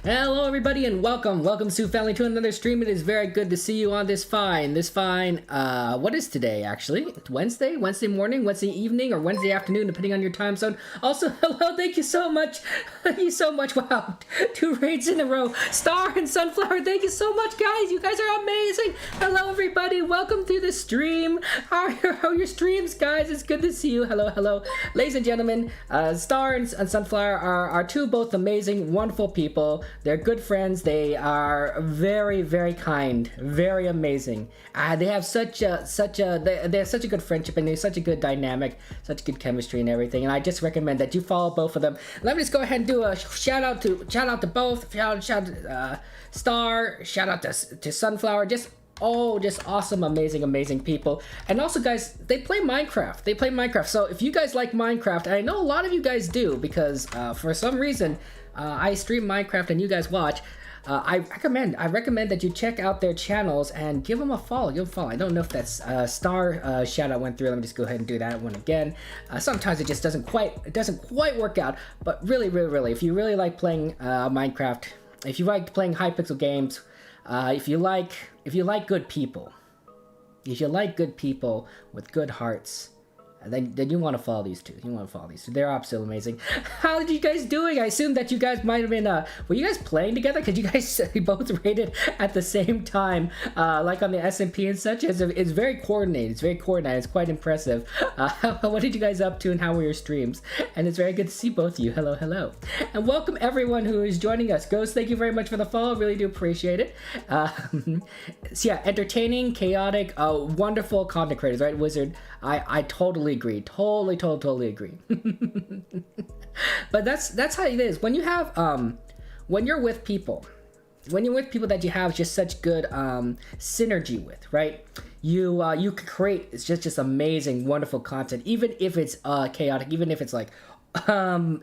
Hello everybody and welcome to Family to another stream. It is very good to see you on this fine, what is today actually? It's Wednesday morning, Wednesday evening, or Wednesday afternoon depending on your time zone. Also, hello, thank you so much, wow, 2 raids in a row. Star and Sunflower, thank you so much guys, you guys are amazing. Hello everybody, welcome to the stream. How are your streams guys? It's good to see you. Hello. Ladies and gentlemen, Star and Sunflower are two both amazing, wonderful people. They're good friends. They are very, very kind, very amazing. They have such a good friendship, and there's such a good dynamic, such good chemistry and everything. And I just recommend that you follow both of them. Let me just go ahead and do a shout out to both. Shout out Star. Shout out to Sunflower. Just awesome, amazing people. And also guys, they play Minecraft. So if you guys like Minecraft, and I know a lot of you guys do, because for some reason I stream Minecraft and you guys watch, I recommend that you check out their channels and give them a follow. I don't know if that's Star shout out went through. Let me just go ahead and do that one again. Sometimes it just doesn't quite work out, but really, if you really like playing Minecraft, if you like playing high pixel games, if you like good people, with good hearts, then you want to follow these two. They're absolutely amazing. How are you guys doing? I assume that you guys might have been, were you guys playing together? Because you guys both rated at the same time, like on the SMP and such. It's very coordinated. It's quite impressive. What did you guys up to and how were your streams? And it's very good to see both of you. Hello. And welcome everyone who is joining us. Ghost, thank you very much for the follow. Really do appreciate it. So yeah, entertaining, chaotic, wonderful content creators, right? Wizard, I totally agree. Totally agree. But that's how it is. When you have when you're with people that you have just such good synergy with, right? You can create just amazing, wonderful content, even if it's chaotic, even if it's like who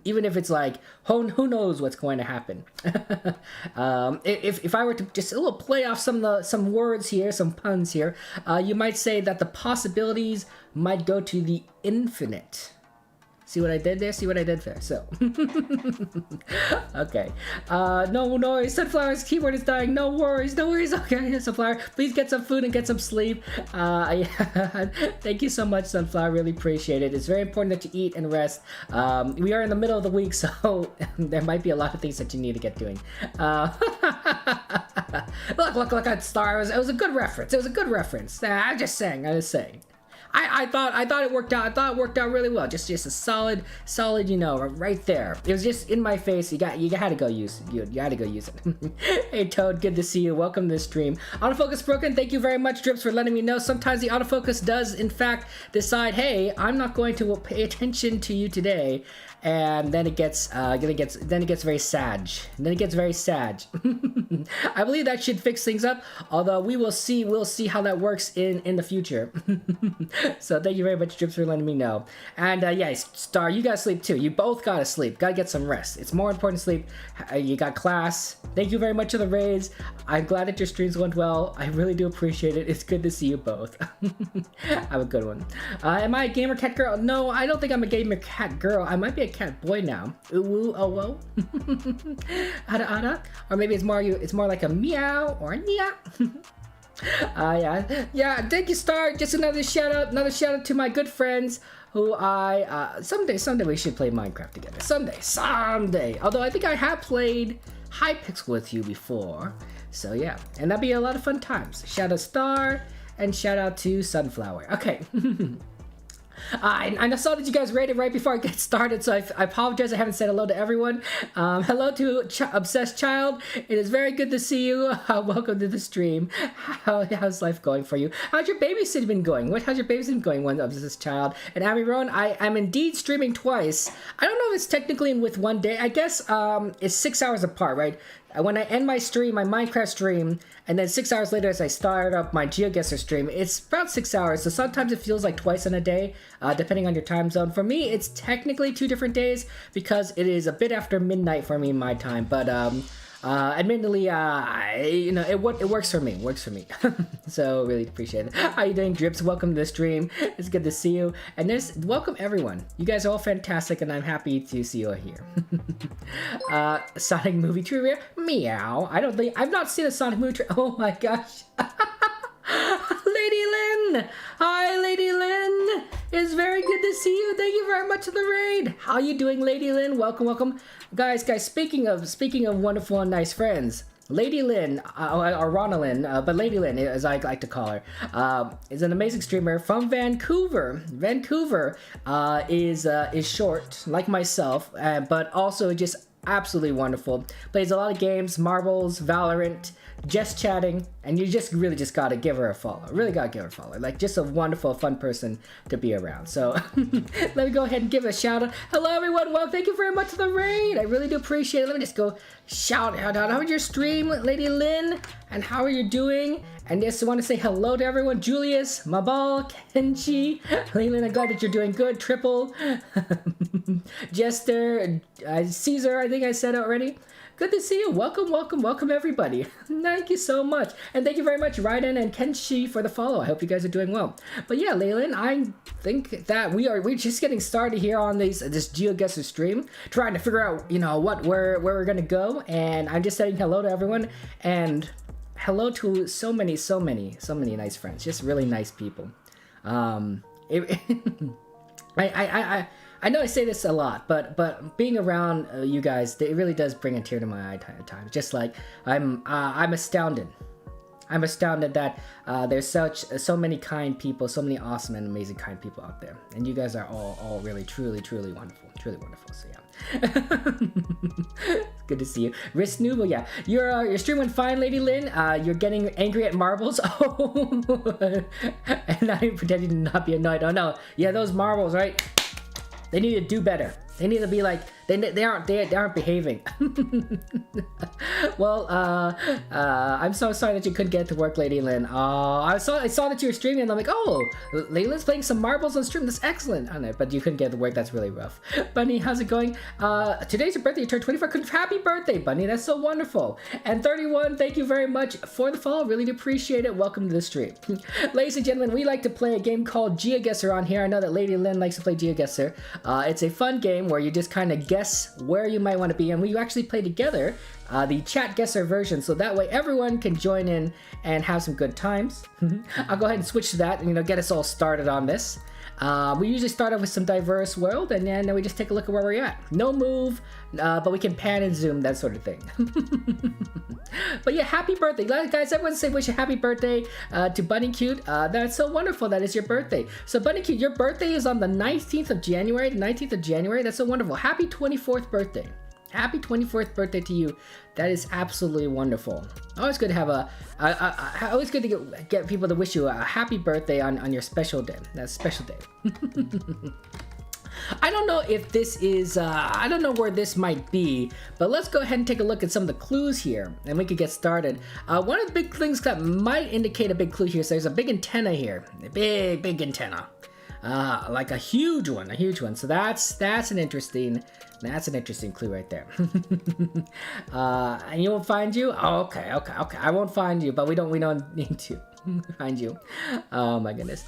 knows what's going to happen. If I were to just a little play off some words here, some puns here, you might say that the possibilities might go to the infinite. See what I did there? So, okay. No noise. Sunflower's keyboard is dying. No worries. Okay, Sunflower, please get some food and get some sleep. Thank you so much, Sunflower. Really appreciate it. It's very important that you eat and rest. We are in the middle of the week, so there might be a lot of things that you need to get doing. Look at Star. It was a good reference. I'm just saying. I thought it worked out. Really well. Just a solid, right there. It was just in my face. You had to go use it. You had to go use it. Hey Toad, good to see you. Welcome to the stream. Autofocus broken. Thank you very much, Drips, for letting me know. Sometimes the autofocus does, in fact, decide, hey, I'm not going to pay attention to you today. And then it gets very sad. I believe that should fix things up. Although we'll see how that works in the future. So thank you very much, Drips, for letting me know. And yeah, Star, you gotta sleep too. You both gotta sleep. Gotta get some rest. It's more important to sleep. You got class. Thank you very much for the raids. I'm glad that your streams went well. I really do appreciate it. It's good to see you both. Have a good one. Am I a gamer cat girl? No, I don't think I'm a gamer cat girl. I might be a cat boy now. Ooh, oh, whoa. Ada. Or maybe it's more like a meow or a nya. Yeah, thank you, Star. Just another shout out to my good friends who someday we should play Minecraft together. Someday. Although I think I have played Hypixel with you before. So yeah, and that'd be a lot of fun times. Shout out Star and shout out to Sunflower. Okay. I saw that you guys rated right before I get started, so I apologize I haven't said hello to everyone. Hello to Obsessed Child. It is very good to see you. Welcome to the stream. How's life going for you? How's your babysitting been going? How's your babysitting going, one Obsessed Child? And Abby Rowan, I'm indeed streaming twice. I don't know if it's technically with one day. I guess it's 6 hours apart, right? When I end my stream, my Minecraft stream, and then 6 hours later as I start up my GeoGuessr stream, it's about 6 hours, so sometimes it feels like twice in a day, depending on your time zone. For me, it's technically 2 different days, because it is a bit after midnight for me in my time, but Admittedly, it works for me. Works for me. So really appreciate it. How you doing, Drips? Welcome to the stream. It's good to see you. And welcome everyone. You guys are all fantastic, and I'm happy to see you all here. Sonic movie trivia. Meow. I've not seen a Sonic movie trivia. Oh my gosh. Lady Lynn! Hi, Lady Lynn! It's very good to see you. Thank you very much for the raid. How you doing, Lady Lynn? Welcome, welcome. Guys, speaking of wonderful and nice friends, Lady Lynn, or Ronalyn, but Lady Lynn, as I like to call her, is an amazing streamer from Vancouver. Vancouver is short, like myself, but also just absolutely wonderful. Plays a lot of games, marbles, Valorant, just chatting, and you really just gotta give her a follow. Really gotta give her a follow. Like, just a wonderful, fun person to be around. So let me go ahead and give a shout out. Hello everyone, well, thank you very much for the raid. I really do appreciate it. Let me just go shout out. How was your stream, Lady Lynn? And how are you doing? And just want to say hello to everyone. Julius, Mabal, Kenji, Leland, I'm glad that you're doing good. Triple, Jester, Caesar, I think I said it already. Good to see you. Welcome, welcome, welcome everybody. Thank you so much. And thank you very much, Raiden and Kenshi, for the follow. I hope you guys are doing well. But yeah, Leyland, I think that we're just getting started here on this GeoGuessr stream, trying to figure out, where we're gonna go. And I'm just saying hello to everyone, and hello to so many nice friends. Just really nice people. I know I say this a lot, but being around you guys, it really does bring a tear to my eye at times. Just like I'm astounded. I'm astounded that there's so many kind people, so many awesome and amazing kind people out there, and you guys are all really truly wonderful, truly wonderful. So yeah. Good to see you. Risk Noodle, yeah. Your stream went fine, Lady Lynn. You're getting angry at marbles. Oh, and now you're pretending to not be annoyed. Oh no, yeah, those marbles, right? They need to do better. They need to be like, they aren't behaving. Well, I'm so sorry that you couldn't get to work, Lady Lynn. I saw that you were streaming, and I'm like, oh, Lady Lynn's playing some marbles on stream. That's excellent. I know, but you couldn't get to work. That's really rough. Bunny, how's it going? Today's your birthday. You turned 24. Happy birthday, Bunny. That's so wonderful. And 31, thank you very much for the follow. Really do appreciate it. Welcome to the stream. Ladies and gentlemen, we like to play a game called GeoGuessr on here. I know that Lady Lynn likes to play GeoGuessr. It's a fun game where you just kind of guess where you might want to be, and we actually play together the Chatguessr version, so that way everyone can join in and have some good times. I'll go ahead and switch to that and get us all started on this. We usually start off with some diverse world, and then we just take a look at where we're at. No move, but we can pan and zoom, that sort of thing. But yeah, happy birthday, guys! Everyone say wish a happy birthday to Bunny Cute. That's so wonderful. That is your birthday. So Bunny Cute, your birthday is on the 19th of January. The 19th of January. That's so wonderful. Happy 24th birthday. Happy 24th birthday to you. That is absolutely wonderful. Always good to have always good to get people to wish you a happy birthday on your special day. That's a special day. I don't know if this is, I don't know where this might be, but let's go ahead and take a look at some of the clues here, and we could get started. One of the big things that might indicate a big clue here is there's a big antenna here. A big antenna. Like a huge one. So that's an interesting clue right there. And you won't find you? Oh, okay. I won't find you, but we don't need to find you. Oh my goodness.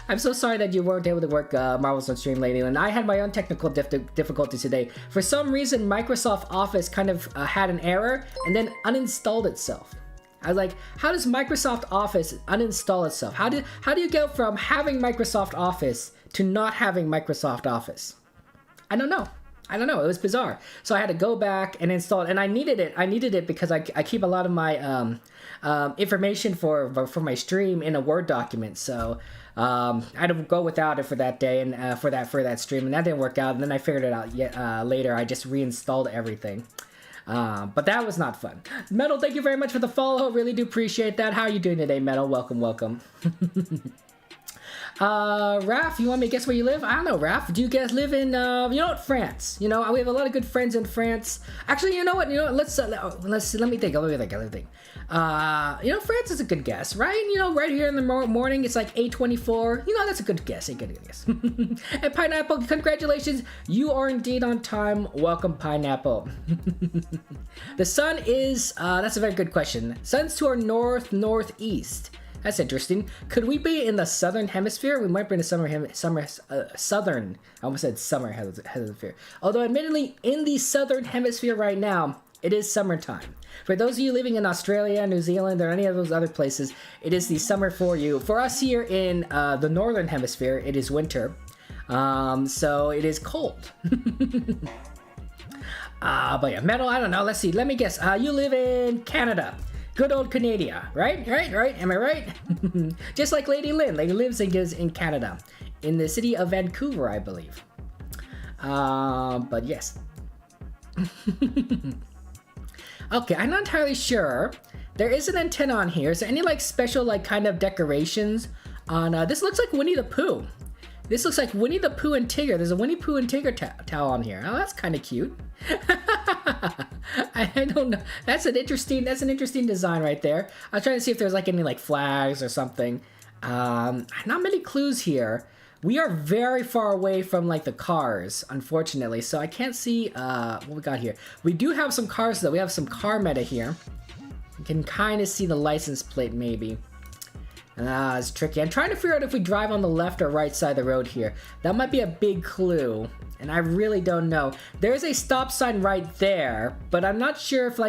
I'm so sorry that you weren't able to work Marvels on stream, Lady, and I had my own technical difficulties today. For some reason, Microsoft Office kind of had an error and then uninstalled itself. I was like, how does Microsoft Office uninstall itself? How do you go from having Microsoft Office to not having Microsoft Office? I don't know. It was bizarre. So I had to go back and install it, and I needed it because I keep a lot of my information for my stream in a Word document. So I had to go without it for that day and for that stream, and that didn't work out. And then I figured it out later. I just reinstalled everything. But that was not fun. Metal, thank you very much for the follow. Really do appreciate that. How are you doing today, Metal? Welcome. Raph, you want me to guess where you live? I don't know, Raph. Do you guys live in, you know what, France? You know, we have a lot of good friends in France. Actually, you know what? Let me think. You know, France is a good guess, right? You know, right here in the morning, it's like 8:24. You know, that's a good guess. A good guess. And Pineapple, congratulations. You are indeed on time. Welcome, Pineapple. The sun is, that's a very good question. Sun's to our northeast. That's interesting. Could we be in the southern hemisphere? We might be in the southern. I almost said summer hemisphere. Although, admittedly, in the southern hemisphere right now, it is summertime. For those of you living in Australia, New Zealand, or any of those other places, it is the summer for you. For us here in the northern hemisphere, it is winter. So it is cold. But yeah, metal, I don't know. Let's see. Let me guess. You live in Canada. Good old Canada, right? Am I right? Just like Lady Lynn. Lady lives in Canada, in the city of Vancouver, I believe. But yes. Okay, I'm not entirely sure. There is an antenna on here. Is there any like special like kind of decorations on? This looks like Winnie the Pooh. This looks like Winnie the Pooh and Tigger. There's a Winnie Pooh and Tigger towel on here. Oh, that's kind of cute. I don't know. That's an interesting design right there. I was trying to see if there's like any like flags or something. Not many clues here. We are very far away from like the cars, unfortunately. So I can't see what we got here. We do have some cars though. We have some car meta here. You can kind of see the license plate maybe. It's tricky. I'm trying to figure out if we drive on the left or right side of the road here. That might be a big clue, and I really don't know. There's a stop sign right there, but I'm not sure if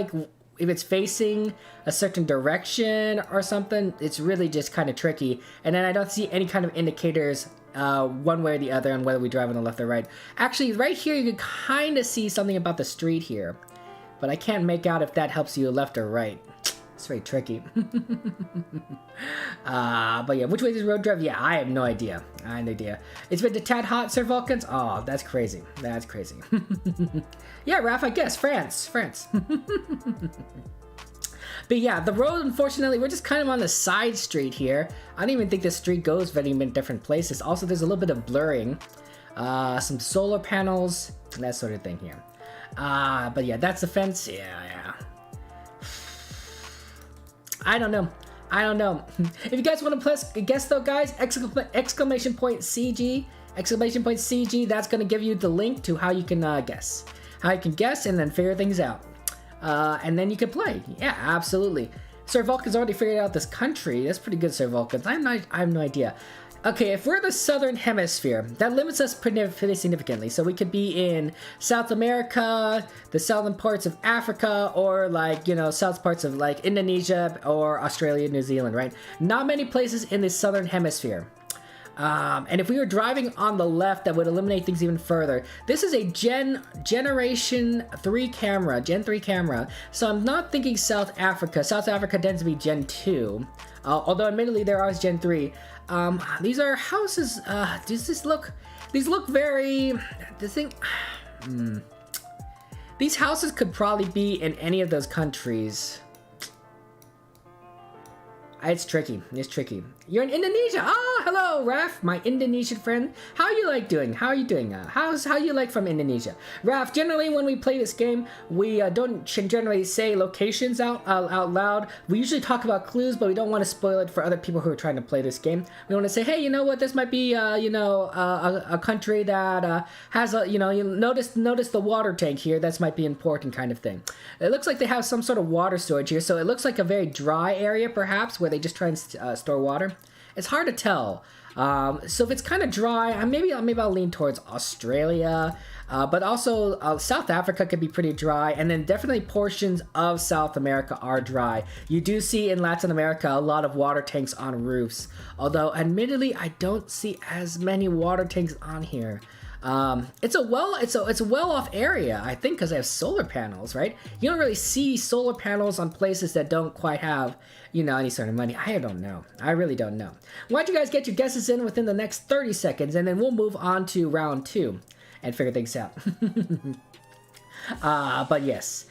it's facing a certain direction or something. It's really just kind of tricky. And then I don't see any kind of indicators one way or the other on whether we drive on the left or right. Actually, right here you can kind of see something about the street here, but I can't make out if that helps you left or right. It's very tricky. But yeah, which way does road drive? Yeah, I have no idea. It's been a tad hot, Sir Vulcans? Oh, that's crazy. That's crazy. Yeah, Raph, I guess. France. But yeah, the road, unfortunately, we're just kind of on the side street here. I don't even think this street goes very many different places. Also, there's a little bit of blurring. Some solar panels, and that sort of thing here. But yeah, that's the fence. Yeah. I don't know. If you guys want to guess though, guys, exclamation point CG, that's going to give you the link to how you can guess. How you can guess and then figure things out. And then you can play. Yeah, absolutely. Sir Vulcan's already figured out this country. That's pretty good, Sir Vulcan. I have no idea. Okay, if we're the southern hemisphere, that limits us pretty significantly. So we could be in South America, the southern parts of Africa, or like, you know, south parts of like Indonesia or Australia, New Zealand, right? Not many places in the southern hemisphere. And if we were driving on the left, that would eliminate things even further. This is a Generation 3 camera, Gen 3 camera. So I'm not thinking South Africa. South Africa tends to be Gen 2. Although admittedly there are Gen 3. These are houses. These look very. These houses could probably be in any of those countries. It's tricky. You're in Indonesia. Oh, hello, Raph, my Indonesian friend. How you doing? How you doing? How you like from Indonesia? Raph, generally when we play this game, we don't generally say locations out loud. We usually talk about clues, but we don't want to spoil it for other people who are trying to play this game. We want to say, hey, you know what? This might be, a country that has a, you notice the water tank here. That might be important, kind of thing. It looks like they have some sort of water storage here, so it looks like a very dry area, perhaps, where they just try and store water. It's hard to tell. So if it's kind of dry, maybe I'll lean towards Australia. But also South Africa could be pretty dry, and then definitely portions of South America are dry. You do see in Latin America a lot of water tanks on roofs, although admittedly I don't see as many water tanks on here. It's a well-off area, I think, because they have solar panels, right? You don't really see solar panels on places that don't quite have, any sort of money. I don't know. I really don't know. Why don't you guys get your guesses in within the next 30 seconds, and then we'll move on to round 2 and figure things out. But yes.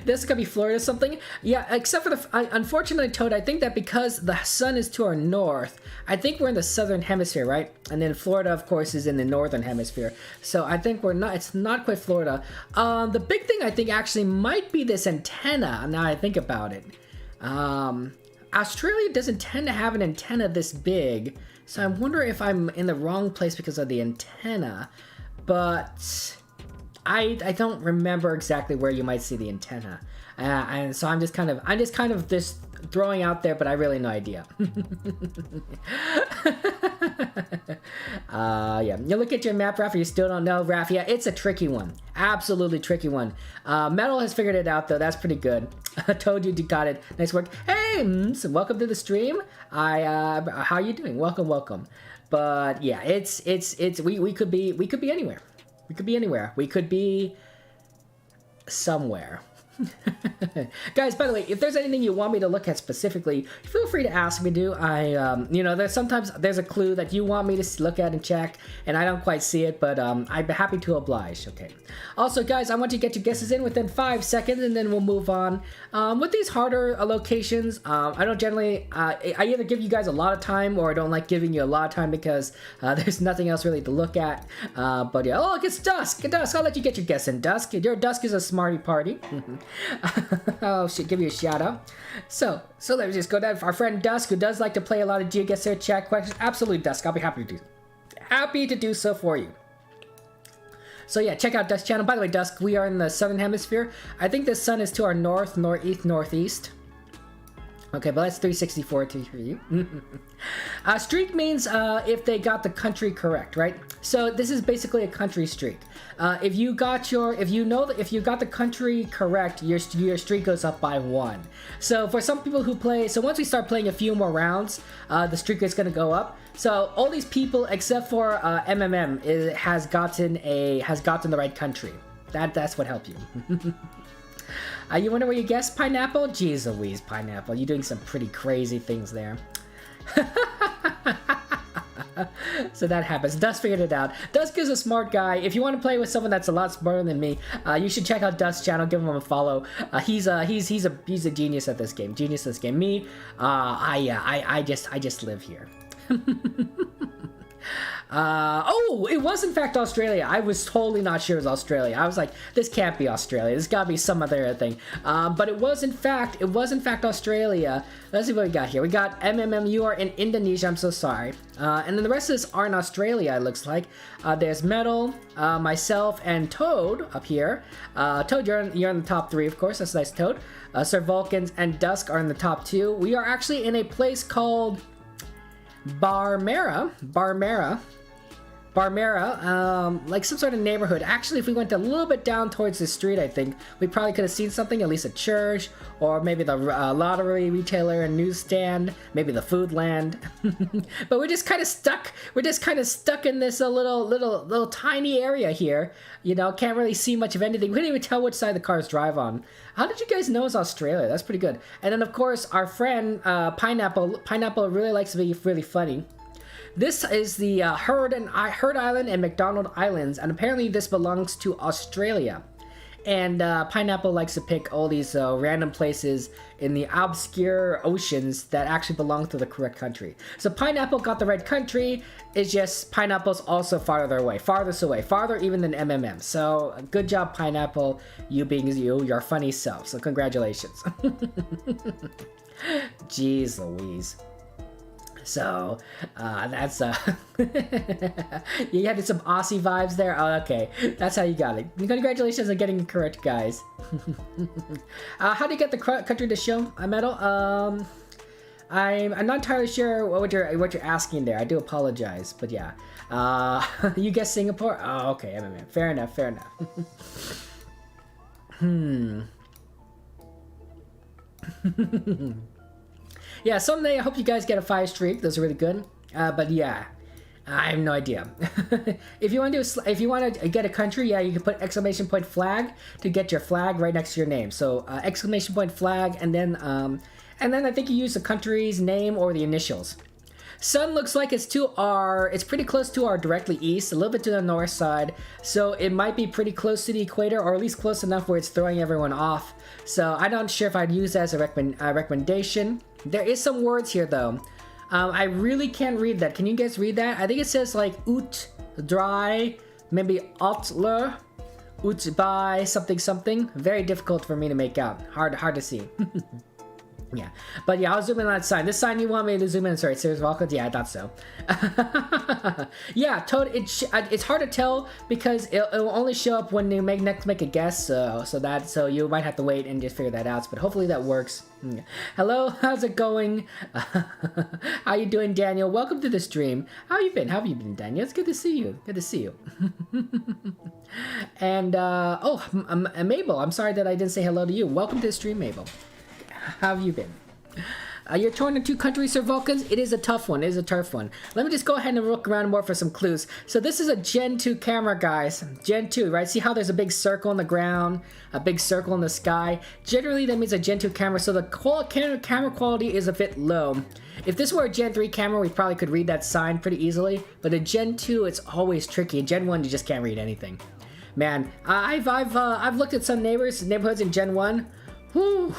This could be Florida or something. Yeah, except for unfortunately, Toad, I think that because the sun is to our north, I think we're in the southern hemisphere, right? And then Florida, of course, is in the northern hemisphere. So I think it's not quite Florida. The big thing I think actually might be this antenna, now I think about it. Australia doesn't tend to have an antenna this big, so I wonder if I'm in the wrong place because of the antenna. But I don't remember exactly where you might see the antenna, and so I'm just kind of just throwing out there, but I really no idea. Yeah, you look at your map, Raph, you still don't know, Raph. Yeah, it's a tricky one, absolutely tricky one. Metal has figured it out though. That's pretty good. Told you got it. Nice work. Hey, so welcome to the stream. How you doing? Welcome. But yeah, we could be anywhere. We could be anywhere. We could be somewhere. Guys, by the way, if there's anything you want me to look at specifically, feel free to ask me to. There's a clue that you want me to look at and check, and I don't quite see it, but I'd be happy to oblige. Okay. Also, guys, I want you to get your guesses in within 5 seconds, and then we'll move on. With these harder locations, I don't generally, I either give you guys a lot of time, or I don't like giving you a lot of time because there's nothing else really to look at. But yeah, oh, it's Dusk. Dusk, I'll let you get your guess in, Dusk. Your Dusk is a smarty party. Oh, should give you a shout out. So let's just go down. Our friend Dusk, who does like to play a lot of GeoGuessr chat questions. Absolutely, Dusk. I'll be happy to do so for you. So yeah, check out Dusk's channel. By the way, Dusk, we are in the southern hemisphere. I think the sun is to our north, northeast, northeast. Okay, but that's 364 for you. Streak means if they got the country correct, right? So this is basically a country streak. If you got the country correct, your streak goes up by 1. So for some people who play, so once we start playing a few more rounds, the streak is going to go up. So all these people except for MMM has gotten the right country. That's what helped you. You wonder where you guessed Pineapple? Jeez Louise, Pineapple. You're doing some pretty crazy things there. So that happens. Dusk figured it out. Dusk is a smart guy. If you want to play with someone that's a lot smarter than me, you should check out Dusk's channel. Give him a follow. He's a genius at this game. Me, I just live here. It was in fact Australia. I was totally not sure it was Australia. I was like, this can't be Australia. This gotta be some other thing. But it was in fact Australia. Let's see what we got here. We got MMM. You are in Indonesia. I'm so sorry. And then the rest of us are in Australia. It looks like. There's Metal, myself, and Toad up here. Toad, you're in the top 3, of course. That's nice, Toad. Sir Vulcans and Dusk are in the top 2. We are actually in a place called Barmera, like some sort of neighborhood. Actually, if we went a little bit down towards the street, I think we probably could have seen something, at least a church, or maybe the lottery retailer and newsstand, maybe the food land. But we're just kind of stuck. We're just kind of stuck in this little tiny area here. You know, can't really see much of anything. We can't even tell which side the cars drive on. How did you guys know it's Australia? That's pretty good. And then, of course, our friend Pineapple. Pineapple really likes to be really funny. This is the Heard Island and McDonald Islands, and apparently this belongs to Australia. And Pineapple likes to pick all these random places in the obscure oceans that actually belong to the correct country. So Pineapple got the right country. It's just Pineapple's also farther away, farther even than MMM. So good job, Pineapple, you being your funny self. So congratulations. Jeez Louise. So, that's, you had some Aussie vibes there? Oh, okay. That's how you got it. Congratulations on getting it correct, guys. How do you get the country to show, Metal? I'm not entirely sure what you're asking there. I do apologize, but yeah. You guessed Singapore? Oh, okay. Fair enough. Yeah, someday I hope you guys get a 5 streak. Those are really good. But yeah, I have no idea. If you want to get a country, yeah, you can put exclamation point flag to get your flag right next to your name. So exclamation point flag, and then I think you use the country's name or the initials. Sun looks like it's it's pretty close to our directly east, a little bit to the north side. So it might be pretty close to the equator, or at least close enough where it's throwing everyone off. So I'm not sure if I'd use that as a recommendation. There is some words here though. I really can't read that. Can you guys read that? I think it says like ut, dry, maybe otler, ut by something something. Very difficult for me to make out. Hard to see. Yeah, but yeah, I'll zoom in on that sign. This sign you want me to zoom in? Sorry, Sears Volcans? Yeah, I thought so. Yeah, Toad, it's hard to tell because it'll only show up when you make a guess. So you might have to wait and just figure that out. But hopefully that works. Hello, how's it going? How you doing, Daniel? Welcome to the stream. How you been? How have you been, Daniel? It's good to see you. Good to see you. And Mabel, I'm sorry that I didn't say hello to you. Welcome to the stream, Mabel. How have you been? You're torn in two countries, Sir Vulcans? It is a tough one. It is a tough one. Let me just go ahead and look around more for some clues. So this is a Gen 2 camera, guys. Gen 2, right? See how there's a big circle on the ground, a big circle in the sky? Generally, that means a Gen 2 camera, so the camera quality is a bit low. If this were a Gen 3 camera, we probably could read that sign pretty easily, but a Gen 2, it's always tricky. In Gen 1, you just can't read anything. Man, I've looked at some neighborhoods in Gen 1. Whew.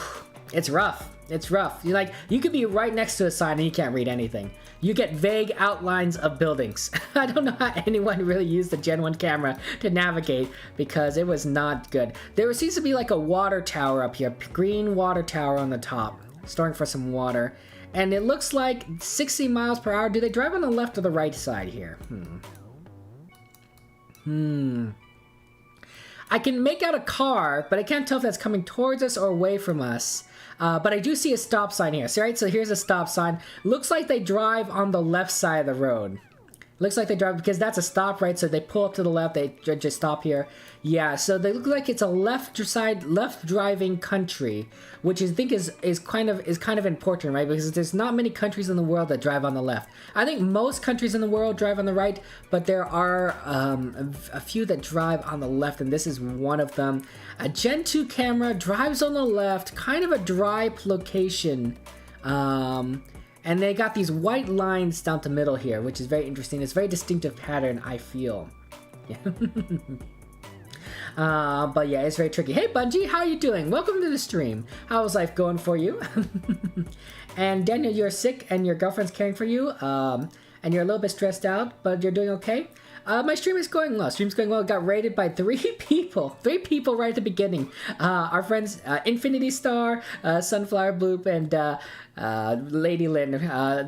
It's rough. It's rough. You could be right next to a sign and you can't read anything. You get vague outlines of buildings. I don't know how anyone really used the Gen 1 camera to navigate because it was not good. There seems to be like a water tower up here, green water tower on the top, storing for some water. And it looks like 60 miles per hour. Do they drive on the left or the right side here? I can make out a car, but I can't tell if that's coming towards us or away from us. But I do see a stop sign here. So, right, so here's a stop sign. Looks like they drive on the left side of the road. Looks like they drive because that's a stop, right? So they pull up to the left, they just stop here. Yeah, so they look like it's a left driving country, which I think is kind of important, right? Because there's not many countries in the world that drive on the left. I think most countries in the world drive on the right, but there are a few that drive on the left, and this is one of them. A Gen 2 camera drives on the left, kind of a dry location. And they got these white lines down the middle here, which is very interesting. It's a very distinctive pattern, I feel. Yeah. But yeah, it's very tricky. Hey, Bungie, how are you doing? Welcome to the stream. How's life going for you? And Daniel, you're sick and your girlfriend's caring for you. And you're a little bit stressed out, but you're doing okay? My stream is going well. Stream's going well. Got rated by 3 people. 3 people right at the beginning. Our friends Infinity Star, Sunflower Bloop, and Lady Lynn.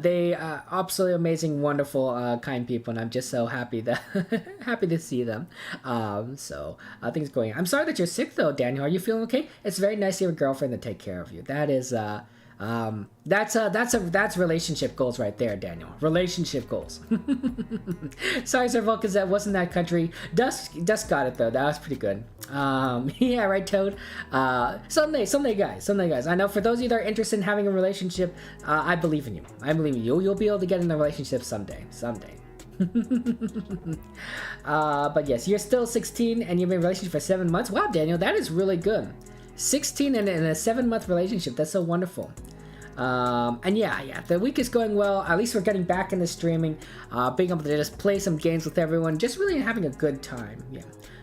They are absolutely amazing, wonderful, kind people, and I'm just so happy happy to see them. So things going. I'm sorry that you're sick though, Daniel. Are you feeling okay? It's very nice to have a girlfriend to take care of you. That is that's relationship goals right there, Daniel. Relationship goals. Sorry, Sir Vulcans, that wasn't that country. Dusk got it though. That was pretty good. Yeah, right, Toad. Someday, guys. I know for those of you that are interested in having a relationship, I believe in you. I believe in you. You'll be able to get in a relationship someday. But yes, you're still 16 and you've been in a relationship for 7 months. Wow, Daniel, that is really good. 16 and in a 7-month relationship. That's so wonderful. And yeah, the week is going well. At least we're getting back into streaming, being able to just play some games with everyone, just really having a good time. Yeah,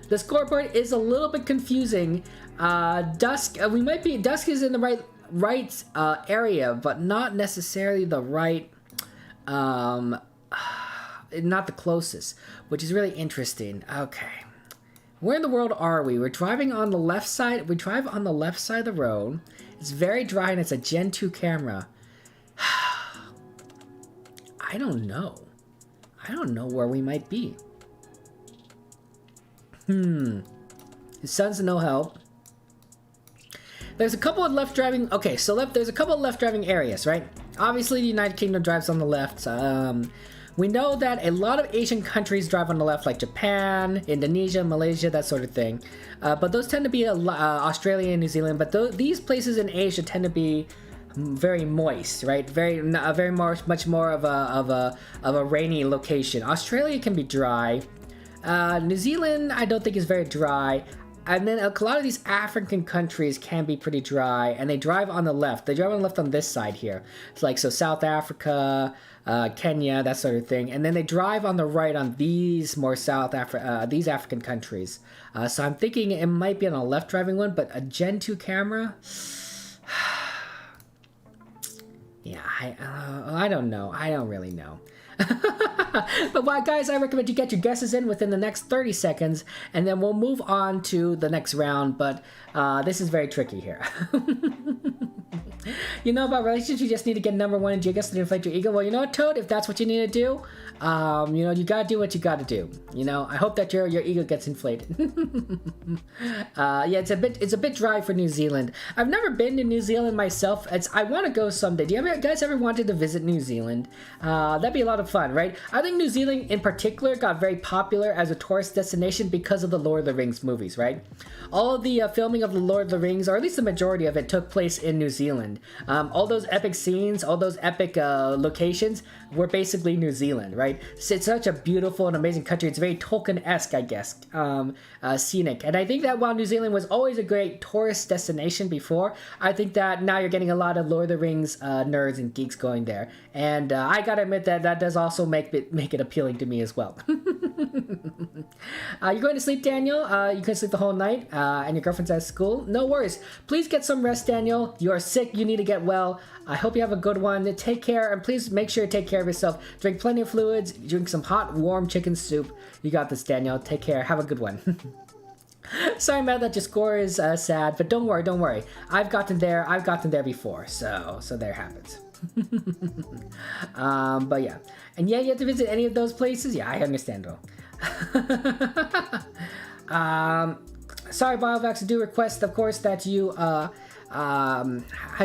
the scoreboard is a little bit confusing. Dusk is in the right area, but not necessarily the right, not the closest, which is really interesting. Okay. Where in the world are we? We're driving on the left side. We drive on the left side of the road. It's very dry and it's a Gen 2 camera. I don't know. I don't know where we might be. The sun's no help. There's a couple of left driving. Okay, so there's a couple of left driving areas, right? Obviously, the United Kingdom drives on the left. We know that a lot of Asian countries drive on the left, like Japan, Indonesia, Malaysia, that sort of thing. But those tend to be Australia and New Zealand. But these places in Asia tend to be very moist, right? Much more of a rainy location. Australia can be dry. New Zealand, I don't think is very dry. And then a lot of these African countries can be pretty dry, and they drive on the left. They drive on the left on this side here. It's like, so South Africa, Kenya, that sort of thing. And then they drive on the right on these more these African countries. So I'm thinking it might be on a left driving one, but a Gen 2 camera? Yeah, I don't know. I don't really know. But guys, I recommend you get your guesses in within the next 30 seconds, and then we'll move on to the next round. But this is very tricky here. You know about relationships, you just need to get number one in GeoGuessr to inflate your ego. Well, you know what, Toad? If that's what you need to do, you know, you gotta do what you gotta do. You know, I hope that your ego gets inflated. Yeah, it's a bit dry for New Zealand. I've never been to New Zealand myself. I want to go someday. Do you guys ever wanted to visit New Zealand? That'd be a lot of fun, right? I think New Zealand in particular got very popular as a tourist destination because of the Lord of the Rings movies, right? All of the filming of the Lord of the Rings, or at least the majority of it, took place in New Zealand. All those epic scenes, all those epic locations were basically New Zealand, right? It's such a beautiful and amazing country. It's very Tolkien-esque, I guess, scenic. And I think that while New Zealand was always a great tourist destination before, I think that now you're getting a lot of Lord of the Rings nerds and geeks going there. And I gotta admit that does also make it appealing to me as well. You're going to sleep, Daniel? You can sleep the whole night, and your girlfriend's at school? No worries. Please get some rest, Daniel. You are sick. You need to get well. I hope you have a good one. Take care, and please make sure to take care of yourself. Drink plenty of fluids. Drink some hot, warm chicken soup. You got this, Daniel. Take care. Have a good one. Sorry, Matt, that your score is sad, but don't worry, don't worry. I've gotten there before, so there it happens. But yeah. And yeah, you have to visit any of those places? Yeah, I understand though. Sorry, Biovax, I do request, of course, that you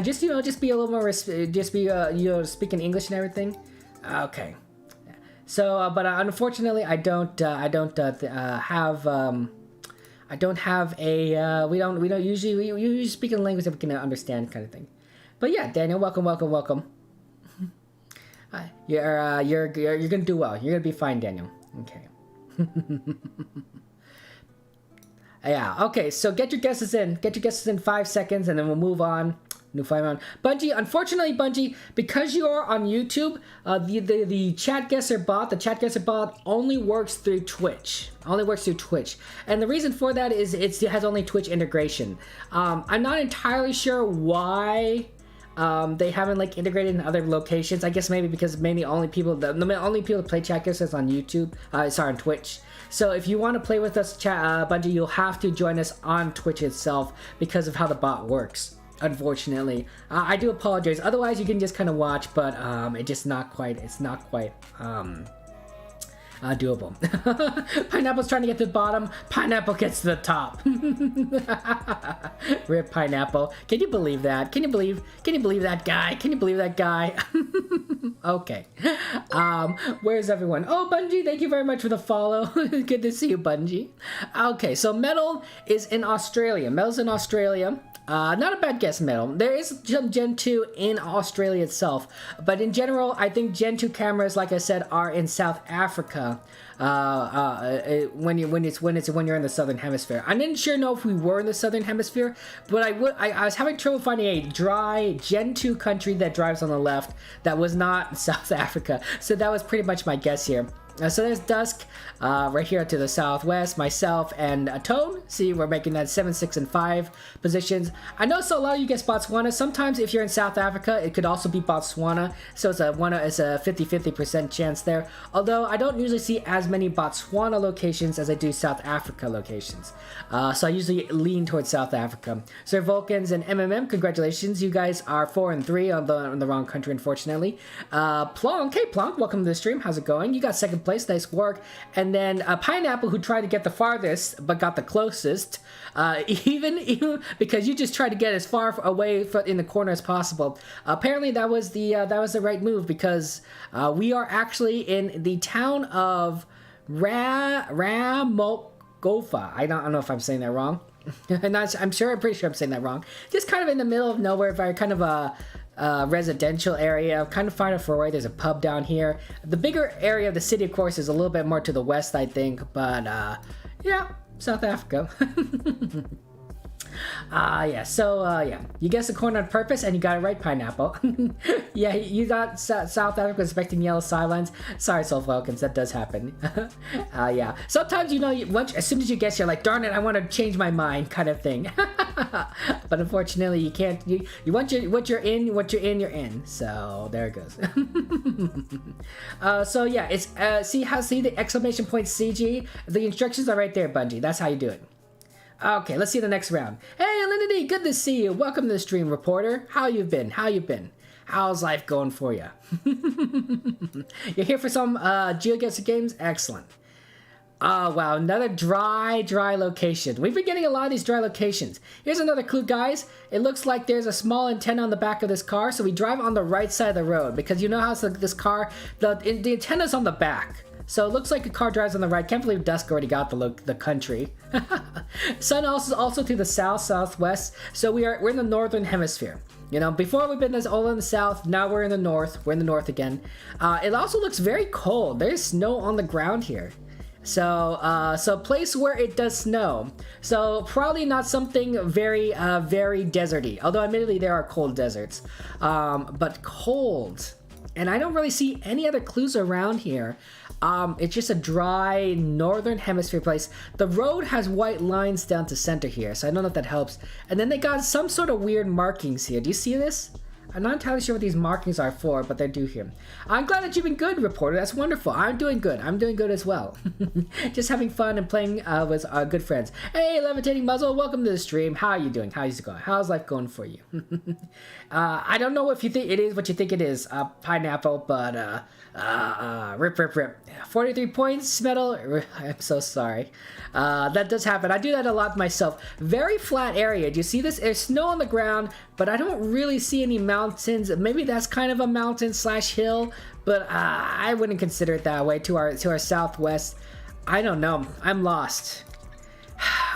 just be a little more speaking English and everything. Okay. So, but unfortunately, I don't have a we usually speak in a language that we can understand, kind of thing. But yeah, Daniel, welcome. You're gonna do well. You're gonna be fine, Daniel. Okay. Yeah. Okay. So get your guesses in. Get your guesses in 5 seconds, and then we'll move on. New 5 round. Bungie, unfortunately, because you are on YouTube, the Chatguessr bot, only works through Twitch. And the reason for that is it has only Twitch integration. I'm not entirely sure why they haven't integrated in other locations. I guess maybe because the only people that play Chatguessr is on YouTube. Sorry, on Twitch. So if you want to play with us, Bungie, you'll have to join us on Twitch itself because of how the bot works. Unfortunately, I do apologize. Otherwise, you can just kind of watch, but it's not quite doable. Pineapple's trying to get to the bottom. Pineapple gets to the top. Rip Pineapple. Can you believe that? Can you believe that guy? Can you believe that guy? Okay. Where's everyone? Oh, Bungie, thank you very much for the follow. Good to see you, Bungie. Okay, so Metal is in Australia. Metal's in Australia. Not a bad guess, Metal. There is some Gen 2 in Australia itself, but in general, I think Gen 2 cameras, like I said, are in South Africa. When you're in the Southern Hemisphere. I didn't sure know if we were in the Southern Hemisphere, but I was having trouble finding a dry Gen 2 country that drives on the left that was not South Africa. So that was pretty much my guess here. So there's Dusk right here to the southwest, myself and Tone. See, we're making that 7, 6, and 5 positions. I know, so a lot of you guess Botswana. Sometimes if you're in South Africa, it could also be Botswana. So it's a 50-50% chance there. Although I don't usually see as many Botswana locations as I do South Africa locations. So I usually lean towards South Africa. Sir Vulcans and MMM, congratulations. You guys are 4 and 3 on the wrong country, unfortunately. Plonk, hey Plonk, welcome to the stream. How's it going? You got second place, nice work. And then Pineapple, who tried to get the farthest but got the closest, even because you just tried to get as far away in the corner as possible. Apparently that was the right move, because we are actually in the town of Ramogofa. I don't know if I'm saying that wrong. I'm pretty sure I'm saying that wrong. Just kind of in the middle of nowhere, very kind of a residential area, kind of far enough away. There's a pub down here. The bigger area of the city, of course, is a little bit more to the west, I think. But yeah, South Africa. Yeah, so, yeah. You guessed the corn on purpose, and you got it right, Pineapple. Yeah, you got South Africa expecting yellow sidelines. Sorry, Soul Falcons, that does happen. Yeah. Sometimes, you know, as soon as you guess, you're like, darn it, I want to change my mind, kind of thing. But unfortunately, you can't. You what you're in, you're in. So, there it goes. So, yeah, it's, see the exclamation point CG? The instructions are right there, Bungie. That's how you do it. Okay, let's see the next round. Hey, Alinity, good to see you. Welcome to the stream, reporter. How you been? How's life going for you? You're here for some GeoGuessr games? Excellent. Oh, wow, another dry location. We've been getting a lot of these dry locations. Here's another clue, guys. It looks like there's a small antenna on the back of this car, so we drive on the right side of the road, because you know how this car, the antenna's on the back. So it looks like a car drives on the right. Can't believe Dusk already got the country. Sun also to the southwest. So we're in the northern hemisphere. You know, before we've been all in the south. Now we're in the north. We're in the north again. It also looks very cold. There's snow on the ground here. So a place where it does snow. So probably not something very deserty. Although admittedly there are cold deserts, but cold. And I don't really see any other clues around here. It's just a dry northern hemisphere place. The road has white lines down to center here, so I don't know if that helps. And then they got some sort of weird markings here. Do you see this? I'm not entirely sure what these markings are for, but they do here. I'm glad that you've been good, reporter. That's wonderful. I'm doing good. I'm doing good as well. Just having fun and playing with good friends. Hey, Levitating Muzzle, welcome to the stream. How are you doing? How's it going? How's life going for you? I don't know if you think it is what you think it is, Pineapple, but rip. 43 points, Metal. I'm so sorry. That does happen. I do that a lot myself. Very flat area. Do you see this? There's snow on the ground, but I don't really see any mountains. Maybe that's kind of a mountain / hill, but I wouldn't consider it that way. To our southwest, I don't know. I'm lost.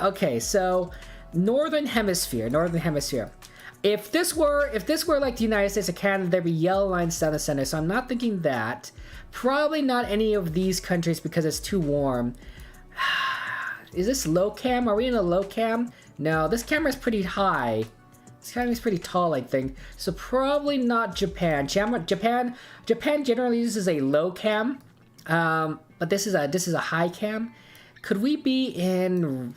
Okay, so northern hemisphere. If this were like the United States or Canada, there'd be yellow lines down the center. So I'm not thinking that. Probably not any of these countries because it's too warm. Is this low cam? Are we in a low cam? No, this camera's pretty high. This camera's pretty tall, I think. So probably not Japan. Japan generally uses a low cam, but this is a high cam. Could we be in?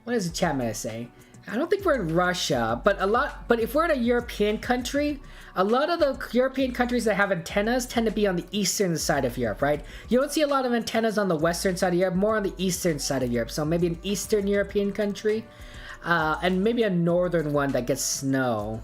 What does the chat meta say? I don't think we're in Russia, but if we're in a European country, a lot of the European countries that have antennas tend to be on the eastern side of Europe, right? You don't see a lot of antennas on the western side of Europe, more on the eastern side of Europe. So maybe an Eastern European country, and maybe a northern one that gets snow.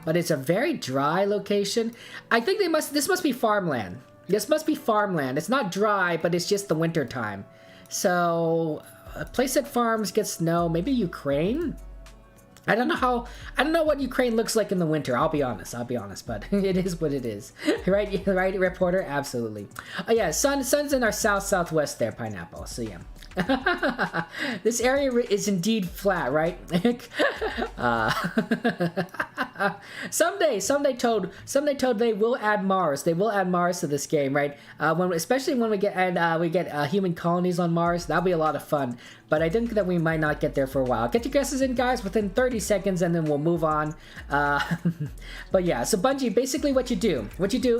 But it's a very dry location. I think this must be farmland. This must be farmland. It's not dry, but it's just the winter time. So a place that farms get snow, maybe Ukraine? I don't know what Ukraine looks like in the winter. I'll be honest, but it is what it is. Right, reporter? Absolutely. Oh yeah, sun's in our southwest there, Pineapple. So yeah. This area is indeed flat, right? Someday, Toad, they will add Mars. They will add Mars to this game, right? Especially when we get human colonies on Mars. That'll be a lot of fun. But I think that we might not get there for a while. Get your guesses in, guys, within 30 seconds, and then we'll move on. But yeah, so Bungie, basically what you do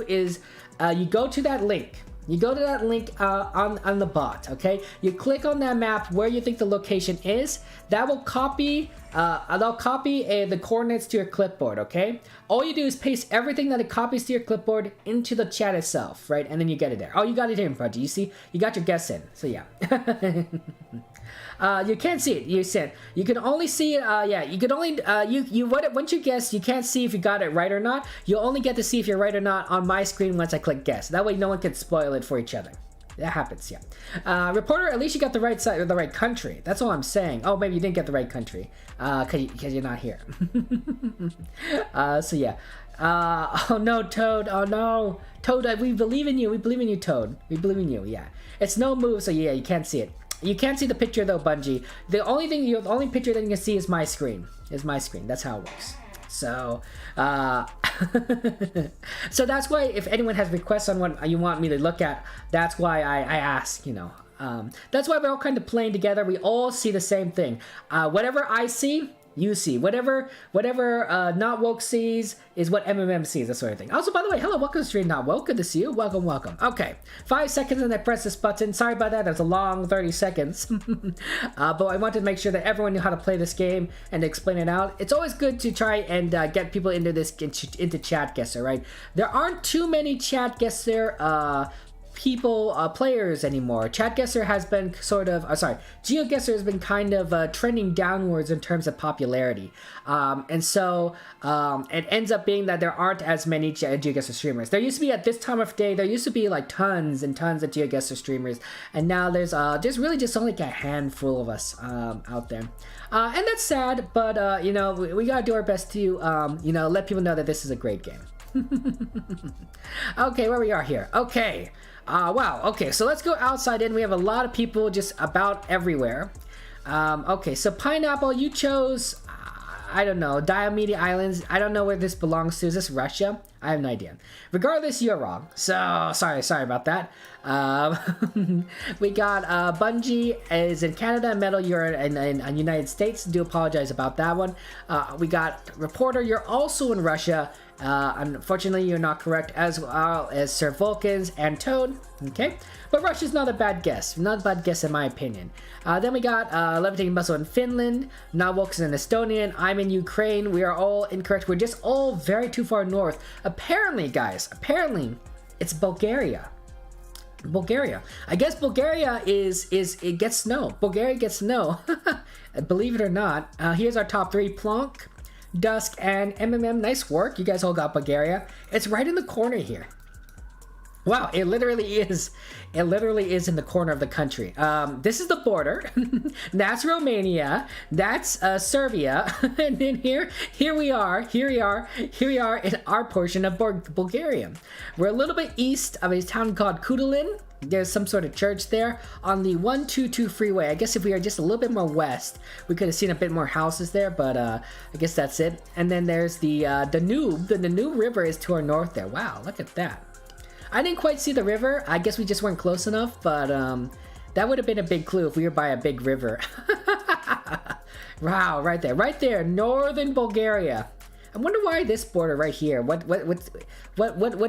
is you go to that link. You go to that link on the bot, okay? You click on that map where you think the location is. That will copy, the coordinates to your clipboard, okay? All you do is paste everything that it copies to your clipboard into the chat itself, right? And then you get it there. Oh, you got it in, Bungie. You see? You got your guess in. So yeah. You can't see it. You can only see it. Yeah, you can only once you guess, you can't see if you got it right or not. You'll only get to see if you're right or not on my screen once I click guess. That way, no one can spoil it for each other. That happens, yeah. Reporter, at least you got the right side or the right country. That's all I'm saying. Oh, maybe you didn't get the right country because you're not here. So yeah. Oh no, Toad. Oh no, Toad. We believe in you. We believe in you, Toad. We believe in you. Yeah. It's no move, so yeah, you can't see it. You can't see the picture though, Bungie. The only picture that you can see is my screen. That's how it works. So, so that's why if anyone has requests on what you want me to look at, that's why I ask. You know, That's why we're all kind of playing together. We all see the same thing. Whatever I see, you see. Whatever Not Woke sees is what MMM sees, that sort of thing. Also, by the way, hello, welcome to Stream Not Woke. Good to see you. Welcome, welcome. Okay, 5 seconds and I press this button. Sorry about that. That's a long 30 seconds. But I wanted to make sure that everyone knew how to play this game and to explain it out. It's always good to try and get people into Chatguessr, right? There aren't too many Chatguessr players anymore. Chatguessr has been sort of, GeoGuessr has been kind of trending downwards in terms of popularity. And so it ends up being that there aren't as many GeoGuessr streamers. There used to be, at this time of day, there used to be like tons and tons of GeoGuessr streamers. And now there's really just only like a handful of us out there. And that's sad, but you know, we gotta do our best to, you know, let people know that this is a great game. Okay, where we are here. Okay. Wow, okay, so let's go outside in. We have a lot of people just about everywhere. Okay, so Pineapple, you chose, I don't know, Diomede Islands. I don't know where this belongs to. Is this Russia? I have no idea. Regardless, you're wrong. So, sorry about that. We got Bungie is in Canada, Metal, you're in United States. Do apologize about that one. We got Reporter, you're also in Russia. Unfortunately, you're not correct, as well as Sir Vulcans and Toad. Okay, but Russia's not a bad guess. Not a bad guess in my opinion. Then we got Levitating Muscle in Finland. Nawok's in Estonian. I'm in Ukraine. We are all incorrect. We're just all very too far north. Apparently, guys. Apparently, it's Bulgaria. Bulgaria. I guess Bulgaria it gets snow. Bulgaria gets snow. Believe it or not. Here's our top 3. Plonk, Dusk, and MMM. Nice work. You guys all got Bulgaria. It's right in the corner here. Wow, it literally is. It literally is in the corner of the country. This is the border. That's Romania. That's Serbia. And then here we are in our portion of Bulgaria. We're a little bit east of a town called Kudulin. There's some sort of church there on the 122 freeway. I guess if we are just a little bit more west, we could have seen a bit more houses there, but I guess that's it. And then there's the Danube. The Danube River is to our north there. Wow, look at that. I didn't quite see the river. I guess we just weren't close enough, but that would have been a big clue if we were by a big river. Wow, right there, northern Bulgaria. I wonder why this border right here. What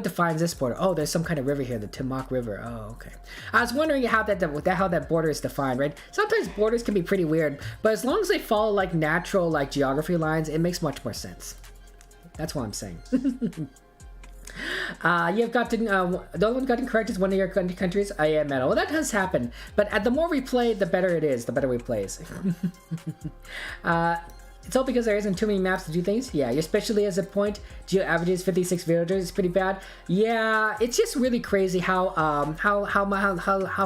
defines this border? Oh, there's some kind of river here, the Timok River. Oh, okay. I was wondering how that border is defined, right? Sometimes borders can be pretty weird, but as long as they follow like natural like geography lines, it makes much more sense. That's what I'm saying. You've gotten the only one gotten correct is one of your countries. I am Metal. Well, that does happen, but the more we play, the better it is. The better we play. It's all because there isn't too many maps to do things. Yeah, especially as a point, geo averages 56 villagers is pretty bad. Yeah, it's just really crazy how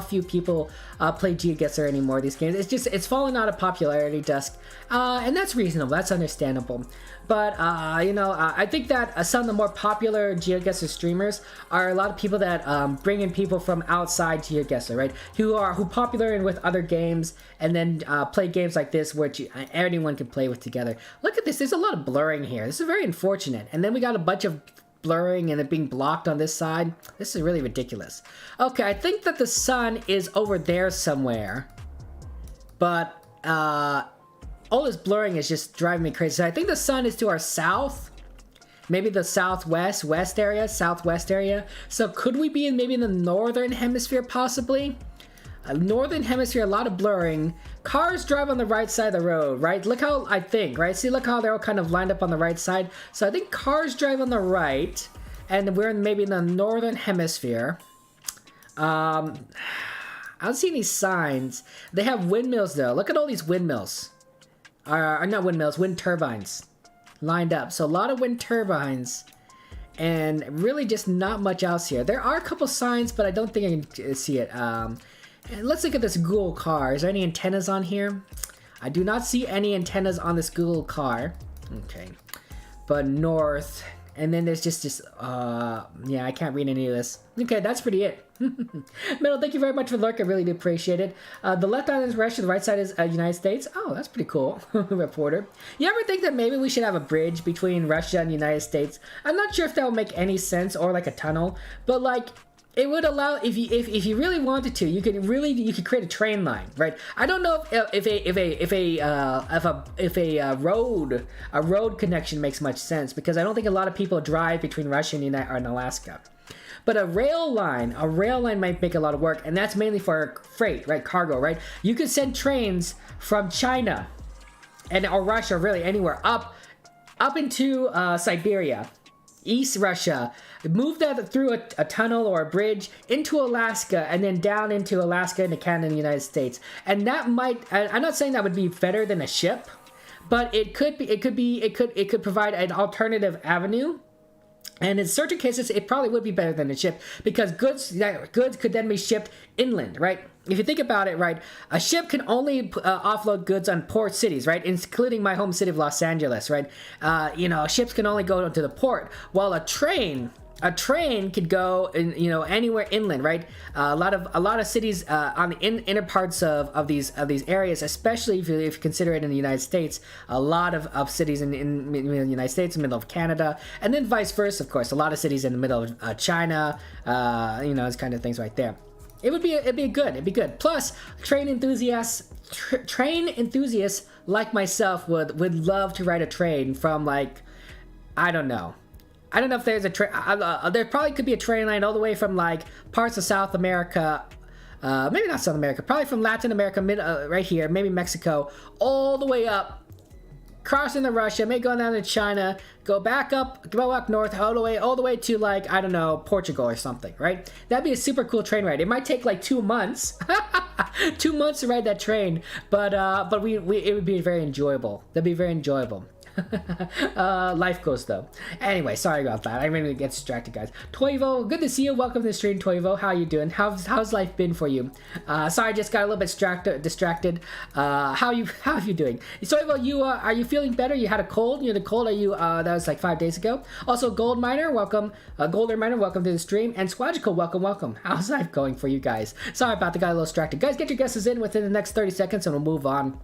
few people play GeoGuessr anymore. These games, it's fallen out of popularity, Dusk, and that's reasonable. That's understandable. But you know, I think that some of the more popular GeoGuessr streamers are a lot of people that bring in people from outside GeoGuessr, right? Who popular in with other games, and then play games like this, which anyone can play with together. Look at this. There's a lot of blurring here. This is very unfortunate. And then we got a bunch of blurring and it being blocked on this side. This is really ridiculous. Okay, I think that the sun is over there somewhere, but all this blurring is just driving me crazy. So I think the sun is to our south, maybe the southwest area. So could we be maybe in the northern hemisphere, possibly? Northern hemisphere, a lot of blurring. Cars drive on the right side of the road, right? Look how, I think, right? See, look how they're all kind of lined up on the right side. So I think cars drive on the right, and we're maybe in the northern hemisphere. I don't see any signs. They have windmills, though. Look at all these windmills. Not windmills, wind turbines lined up. So a lot of wind turbines, and really just not much else here. There are a couple signs, but I don't think I can see it. And let's look at this Google car. Is there any antennas on here? I do not see any antennas on this Google car. Okay. But north. And then there's just this, yeah, I can't read any of this. Okay, that's pretty it. Metal, thank you very much for the lurk. I really do appreciate it. The left island is Russia, the right side is United States. Oh, that's pretty cool. Reporter. You ever think that maybe we should have a bridge between Russia and the United States? I'm not sure if that will make any sense, or like a tunnel. But like, it would allow, if you really wanted to, you could create a train line, right? I don't know if a road connection makes much sense, because I don't think a lot of people drive between Russia and Alaska. But a rail line might make a lot of work, and that's mainly for freight, right? Cargo, right? You could send trains from China or Russia, really anywhere, up into Siberia, East Russia, move that through a tunnel or a bridge into Alaska, and then down into Alaska, into Canada and the United States. And that might, I'm not saying that would be better than a ship, but it could provide an alternative avenue. And in certain cases, it probably would be better than a ship, because goods could then be shipped inland, right? If you think about it, right, a ship can only offload goods on port cities, right, including my home city of Los Angeles, right? Ships can only go to the port, while a train could go anywhere inland, right? A lot of cities on the inner parts of these areas, especially if you consider it in the United States, a lot of cities in the United States, in the middle of Canada, and then vice versa, of course, a lot of cities in the middle of China, those kind of things right there. It'd be good. Plus, train enthusiasts like myself would love to ride a train from, like, I don't know if there's a train. There probably could be a train line all the way from, like, parts of South America, maybe not South America, probably from Latin America, right here, maybe Mexico, all the way up, crossing to Russia, maybe going down to China, go back north, all the way to, like, I don't know, Portugal or something, right? That'd be a super cool train ride. It might take like 2 months, 2 months to ride that train, but it would be very enjoyable. That'd be very enjoyable. Life goes though. Anyway, sorry about that. I really get distracted, guys. Toivo, good to see you. Welcome to the stream, Toivo. How you doing? How's life been for you? Sorry, I just got a little bit distracted. How are you doing? Toivo, are you feeling better? You had a cold. You had a cold. Are you? That was like 5 days ago. Also, Gold Miner, welcome. Golden Miner, welcome to the stream. And Swagical, welcome. How's life going for you guys? Sorry about that. Got a little distracted. Guys, get your guesses in within the next 30 seconds, and we'll move on.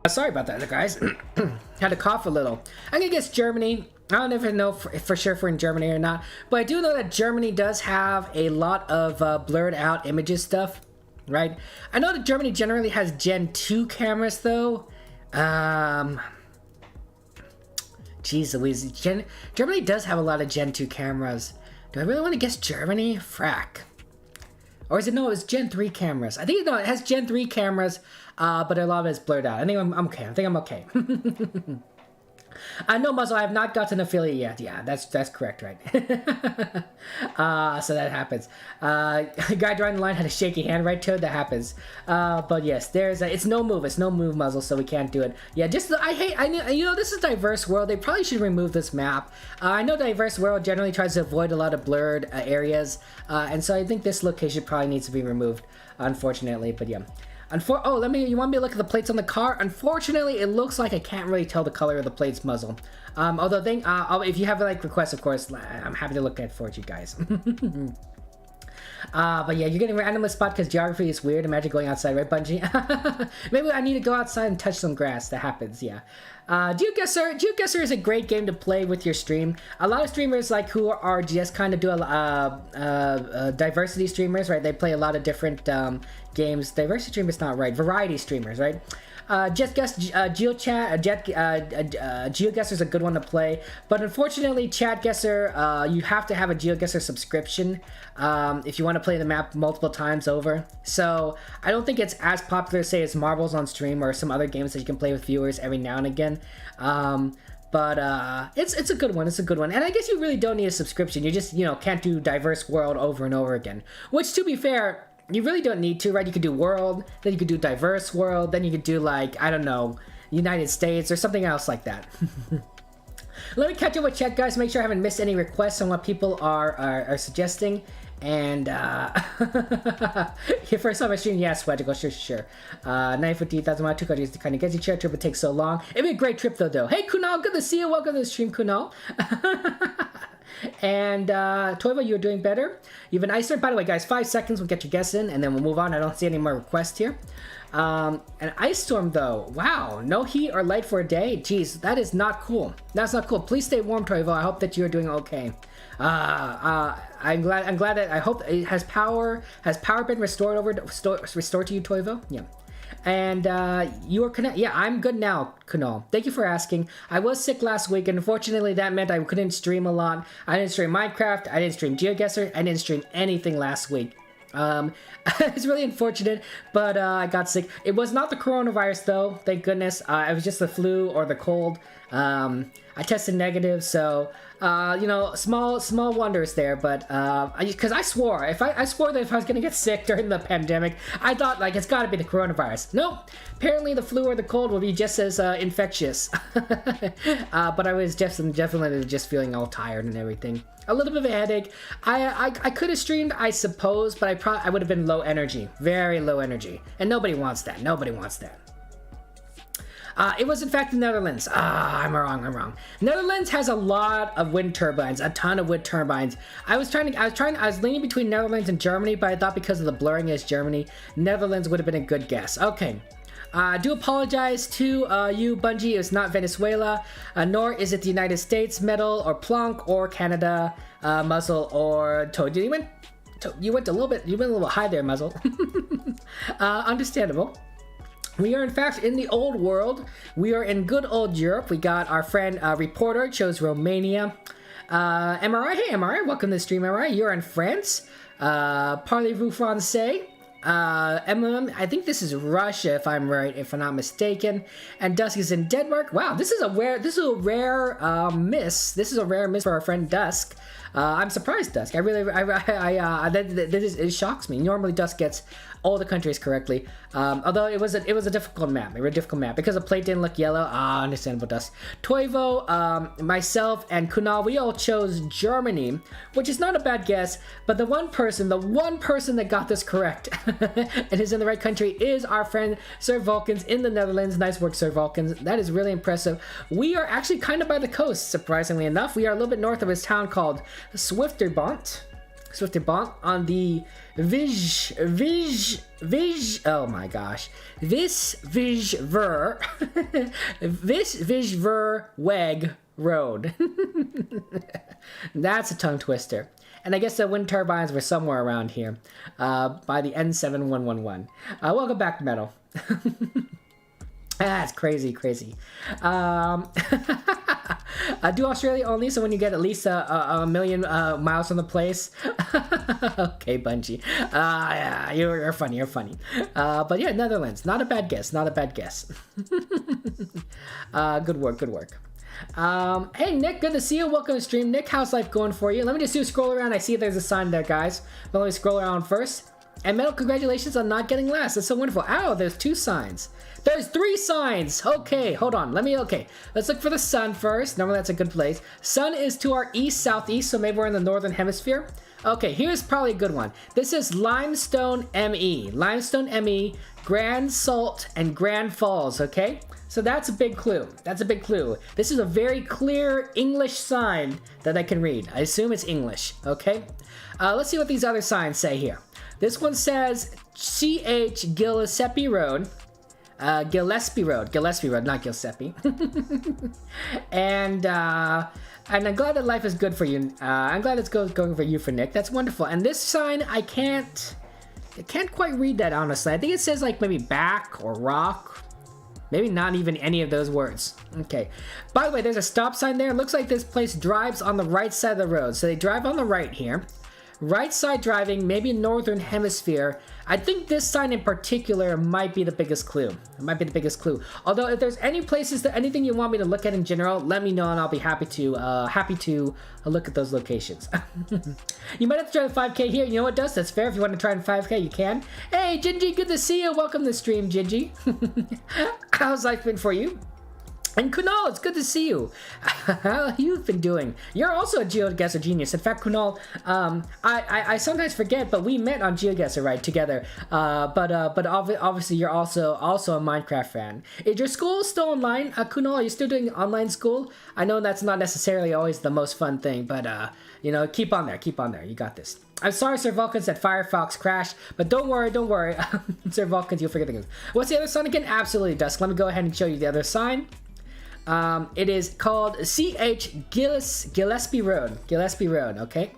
Sorry about that, guys. Had to cough a little. I'm gonna guess Germany. I don't even know for sure if we're in Germany or not, but I do know that Germany does have a lot of blurred out images stuff, right? I know that Germany generally has Gen 2 cameras though. Geez Louise, Germany does have a lot of Gen 2 cameras. Do I really want to guess Germany? Frack. Or is it, no, it's Gen 3 cameras. I think, no, it has Gen 3 cameras, but a lot of it is blurred out. I think I'm okay. I think I'm okay. No, Muzzle, I have not got an affiliate yet. Yeah, that's correct, right? So that happens. Guy drawing the line had a shaky hand, right, Toad? That happens. But yes, it's no move. It's no move, Muzzle, so we can't do it. Yeah, this is Diverse World. They probably should remove this map. I know Diverse World generally tries to avoid a lot of blurred areas, and so I think this location probably needs to be removed, unfortunately, but yeah. You want me to look at the plates on the car? Unfortunately, it looks like I can't really tell the color of the plates, Muzzle. Although, if you have like requests, of course, I'm happy to look at it for you guys. But yeah, you're getting randomly spot because geography is weird. Imagine going outside, right, Bungie? Maybe I need to go outside and touch some grass. That happens, yeah. GeoGuessr is a great game to play with your stream. A lot of streamers who are just kind of diversity streamers, right? They play a lot of different games. Diversity streamers not right. Variety streamers, right? GeoGuessr is a good one to play, but unfortunately, Chatguessr, you have to have a GeoGuessr subscription if you want to play the map multiple times over. So I don't think it's as popular, say, as Marbles on Stream or some other games that you can play with viewers every now and again. But it's a good one. It's a good one, and I guess you really don't need a subscription. You just can't do Diverse World over and over again. Which, to be fair, you really don't need to, right? You could do World, then you could do Diverse World, then you could do, like, I don't know, United States or something else like that. Let me catch up with chat, guys. Make sure I haven't missed any requests on what people are suggesting. And your first time I stream, yeah, Swedical, sure. 950,000 miles, 2 countries to kind of get your trip, would take so long. It'd be a great trip though. Hey Kunal, good to see you. Welcome to the stream, Kunal. And Toivo, you're doing better. You have an ice storm. By the way, guys, 5 seconds, we'll get your guess in, and then we'll move on. I don't see any more requests here. An ice storm though. Wow, no heat or light for a day. Jeez, that is not cool. That's not cool. Please stay warm, Toivo. I hope that you're doing okay. I'm glad that I hope it has power. Has power been restored restored to you, Toivo? Yeah. And you are connected. Yeah, I'm good now, Kunal. Thank you for asking. I was sick last week, and unfortunately that meant I couldn't stream a lot. I didn't stream Minecraft, I didn't stream GeoGuessr, I didn't stream anything last week. It's really unfortunate, but I got sick. It was not the coronavirus though, thank goodness. It was just the flu or the cold. I tested negative, so you know, small wonders there. But because I swore, I swore that if I was gonna get sick during the pandemic, I thought like it's got to be the coronavirus. Nope. Apparently the flu or the cold will be just as infectious. But I was definitely just feeling all tired and everything. A little bit of a headache. I could have streamed, I suppose, but I would have been low energy, very low energy, and nobody wants that. Nobody wants that. It was in fact the Netherlands. I'm wrong. Netherlands has a lot of wind turbines, a ton of wind turbines. I was leaning between Netherlands and Germany, but I thought because of the blurring is Germany, Netherlands would have been a good guess. Okay. I do apologize to you, Bungie. It's not Venezuela, nor is it the United States medal or Plonk or Canada muzzle or Toad. You went a little high there, muzzle. Understandable. We are in fact in the old world. We are in good old Europe. We got our friend Reporter chose Romania. MRI, hey MRI, welcome to the stream, MRI. You're in France. Parlez-vous français? I think this is Russia, if I'm right, if I'm not mistaken. And Dusk is in Denmark. Wow, this is a rare miss. This is a rare miss for our friend Dusk. I'm surprised, Dusk. It shocks me. Normally, Dusk gets all the countries correctly. Although it was a difficult map. It was a difficult map because the plate didn't look yellow. Understandable, Dusk. Toivo, myself, and Kunal, we all chose Germany, which is not a bad guess. But the one person that got this correct and is in the right country is our friend Sir Vulcans in the Netherlands. Nice work, Sir Vulcans. That is really impressive. We are actually kind of by the coast, surprisingly enough. We are a little bit north of this town called Swifterbont on the oh my gosh, Visvijver Weg Road. That's a tongue twister. And I guess the wind turbines were somewhere around here by the N7111. Welcome back, Metal. It's crazy. Do Australia only, so when you get at least a million miles from the place. Okay, Bungie. Yeah, you're funny. But yeah, Netherlands. Not a bad guess. Good work. Hey Nick, good to see you. Welcome to stream. Nick, how's life going for you? Let me just do a scroll around. I see there's a sign there, guys. But let me scroll around first. And Metal, congratulations on not getting last. That's so wonderful. Ow, there's 2 signs. There's 3 signs. Okay, hold on. Let's look for the sun first. Normally that's a good place. Sun is to our east, southeast, so maybe we're in the northern hemisphere. Okay, here's probably a good one. This is Limestone ME. Limestone ME, Grand Salt, and Grand Falls, okay? So that's a big clue. This is a very clear English sign that I can read. I assume it's English, okay? Let's see what these other signs say here. This one says CH Gillespie Road. Gillespie Road, not Giuseppe. And I'm glad that life is good for you. I'm glad it's going for you, for Nick. That's wonderful. And this sign, I can't quite read that, honestly. I think it says like maybe back or rock. Maybe not even any of those words. Okay. By the way, there's a stop sign there. It looks like this place drives on the right side of the road. So they drive on the right here. Right side driving, maybe northern hemisphere. I think this sign in particular might be the biggest clue. Although if there's anything you want me to look at in general, let me know and I'll be happy to look at those locations. You might have to try the 5K here. You know what, Dust? That's fair. If you want to try in 5K, you can. Hey, Gingy, good to see you. Welcome to the stream, Gingy. How's life been for you? And Kunal, it's good to see you. How you've been doing? You're also a GeoGuessr genius. In fact, Kunal, I sometimes forget, but we met on GeoGuessr, right, together. But obviously you're also a Minecraft fan. Is your school still online, Kunal? Are you still doing online school? I know that's not necessarily always the most fun thing, but you know, keep on there. You got this. I'm sorry, Sir Vulcans, that Firefox crashed, but don't worry. Sir Vulcans, you'll figure things out. What's the other sign again? Absolutely, Dusk. Let me go ahead and show you the other sign. It is called Gillespie Road, okay?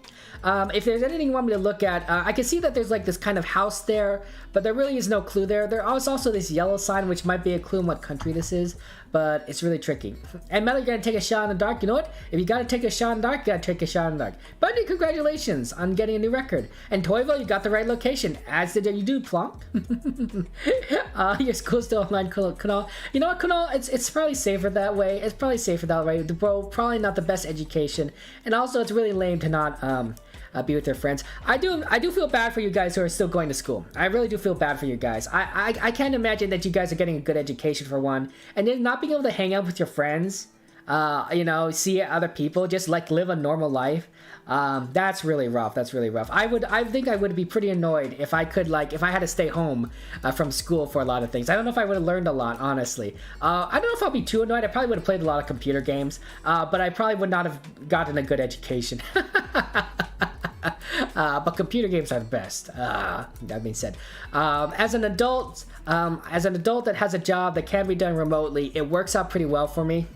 If there's anything you want me to look at, I can see that there's like this kind of house there, but there really is no clue there. There is also this yellow sign, which might be a clue in what country this is, but it's really tricky. And Metal, you're gonna take a shot in the dark. You know what? If you gotta take a shot in the dark, you gotta take a shot in the dark. Bundy, congratulations on getting a new record. And Toivo, you got the right location, as did you do, Plonk. Your school's still online, Kunal. You know what, Kunal? It's probably safer that way. It's probably safer that way. Bro, probably not the best education, and also it's really lame to not be with their friends. I do feel bad for you guys who are still going to school. I really do feel bad for you guys. I can't imagine that you guys are getting a good education for one, and then not being able to hang out with your friends, you know, see other people, just like live a normal life. That's really rough. I think I would be pretty annoyed if I had to stay home from school for a lot of things. I don't know if I would have learned a lot, honestly. I don't know if I'll be too annoyed. I probably would have played a lot of computer games, but I probably would not have gotten a good education. But computer games are the best. That being said, as an adult that has a job that can be done remotely, it works out pretty well for me,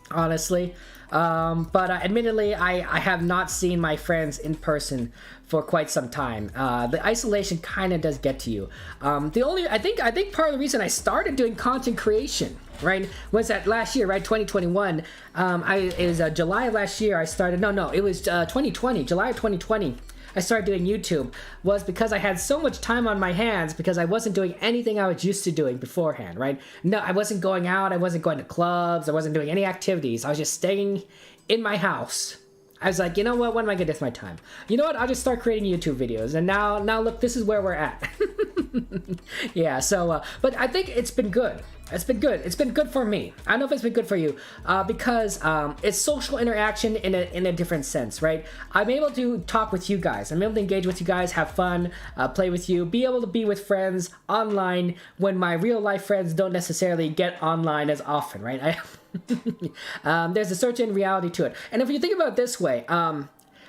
honestly. But admittedly, I have not seen my friends in person for quite some time. The isolation kind of does get to you. I think part of the reason I started doing content creation, right, was that last year, right, 2021. It was July of last year I started. No, it was 2020, July of 2020. I started doing YouTube, was because I had so much time on my hands because I wasn't doing anything I was used to doing beforehand, right? No, I wasn't going out, I wasn't going to clubs, I wasn't doing any activities. I was just staying in my house. I was like, you know what am I gonna do with my time? You know what, I'll just start creating YouTube videos. And now look, this is where we're at. Yeah, so, but I think it's been good. It's been good for me. I don't know if it's been good for you, because it's social interaction in a different sense, right? I'm able to talk with you guys. I'm able to engage with you guys, have fun, play with you, be able to be with friends online when my real life friends don't necessarily get online as often, right? There's a certain reality to it. And if you think about it this way,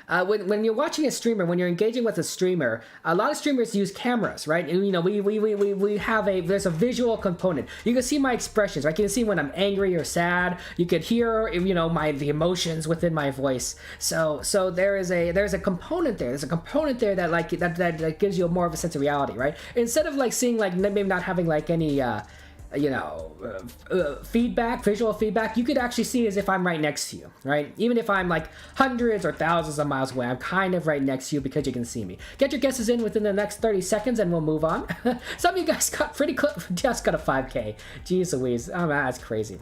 when you're watching a streamer, when you're engaging with a streamer, a lot of streamers use cameras, right? And, you know, we have there's a visual component. You can see my expressions, right? You can see when I'm angry or sad. You could hear, you know, the emotions within my voice. So there's a component there. There's a component there that that gives you more of a sense of reality, right? Instead of like seeing like maybe not having like any visual feedback, you could actually see as if I'm right next to you, right? Even if I'm like hundreds or thousands of miles away, I'm kind of right next to you because you can see me. Get your guesses in within the next 30 seconds and we'll move on. Some of you guys got pretty close, just got a 5K. Jeez Louise, oh man, that's crazy.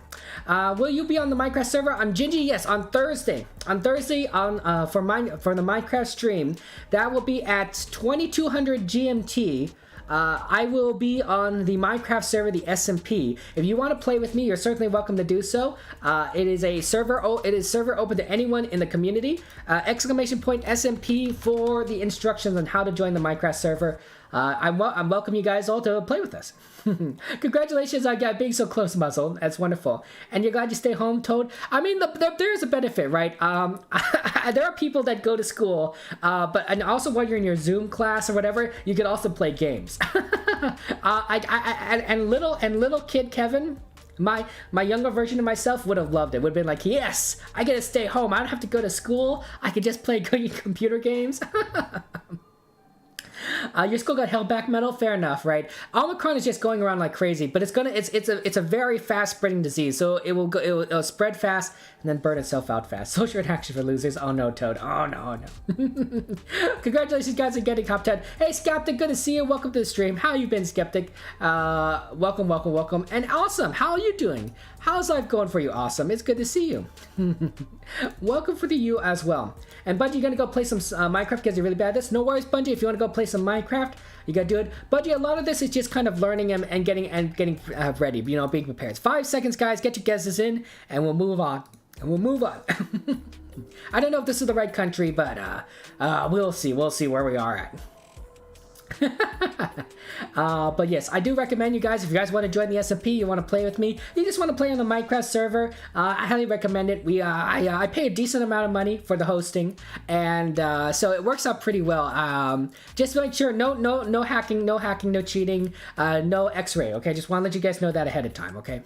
Will you be on the Minecraft server? I'm Gingy, yes, on Thursday. For the Minecraft stream, that will be at 2200 GMT. I will be on the Minecraft server, the SMP. If you want to play with me, you're certainly welcome to do so. It is server open to anyone in the community. Exclamation point SMP for the instructions on how to join the Minecraft server. I welcome you guys all to play with us. Congratulations on being so close, Muzzle. That's wonderful. And you're glad you stay home, Toad? I mean, there is a benefit, right? There are people that go to school, and also while you're in your Zoom class or whatever, you can also play games. And little kid Kevin, my younger version of myself would have loved it. Would have been like, yes, I get to stay home. I don't have to go to school. I can just play computer games. Your school got held back, Metal. Fair enough, right? Omicron is just going around like crazy, but it's a very fast spreading disease, so it'll spread fast and then burn itself out fast. Social interaction for losers. Oh no, Toad. Oh no. Congratulations, guys, on getting top 10. Hey, Skeptic, good to see you. Welcome to the stream. How you been, Skeptic? Welcome. And Awesome, how are you doing? How's life going for you, Awesome? It's good to see you. Welcome for you as well. And Bungie, you gonna go play some Minecraft because you're really bad at this? No worries, Bungie. If you want to go play some Minecraft, you gotta do it. But yeah, a lot of this is just kind of learning and getting ready, you know, being prepared. 5 seconds, guys. Get your guesses in, and we'll move on. I don't know if this is the right country, but we'll see. We'll see where we are at. But yes, I do recommend you guys, if you guys want to join the SMP, you want to play with me, you just want to play on the Minecraft server, I highly recommend it. I pay a decent amount of money for the hosting, and so it works out pretty well. Just make sure no hacking, no cheating, no X-ray. Okay, just want to let you guys know that ahead of time. Okay.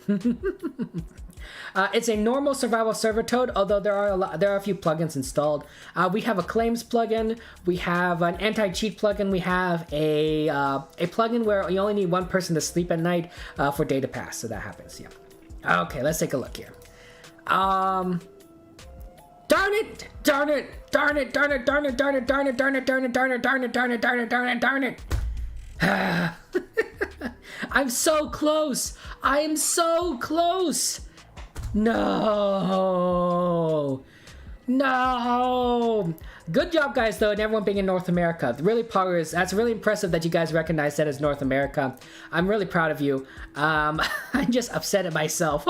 It's a normal survival server, Toad, although there are a few plugins installed. We have a claims plugin, we have an anti-cheat plugin, we have a plugin where you only need one person to sleep at night for data pass, so that happens, yeah. Okay, let's take a look here. Darn it! I'm so close! I am so close! No! Good job, guys, though, and everyone being in North America. Really that's really impressive that you guys recognize that as North America. I'm really proud of you. I'm just upset at myself.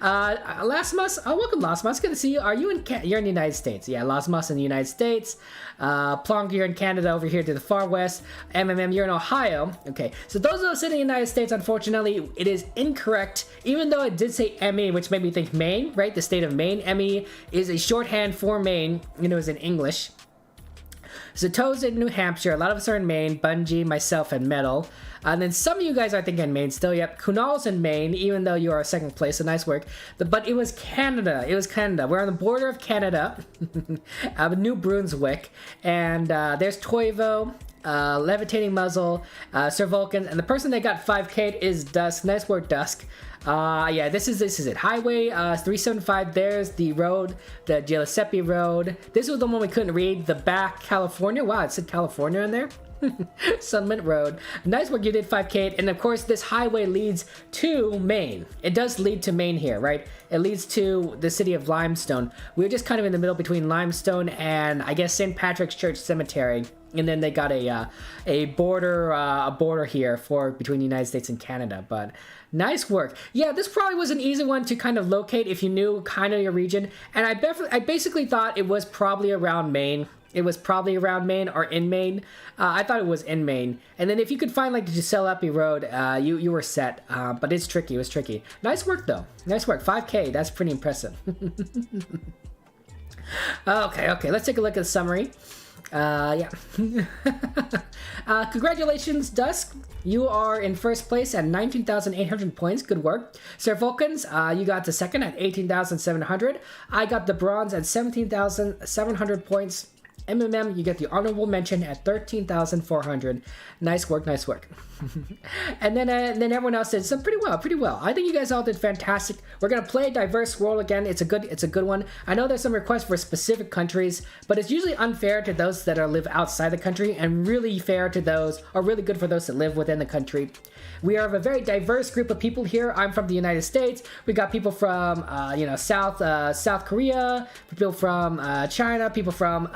Lasmus, welcome, Lasmus. Good to see you. Are you you're in the United States? Yeah, Lasmus in the United States. Plonk, you're in Canada over here to the far west. MMM, you're in Ohio. Okay, so those of us in the United States, unfortunately, it is incorrect, even though it did say ME, which made me think Maine, right? The state of Maine. ME is a shorthand for Maine, you know, is in English. So Toad's in New Hampshire, a lot of us are in Maine, Bungie, myself, and Metal. And then some of you guys are thinking Maine still. Yep, Kunal's in Maine, even though you are second place, so nice work. But it was Canada. We're on the border of Canada, New Brunswick, and there's Toivo, Levitating Muzzle, Sir Vulcan, and the person that got 5K is Dusk. Nice work, Dusk. Yeah, this is it. Highway 375. There's the road, the Giuseppe Road. This was the one we couldn't read. The back California. Wow, it said California in there. Sunmint Road. Nice work, you did 5K. And of course, this highway leads to Maine. It does lead to Maine here, right? It leads to the city of Limestone. We're just kind of in the middle between Limestone and I guess St. Patrick's Church Cemetery. And then they got a border here between the United States and Canada. But nice work. Yeah, this probably was an easy one to kind of locate if you knew kind of your region. And I basically thought it was probably around Maine. It was probably around Maine or in Maine. I thought it was in Maine. And then if you could find like the Giuseppe Road, you were set. But it's tricky. It was tricky. Nice work though. Nice work. 5K. That's pretty impressive. Okay. Let's take a look at the summary. Yeah. Congratulations, Dusk. You are in first place at 19,800 points. Good work. Sir Vulcans, you got the second at 18,700. I got the bronze at 17,700 points. MMM, you get the honorable mention at 13,400. Nice work, nice work. And then everyone else did some pretty well. I think you guys all did fantastic. We're gonna play Diverse World again. It's a good one. I know there's some requests for specific countries, but it's usually unfair to those that live outside the country, and really fair to those, or really good for those that live within the country. We are a very diverse group of people here. I'm from the United States. We got people from South Korea, people from China, people from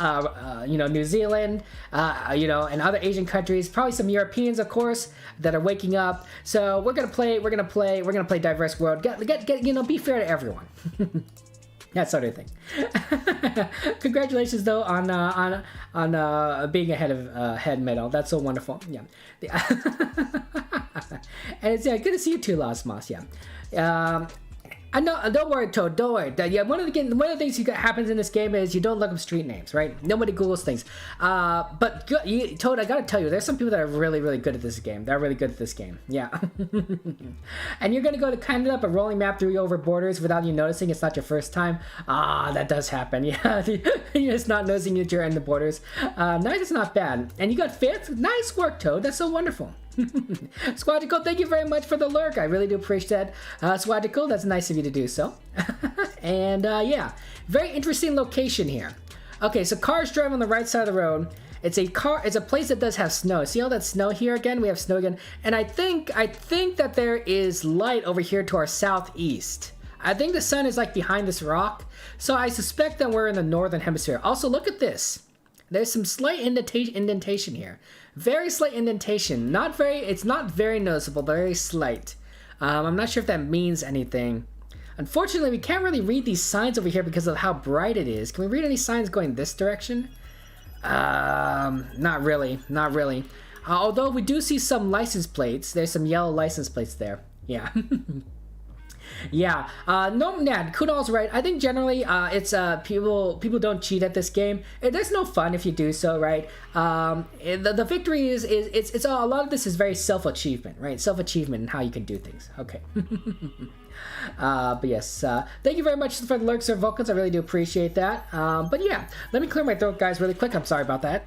New Zealand, and other Asian countries. Probably some Europeans, of course, that are waking up. So we're gonna play Diverse World. Be fair to everyone. That sort of thing. Congratulations though on being ahead of head medal. That's so wonderful. Yeah. And it's good to see you too, Lasmas. Yeah. I know. Don't worry, Toad. Don't worry. Yeah, one of the things that happens in this game is you don't look up street names, right? Nobody Googles things. But Toad, I gotta tell you, there's some people that are really, really good at this game. They're really good at this game. Yeah. And you're gonna go to Canada, but rolling map through over borders without you noticing. It's not your first time. That does happen. Yeah. You're just not noticing that you're in the borders. Nice. It's not bad. And you got fifth. Nice work, Toad. That's so wonderful. Squadical, thank you very much for the lurk. I really do appreciate that. Squadical, that's nice of you to do so. And yeah, very interesting location here. Okay, so cars drive on the right side of the road. It's a place that does have snow. See all that snow here again? We have snow again. And I think that there is light over here to our southeast. I think the sun is like behind this rock. So I suspect that we're in the northern hemisphere. Also, look at this. There's some slight indentation here. Very slight indentation. It's not very noticeable, but very slight. I'm not sure if that means anything. Unfortunately, we can't really read these signs over here because of how bright it is. Can we read any signs going this direction? Not really. Not really. Although we do see some license plates. There's some yellow license plates there. Yeah. Yeah, no, Nad, Kunal's right. I think generally, it's people don't cheat at this game. There's no fun if you do so, right? The victory is it's a lot of this is very self-achievement, right? Self-achievement and how you can do things. Okay. But yes, thank you very much for the lurks, Sir Vulcans. I really do appreciate that. But yeah, let me clear my throat, guys, really quick. I'm sorry about that.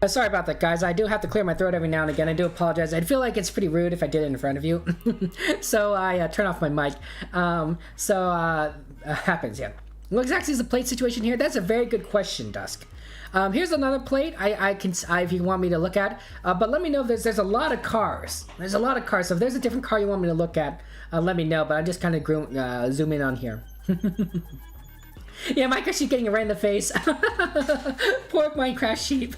Sorry about that, guys. I do have to clear my throat every now and again. I do apologize. I feel like it's pretty rude if I did it in front of you. So I turn off my mic. Happens, yeah. What exactly is the plate situation here? That's a very good question, Dusk. Here's another plate if you want me to look at. But let me know if there's a lot of cars. There's a lot of cars. So if there's a different car you want me to look at, let me know. But I'm just kind of zoom in on here. Yeah, Minecraft sheep getting it right in the face. Poor Minecraft sheep.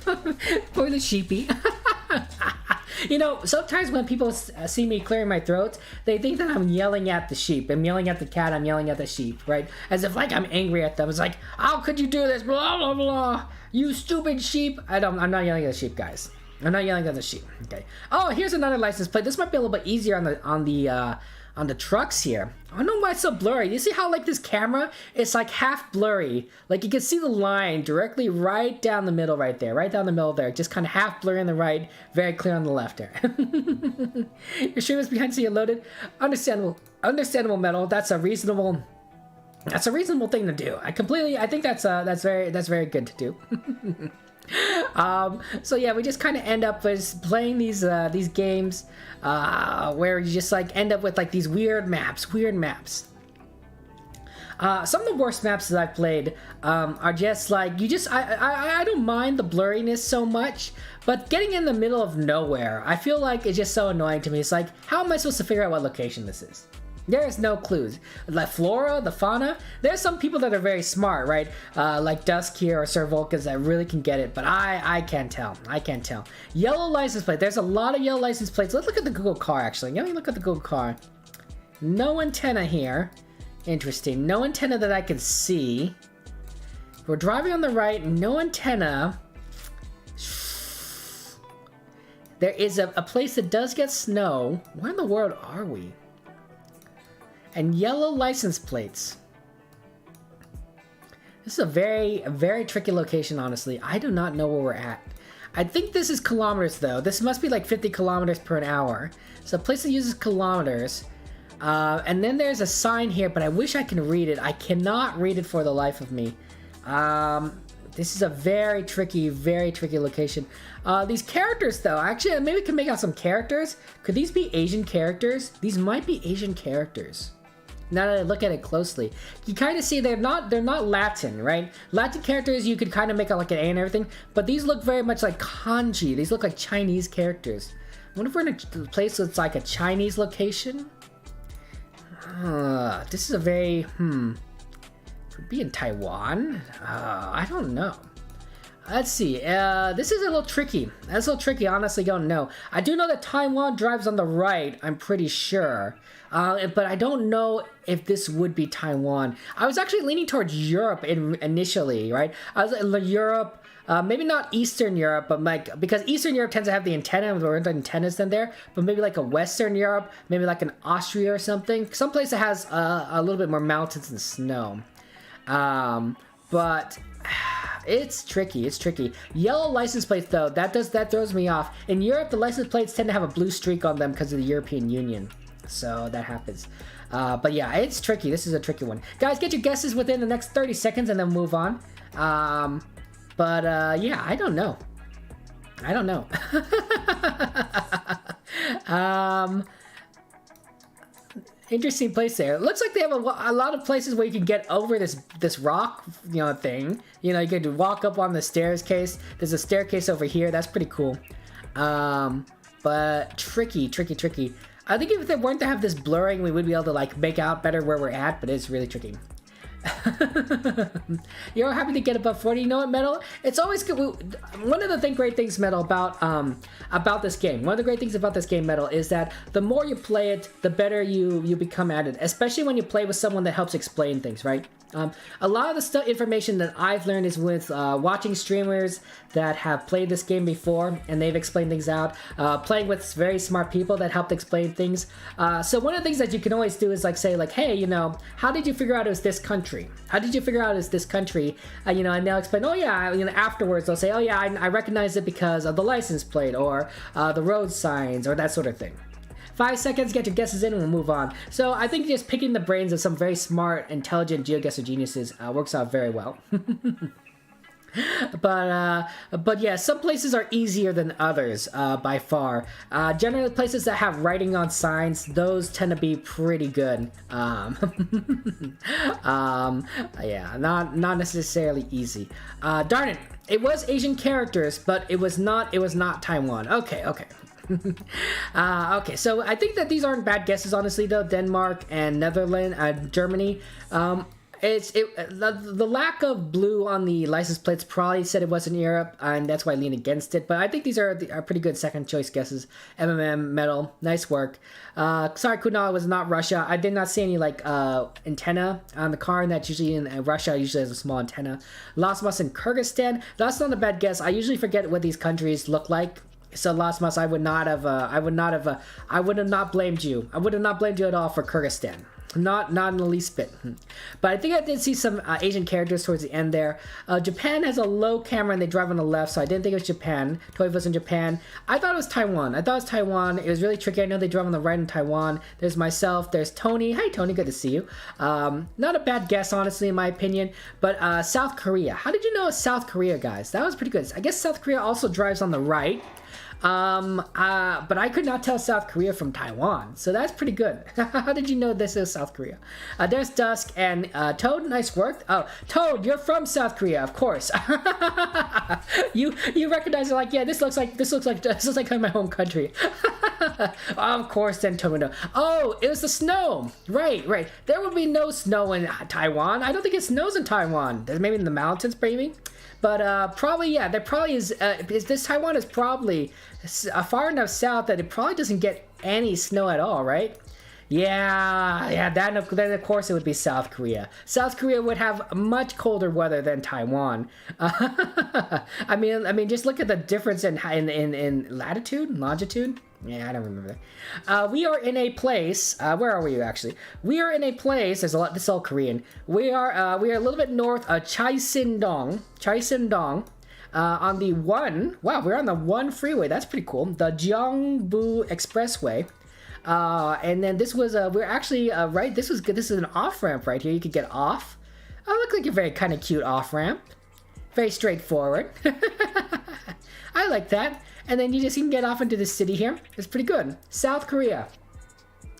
Poor the sheepy. You know, sometimes when people see me clearing my throat, they think that I'm yelling at the sheep. I'm yelling at the cat, I'm yelling at the sheep, right? As if like I'm angry at them. It's like, how could you do this? Blah, blah, blah. You stupid sheep. I'm not yelling at the sheep, guys. I'm not yelling at the sheep. Okay. Oh, here's another license plate. This might be a little bit easier on the trucks here. I don't know why it's so blurry. You see how like this camera, it's like half blurry. Like you can see the line directly right down the middle right there. Right down the middle there. Just kind of half blurry on the right, very clear on the left there. Your stream is behind so you loaded. Understandable, Metal. That's a reasonable thing to do. I think that's very good to do. So yeah, we just kind of end up with playing these games where you just like end up with like these weird maps. Some of the worst maps that I've played are just like I don't mind the blurriness so much, but getting in the middle of nowhere, I feel like it's just so annoying to me. It's like, how am I supposed to figure out what location this is? There is no clues. The flora, the fauna, there's some people that are very smart, right? Like Dusk here or Sir Vulcans that really can get it, but I can't tell. Yellow license plate. There's a lot of yellow license plates. Let's look at the Google car, actually. Let me look at the Google car. No antenna here. Interesting. No antenna that I can see. We're driving on the right. No antenna. There is a place that does get snow. Where in the world are we? And yellow license plates. This is a very, very tricky location, honestly. I do not know where we're at. I think this is kilometers, though. This must be like 50 kilometers per hour. So a place that uses kilometers. And then there's a sign here, but I wish I can read it. I cannot read it for the life of me. This is a very tricky location. These characters, though, actually, maybe we can make out some characters. Could these be Asian characters? These might be Asian characters. Now that I look at it closely, you kind of see they're not Latin, right? Latin characters you could kind of make out like an A and everything, but these look very much like kanji. These look like Chinese characters. I wonder if we're in a place that's like a Chinese location. This is a very could be in Taiwan. I don't know. Let's see. This is a little tricky. That's a little tricky. Honestly, don't know. I do know that Taiwan drives on the right. I'm pretty sure. But I don't know if this would be Taiwan. I was actually leaning towards Europe initially, right? I was in Europe, maybe not Eastern Europe, but like, because Eastern Europe tends to have the antennas in there, but maybe like a Western Europe, maybe like an Austria or something. Some place that has a little bit more mountains and snow. But it's tricky. Yellow license plates, though, that throws me off. In Europe, the license plates tend to have a blue streak on them because of the European Union. So that happens. But yeah, it's tricky. This is a tricky one. Guys, get your guesses within the next 30 seconds and then move on. Yeah, I don't know. I don't know. Interesting place there. It looks like they have a lot of places where you can get over this rock, thing. You can walk up on the staircase. There's a staircase over here. That's pretty cool. But tricky. I think if they weren't to have this blurring, we would be able to like make out better where we're at, but it's really tricky. You're happy to get above 40. You know what, Metal? It's always good. One of the great things, Metal, about this game. One of the great things about this game, Metal, is that the more you play it, the better you become at it. Especially when you play with someone that helps explain things, right? A lot of the information that I've learned is with watching streamers that have played this game before and they've explained things out, playing with very smart people that helped explain things. So one of the things that you can always do is like say like, hey, how did you figure out it was this country? How did you figure out it was this country? And they'll explain, oh yeah, afterwards they'll say, oh yeah, I recognize it because of the license plate or the road signs or that sort of thing. 5 seconds, get your guesses in, and we'll move on. So I think just picking the brains of some very smart, intelligent GeoGuessr geniuses works out very well. But yeah, some places are easier than others by far. Generally, places that have writing on signs, those tend to be pretty good. Yeah, not necessarily easy. Darn it! It was Asian characters, but it was not Taiwan. Okay. Okay, so I think that these aren't bad guesses, honestly, though. Denmark and Netherlands, Germany. The lack of blue on the license plates probably said it wasn't Europe, and that's why I lean against it. But I think these are pretty good second choice guesses. MMM, Metal, nice work. Sorry, Kunal, was not Russia. I did not see any like antenna on the car, and that's usually in Russia. Usually has a small antenna. Lasmas in Kyrgyzstan. That's not a bad guess. I usually forget what these countries look like. So Lasmas, I would have not blamed you. I would have not blamed you at all for Kyrgyzstan. Not in the least bit. But I think I did see some Asian characters towards the end there. Japan has a low camera and they drive on the left, so I didn't think it was Japan. Toy was in Japan. I thought it was Taiwan. It was really tricky. I know they drive on the right in Taiwan. There's myself. There's Tony. Hi, Tony. Good to see you. Not a bad guess, honestly, in my opinion. But South Korea. How did you know it's South Korea, guys? That was pretty good. I guess South Korea also drives on the right. But I could not tell South Korea from Taiwan, so that's pretty good. How did you know this is South Korea? There's Dusk and Toad. Nice work. Oh, Toad, you're from South Korea, of course. you recognize it like, yeah, this looks like my home country. Of course, then Tomodo. Oh, it was the snow. Right. There would be no snow in Taiwan. I don't think it snows in Taiwan. There's maybe in the mountains, maybe. But probably, yeah, there probably is. This Taiwan is probably far enough south that it probably doesn't get any snow at all, right? Yeah. Then of course it would be South Korea. South Korea would have much colder weather than Taiwan. I mean, just look at the difference in latitude, longitude. Yeah, I don't remember that. We are in a place. Where are we actually? We are in a place. There's a lot. This is all Korean. We are a little bit north of Chaisindong. On the one. Wow, we're on the one freeway. That's pretty cool. The Gyeongbu Expressway. And then this was we're actually right. This was good. This is an off ramp right here. You could get off. Oh, looks like a very kind of cute off ramp. Very straightforward. I like that. And then you can get off into the city here. It's pretty good. South Korea.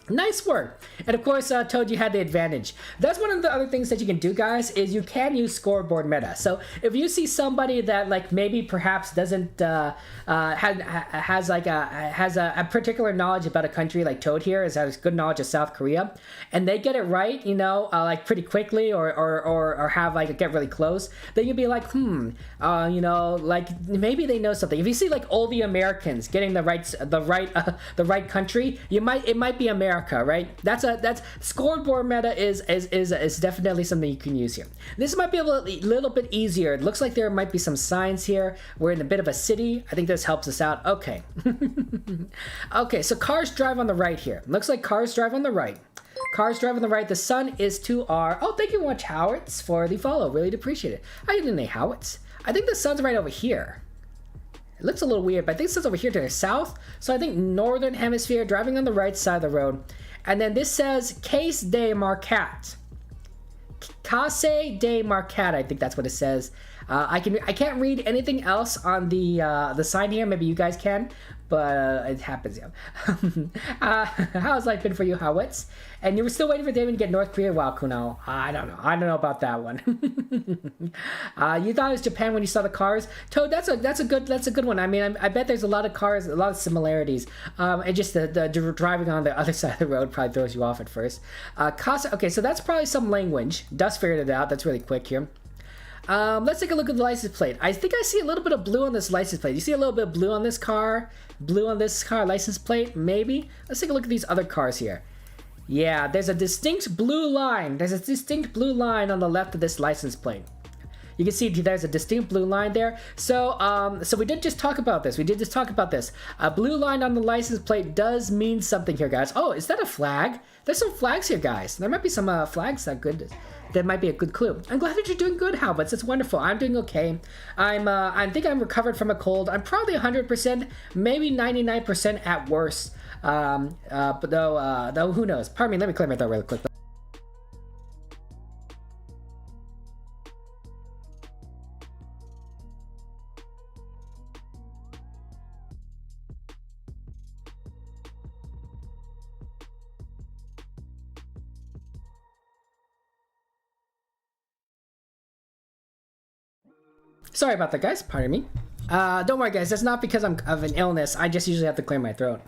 Nice work. And of course, Toad, you had the advantage. That's one of the other things that you can do, guys, is you can use scoreboard meta. So if you see somebody that like maybe perhaps doesn't has a particular knowledge about a country, like Toad here has good knowledge of South Korea, and they get it right, like pretty quickly or have like get really close, then you'd be like, like maybe they know something. If you see like all the Americans getting the right country, it might be America. Right? That's scoreboard meta is definitely something you can use here. This might be a little bit easier. It looks like there might be some signs here. We're in a bit of a city. I think this helps us out. Okay. Okay, so cars drive on the right here. Looks like cars drive on the right. Cars drive on the right. The sun is to our... Oh, thank you much, Howitz, for the follow. Really appreciate it. I didn't know Howitz. I think the sun's right over here. It looks a little weird, but I think it says over here to the south. So I think northern hemisphere, driving on the right side of the road. And then this says Case de Marquette. Case de Marcat, I think that's what it says. I can't read anything else on the sign here. Maybe you guys can, but it happens. Yeah. How's life been for you, Howitz? And you were still waiting for David to get North Korea. Wow, Kuno. I don't know about that one. You thought it was Japan when you saw the cars. Toad, that's a good one. I mean, I bet there's a lot of cars, a lot of similarities. And just the driving on the other side of the road probably throws you off at first. Casa. Okay, so that's probably some language. Dust figured it out. That's really quick here. Let's take a look at the license plate. I think I see a little bit of blue on this license plate. You see a little bit of blue on this car? Blue on this car license plate? Maybe? Let's take a look at these other cars here. Yeah, there's a distinct blue line. There's a distinct blue line on the left of this license plate. You can see there's a distinct blue line there. So we did just talk about this. A blue line on the license plate does mean something here, guys. Oh, is that a flag? There's some flags here, guys. There might be some flags that might be a good clue. I'm glad that you're doing good, Halbert. It's wonderful. I'm doing okay. I think I'm recovered from a cold. I'm probably 100%, maybe 99% at worst. But though who knows? Pardon me. Let me clear my throat really quick. Sorry about that, guys. Pardon me. Don't worry, guys. That's not because I'm of an illness. I just usually have to clear my throat.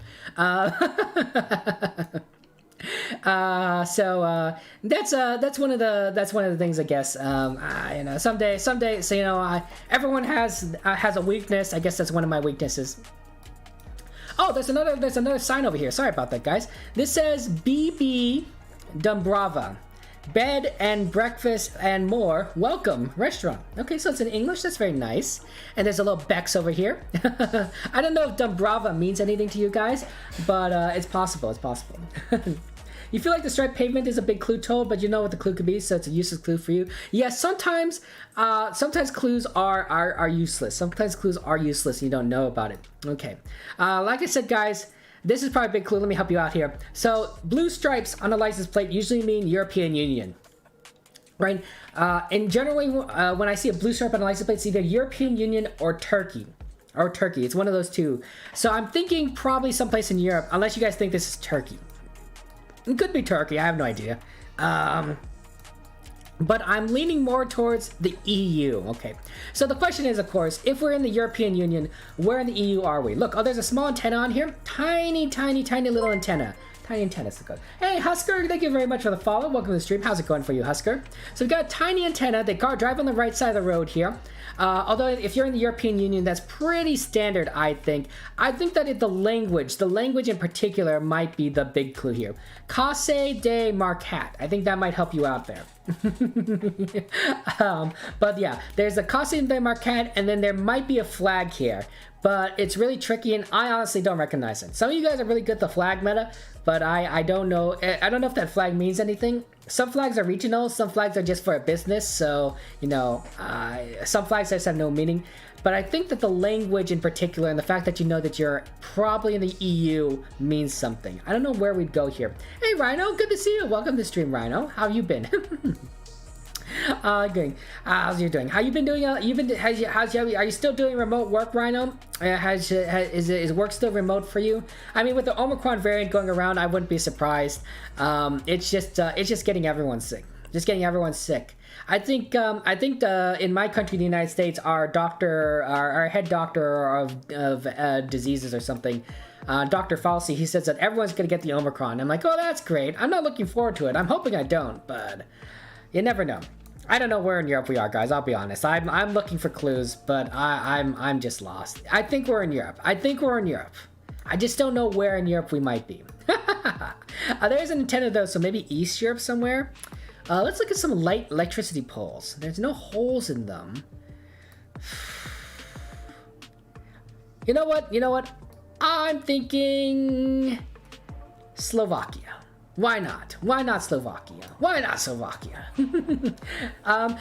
So that's one of the things, I guess. You know, someday. So you know, everyone has a weakness. I guess that's one of my weaknesses. Oh, there's another sign over here. Sorry about that, guys. This says BB Dumbrava. Bed and breakfast and more. Welcome restaurant. Okay, so it's in English. That's very nice. And there's a little Bex over here. I don't know if Dumbrava means anything to you guys, but it's possible. It's possible. You feel like the striped pavement is a big clue, Toad, but you know what the clue could be, so it's a useless clue for you. Yes, sometimes clues are useless. Sometimes clues are useless and you don't know about it. Okay. Like I said, guys, this is probably a big clue. Let me help you out here. So, blue stripes on a license plate usually mean European Union, right? And generally, when I see a blue stripe on a license plate, it's either European Union or Turkey. It's one of those two. So I'm thinking probably someplace in Europe, unless you guys think this is Turkey. It could be Turkey. I have no idea. But I'm leaning more towards the EU. Okay, so the question is, of course, if we're in the European Union, where in the EU are we? Look, oh, there's a small antenna on here. Tiny little antenna. Tiny antenna. So good. Hey, Husker, thank you very much for the follow. Welcome to the stream. How's it going for you, Husker? So we've got a tiny antenna. They drive on the right side of the road here. Although if you're in the European Union, that's pretty standard, I think. I think that the language in particular might be the big clue here. Case de Marcat. I think that might help you out there. But yeah, there's a Case de Marcat, and then there might be a flag here. But it's really tricky, and I honestly don't recognize it. Some of you guys are really good at the flag meta, but I don't know. I don't know if that flag means anything. Some flags are regional, some flags are just for a business, so, you know, some flags just have no meaning. But I think that the language in particular, and the fact that you know that you're probably in the EU, means something. I don't know where we'd go here. Hey, Rhino, good to see you. Welcome to stream, Rhino. How have you been? Good. How's you doing? How you been doing? Are you still doing remote work, Rhino? Is work still remote for you? I mean, with the Omicron variant going around, I wouldn't be surprised. It's just getting everyone sick. I think in my country, the United States, our head doctor of diseases or something, Dr. Fauci, he says that everyone's gonna get the Omicron. I'm like, oh, that's great. I'm not looking forward to it. I'm hoping I don't, but you never know. I don't know where in Europe we are, guys. I'll be honest. I'm looking for clues, but I'm just lost. I think we're in Europe. I just don't know where in Europe we might be. There's an antenna though, so maybe East Europe somewhere. Let's look at some light electricity poles. There's no holes in them. You know what? I'm thinking Slovakia. Why not? Why not Slovakia?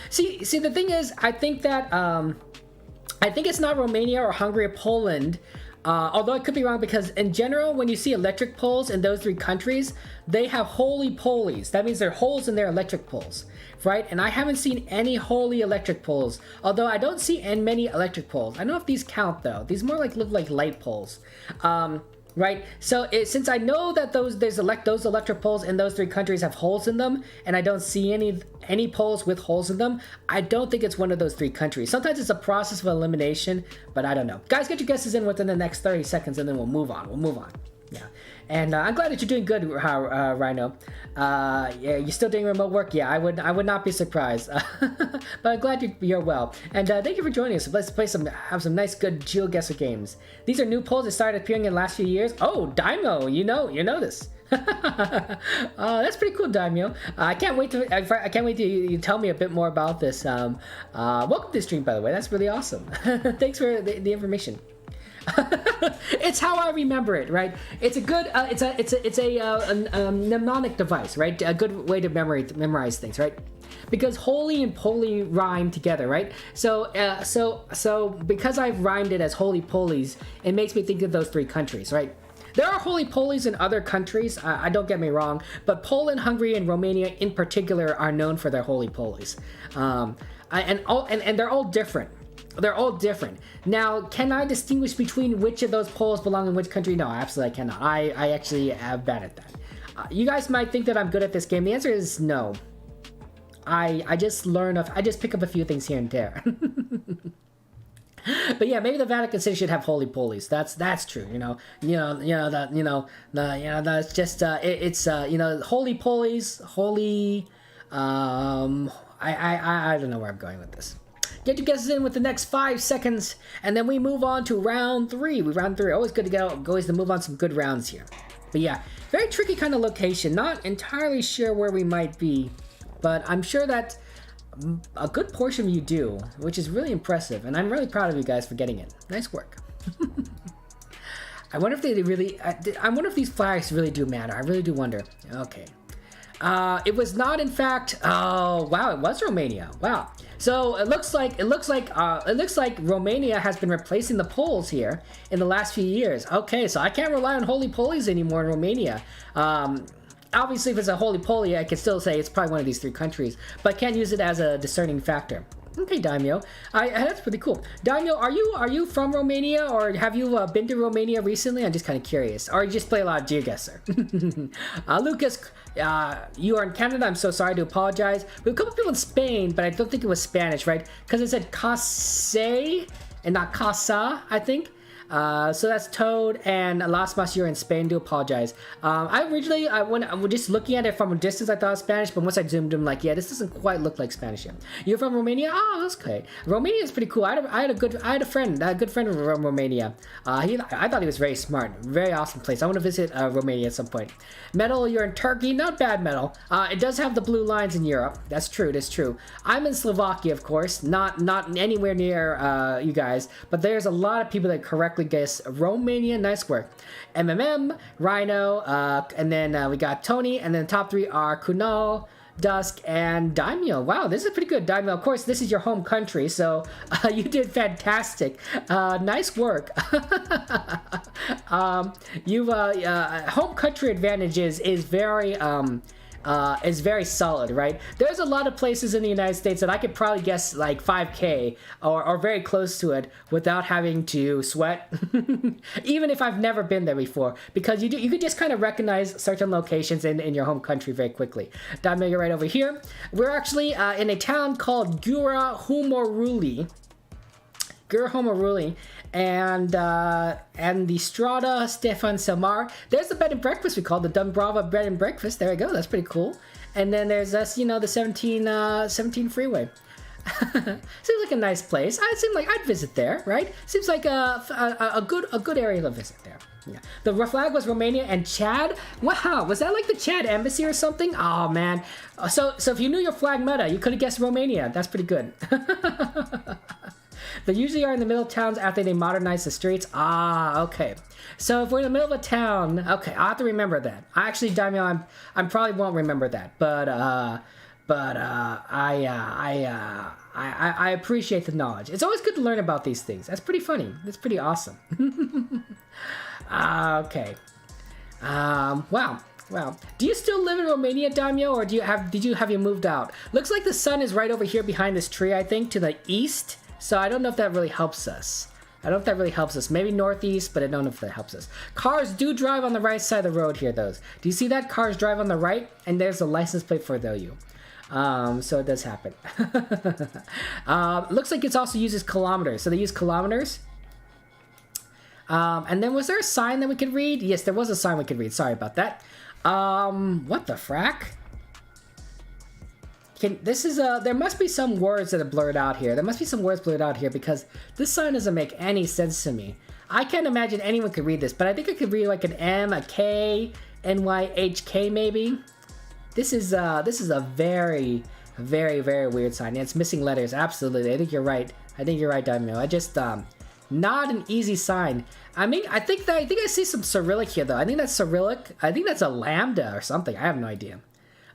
See, the thing is, I think it's not Romania or Hungary or Poland. Although I could be wrong, because in general, when you see electric poles in those 3 countries, they have holy polies. That means there are holes in their electric poles, right? And I haven't seen any holy electric poles, although I don't see many electric poles. I don't know if these count, though. These more look like light poles. Right, so since I know that those electric poles in those 3 countries have holes in them, and I don't see any poles with holes in them, I don't think it's one of those 3 countries. Sometimes it's a process of elimination, but I don't know. Guys, get your guesses in within the next 30 seconds, and then we'll move on. Yeah, and I'm glad that you're doing good, Rhino. Yeah, you're still doing remote work. Yeah, I would not be surprised. But I'm glad you're well. And thank you for joining us. Let's have some nice, good GeoGuessr games. These are new polls that started appearing in the last few years. Oh, Daimyo, you know this. That's pretty cool, Daimyo. I can't wait to you tell me a bit more about this. Welcome to the stream, by the way. That's really awesome. Thanks for the information. It's how I remember it, right? It's a good, it's a mnemonic device, right? A good way to memorize things, right? Because holy and poly rhyme together, right? So because I've rhymed it as holy polies, it makes me think of those 3 countries, right? There are holy polies in other countries. I don't get me wrong, but Poland, Hungary, and Romania in particular are known for their holy polies, and they're all different. They're all different. Now, can I distinguish between which of those poles belong in which country? No, absolutely I cannot. I actually am bad at that. You guys might think that I'm good at this game. The answer is no. I just pick up a few things here and there. But yeah, maybe the Vatican City should have holy polies. That's true. That's just it's holy polies, holy. I don't know where I'm going with this. Get your guesses in with the next 5 seconds, and then we move on to round 3. Round 3. Always good to go. Always to move on some good rounds here. But yeah, very tricky kind of location. Not entirely sure where we might be, but I'm sure that a good portion of you do, which is really impressive, and I'm really proud of you guys for getting it. Nice work. I wonder if these flags really do matter. I really do wonder. Okay. It was not, in fact. Oh wow, it was Romania. Wow. So it looks like Romania has been replacing the poles here in the last few years. Okay, so I can't rely on holy polies anymore in Romania. Obviously, if it's a holy poly, I could still say it's probably one of these 3 countries, but I can't use it as a discerning factor. Okay, Daimyo. That's pretty cool. Daimyo, are you from Romania, or have you been to Romania recently? I'm just kind of curious. Or you just play a lot of GeoGuessr? Lucas, you are in Canada. I'm so sorry to apologize. We have a couple people in Spain, but I don't think it was Spanish, right? Because it said Case and not Casa, I think. So that's Toad and Las Mas. You're in Spain. Do apologize. When I was just looking at it from a distance, I thought it was Spanish, but once I zoomed in, I'm like, yeah, this doesn't quite look like Spanish yet. You're from Romania? Oh, that's okay. Romania is pretty cool. I had a good friend from Romania. I thought he was very smart. Very awesome place. I want to visit Romania at some point. Metal, you're in Turkey. Not bad, Metal. It does have the blue lines in Europe. That's true. That's true. I'm in Slovakia, of course. Not anywhere near you guys, but there's a lot of people that correctly guess Romania. Nice work. MMM, Rhino, and then we got Tony, and then the top 3 are Kunal, Dusk, and Daimyo. Wow, this is pretty good, Daimyo. Of course, this is your home country, so you did fantastic. Nice work. Home country advantages is very solid, right? There's a lot of places in the United States that I could probably guess like 5K or very close to it without having to sweat, even if I've never been there before, because you could just kind of recognize certain locations in your home country very quickly. Daimyo, you're right over here. We're actually in a town called Gura-Humoruli, and the Strada Stefan Selmar. There's the bed and breakfast we call the Dumbrava bed and breakfast. There we go. That's pretty cool. And then there's us, the 17 freeway. Seems like a nice place. It seems like I'd visit there, right? Seems like a good area to visit there. Yeah. The flag was Romania and Chad. Wow, was that like the Chad embassy or something? Oh man. So if you knew your flag meta, you could have guessed Romania. That's pretty good. They usually are in the middle of towns after they modernize the streets. Ah, okay. So if we're in the middle of a town, okay, I'll have to remember that. Actually, Daimyo, I probably won't remember that, but I I appreciate the knowledge. It's always good to learn about these things. That's pretty funny. That's pretty awesome. Okay. Wow. Do you still live in Romania, Daimyo, or did you moved out? Looks like the sun is right over here behind this tree, I think, to the east. So I don't know if that really helps us. Maybe northeast, but I don't know if that helps us. Cars do drive on the right side of the road here, though. Do you see that? Cars drive on the right, and there's a license plate for you. So it does happen. Looks like it also uses kilometers. So they use kilometers. And then was there a sign that we could read? Yes, there was a sign we could read. Sorry about that. What the frack? There must be some words that are blurred out here. Because this sign doesn't make any sense to me. I can't imagine anyone could read this, but I think I could read like an M, a K, NYHK maybe. This is a very, very, very weird sign. Yeah, it's missing letters. Absolutely. I think you're right, Daimyo. I just, not an easy sign. I mean, I think I see some Cyrillic here, though. I think that's Cyrillic. I think that's a lambda or something. I have no idea.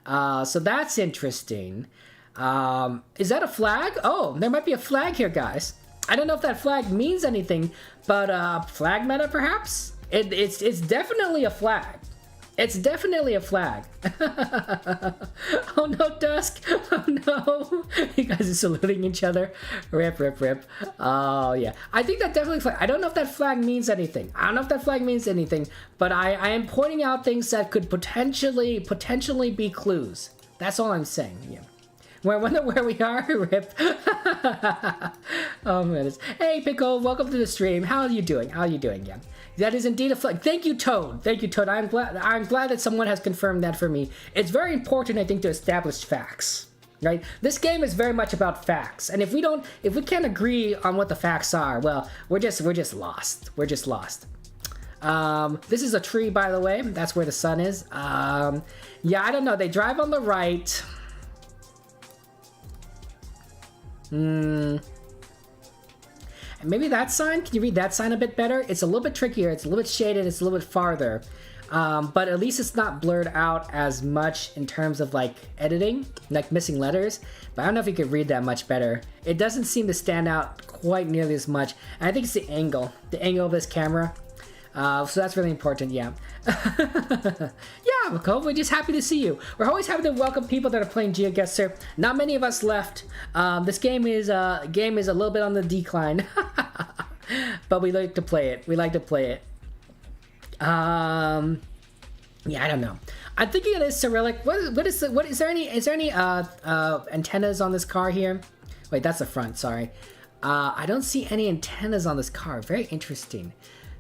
So that's interesting. Is that a flag? Oh, there might be a flag here, guys. I don't know if that flag means anything, but flag meta, perhaps? It's definitely a flag. It's definitely a flag. Oh no, Dusk! Oh no! You guys are saluting each other. Rip. Oh yeah. I think that definitely flag. I don't know if that flag means anything. But I am pointing out things that could potentially be clues. That's all I'm saying. Yeah. I wonder where we are. Rip. Oh man. Hey Pickle, welcome to the stream. How are you doing? Yeah. That is indeed a flag. Thank you, Toad. I'm glad that someone has confirmed that for me. It's very important, I think, to establish facts. Right? This game is very much about facts. And if we can't agree on what the facts are, well, we're just lost. This is a tree, by the way. That's where the sun is. Yeah, I don't know. They drive on the right. Maybe that sign? Can you read that sign a bit better? It's a little bit trickier. It's a little bit shaded. It's a little bit farther. But at least it's not blurred out as much in terms of like editing, like missing letters. But I don't know if you could read that much better. It doesn't seem to stand out quite nearly as much. And I think it's the angle of this camera. So that's really important, yeah. Yeah, Mako, we're just happy to see you. We're always happy to welcome people that are playing GeoGuessr. Not many of us left. This game is a little bit on the decline. But we like to play it. Yeah, I don't know. I'm thinking it is Cyrillic. Is there any antennas on this car here? Wait, that's the front, sorry. I don't see any antennas on this car. Very interesting.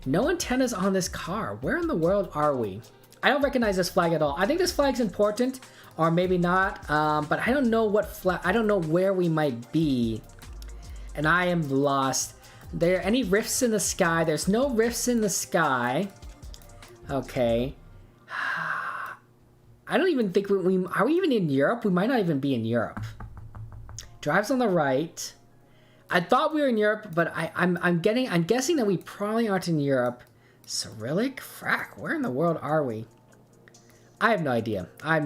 No antennas on this car. Where in the world are we? I don't recognize this flag at all. I think this flag's important, or maybe not. But I don't know what flag. I don't know where we might be, and I am lost. There any rifts in the sky? There's no rifts in the sky. Okay. I don't even think we are we even in Europe? We might not even be in Europe. Drives on the right. I thought we were in Europe, but I'm guessing that we probably aren't in Europe. Cyrillic? Frack, where in the world are we? I have no idea. I'm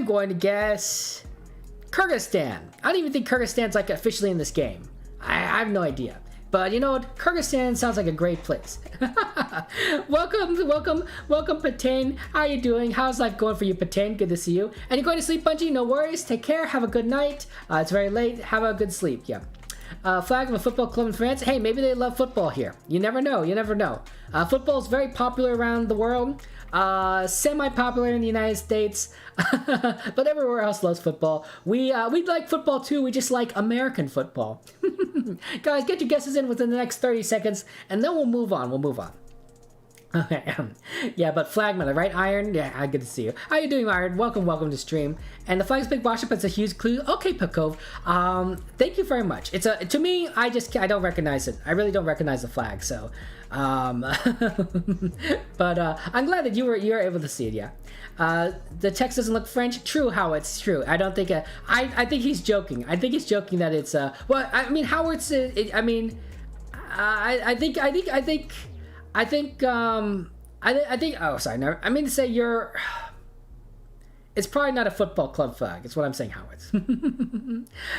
going to guess Kyrgyzstan. I don't even think Kyrgyzstan's like officially in this game. I have no idea. But you know what? Kyrgyzstan sounds like a great place. welcome, Patain. How are you doing? How's life going for you, Patain? Good to see you. And you're going to sleep, Bungie? No worries. Take care. Have a good night. It's very late. Have a good sleep. Yeah. Flag of a football club in France. Hey, maybe they love football here. You never know. Football is very popular around the world. Semi-popular in the United States. But everywhere else loves football. We like football too. We just like American football. Guys, get your guesses in within the next 30 seconds, and then we'll move on. Okay, yeah, but Flagman, right, Iron? Yeah, good to see you. How you doing, Iron? Welcome to stream. And the flag's big washer, but it's a huge clue. Okay, Pakov. Thank you very much. To me, I don't recognize it. I really don't recognize the flag, so. But I'm glad that you were able to see it. Yeah. The text doesn't look French. True, Howard. It's true. I don't think. I think he's joking. I think he's joking that it's. Well, I mean, Howard's. I think. Oh, sorry. No, I mean to say you're. It's probably not a football club flag. It's what I'm saying, Howard.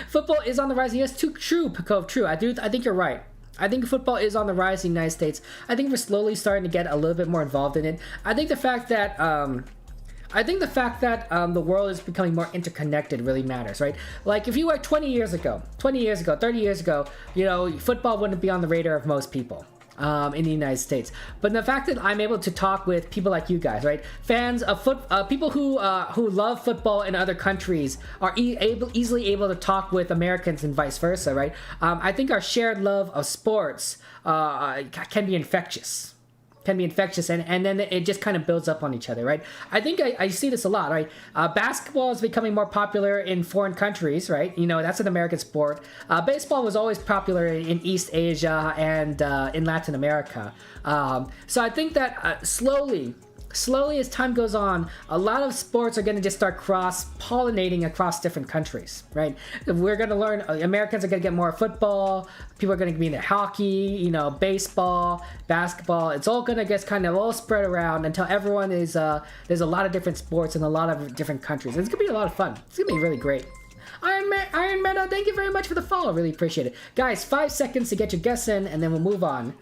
Football is on the rise. Yes, true, Pekov, true. I think you're right. I think football is on the rise in the United States. I think we're slowly starting to get a little bit more involved in it. I think the fact that the world is becoming more interconnected really matters, right? Like if you were 20 years ago, 30 years ago, you know, football wouldn't be on the radar of most people. In the United States, but the fact that I'm able to talk with people like you guys, right? Fans of people who love football in other countries are easily able to talk with Americans and vice versa, right? I think our shared love of sports can be infectious. And then it just kind of builds up on each other, right? I think I see this a lot, right? Basketball is becoming more popular in foreign countries, right? You know, that's an American sport. Baseball was always popular in East Asia and in Latin America. So I think that slowly as time goes on, a lot of sports are going to just start cross-pollinating across different countries, right? We're going to learn, Americans are going to get more football, people are going to be into hockey, you know, baseball, basketball. It's all going to get kind of all spread around until everyone is, there's a lot of different sports in a lot of different countries. It's going to be a lot of fun. It's going to be really great. Iron Meadow, thank you very much for the follow. Really appreciate it. Guys, 5 seconds to get your guess in, and then we'll move on.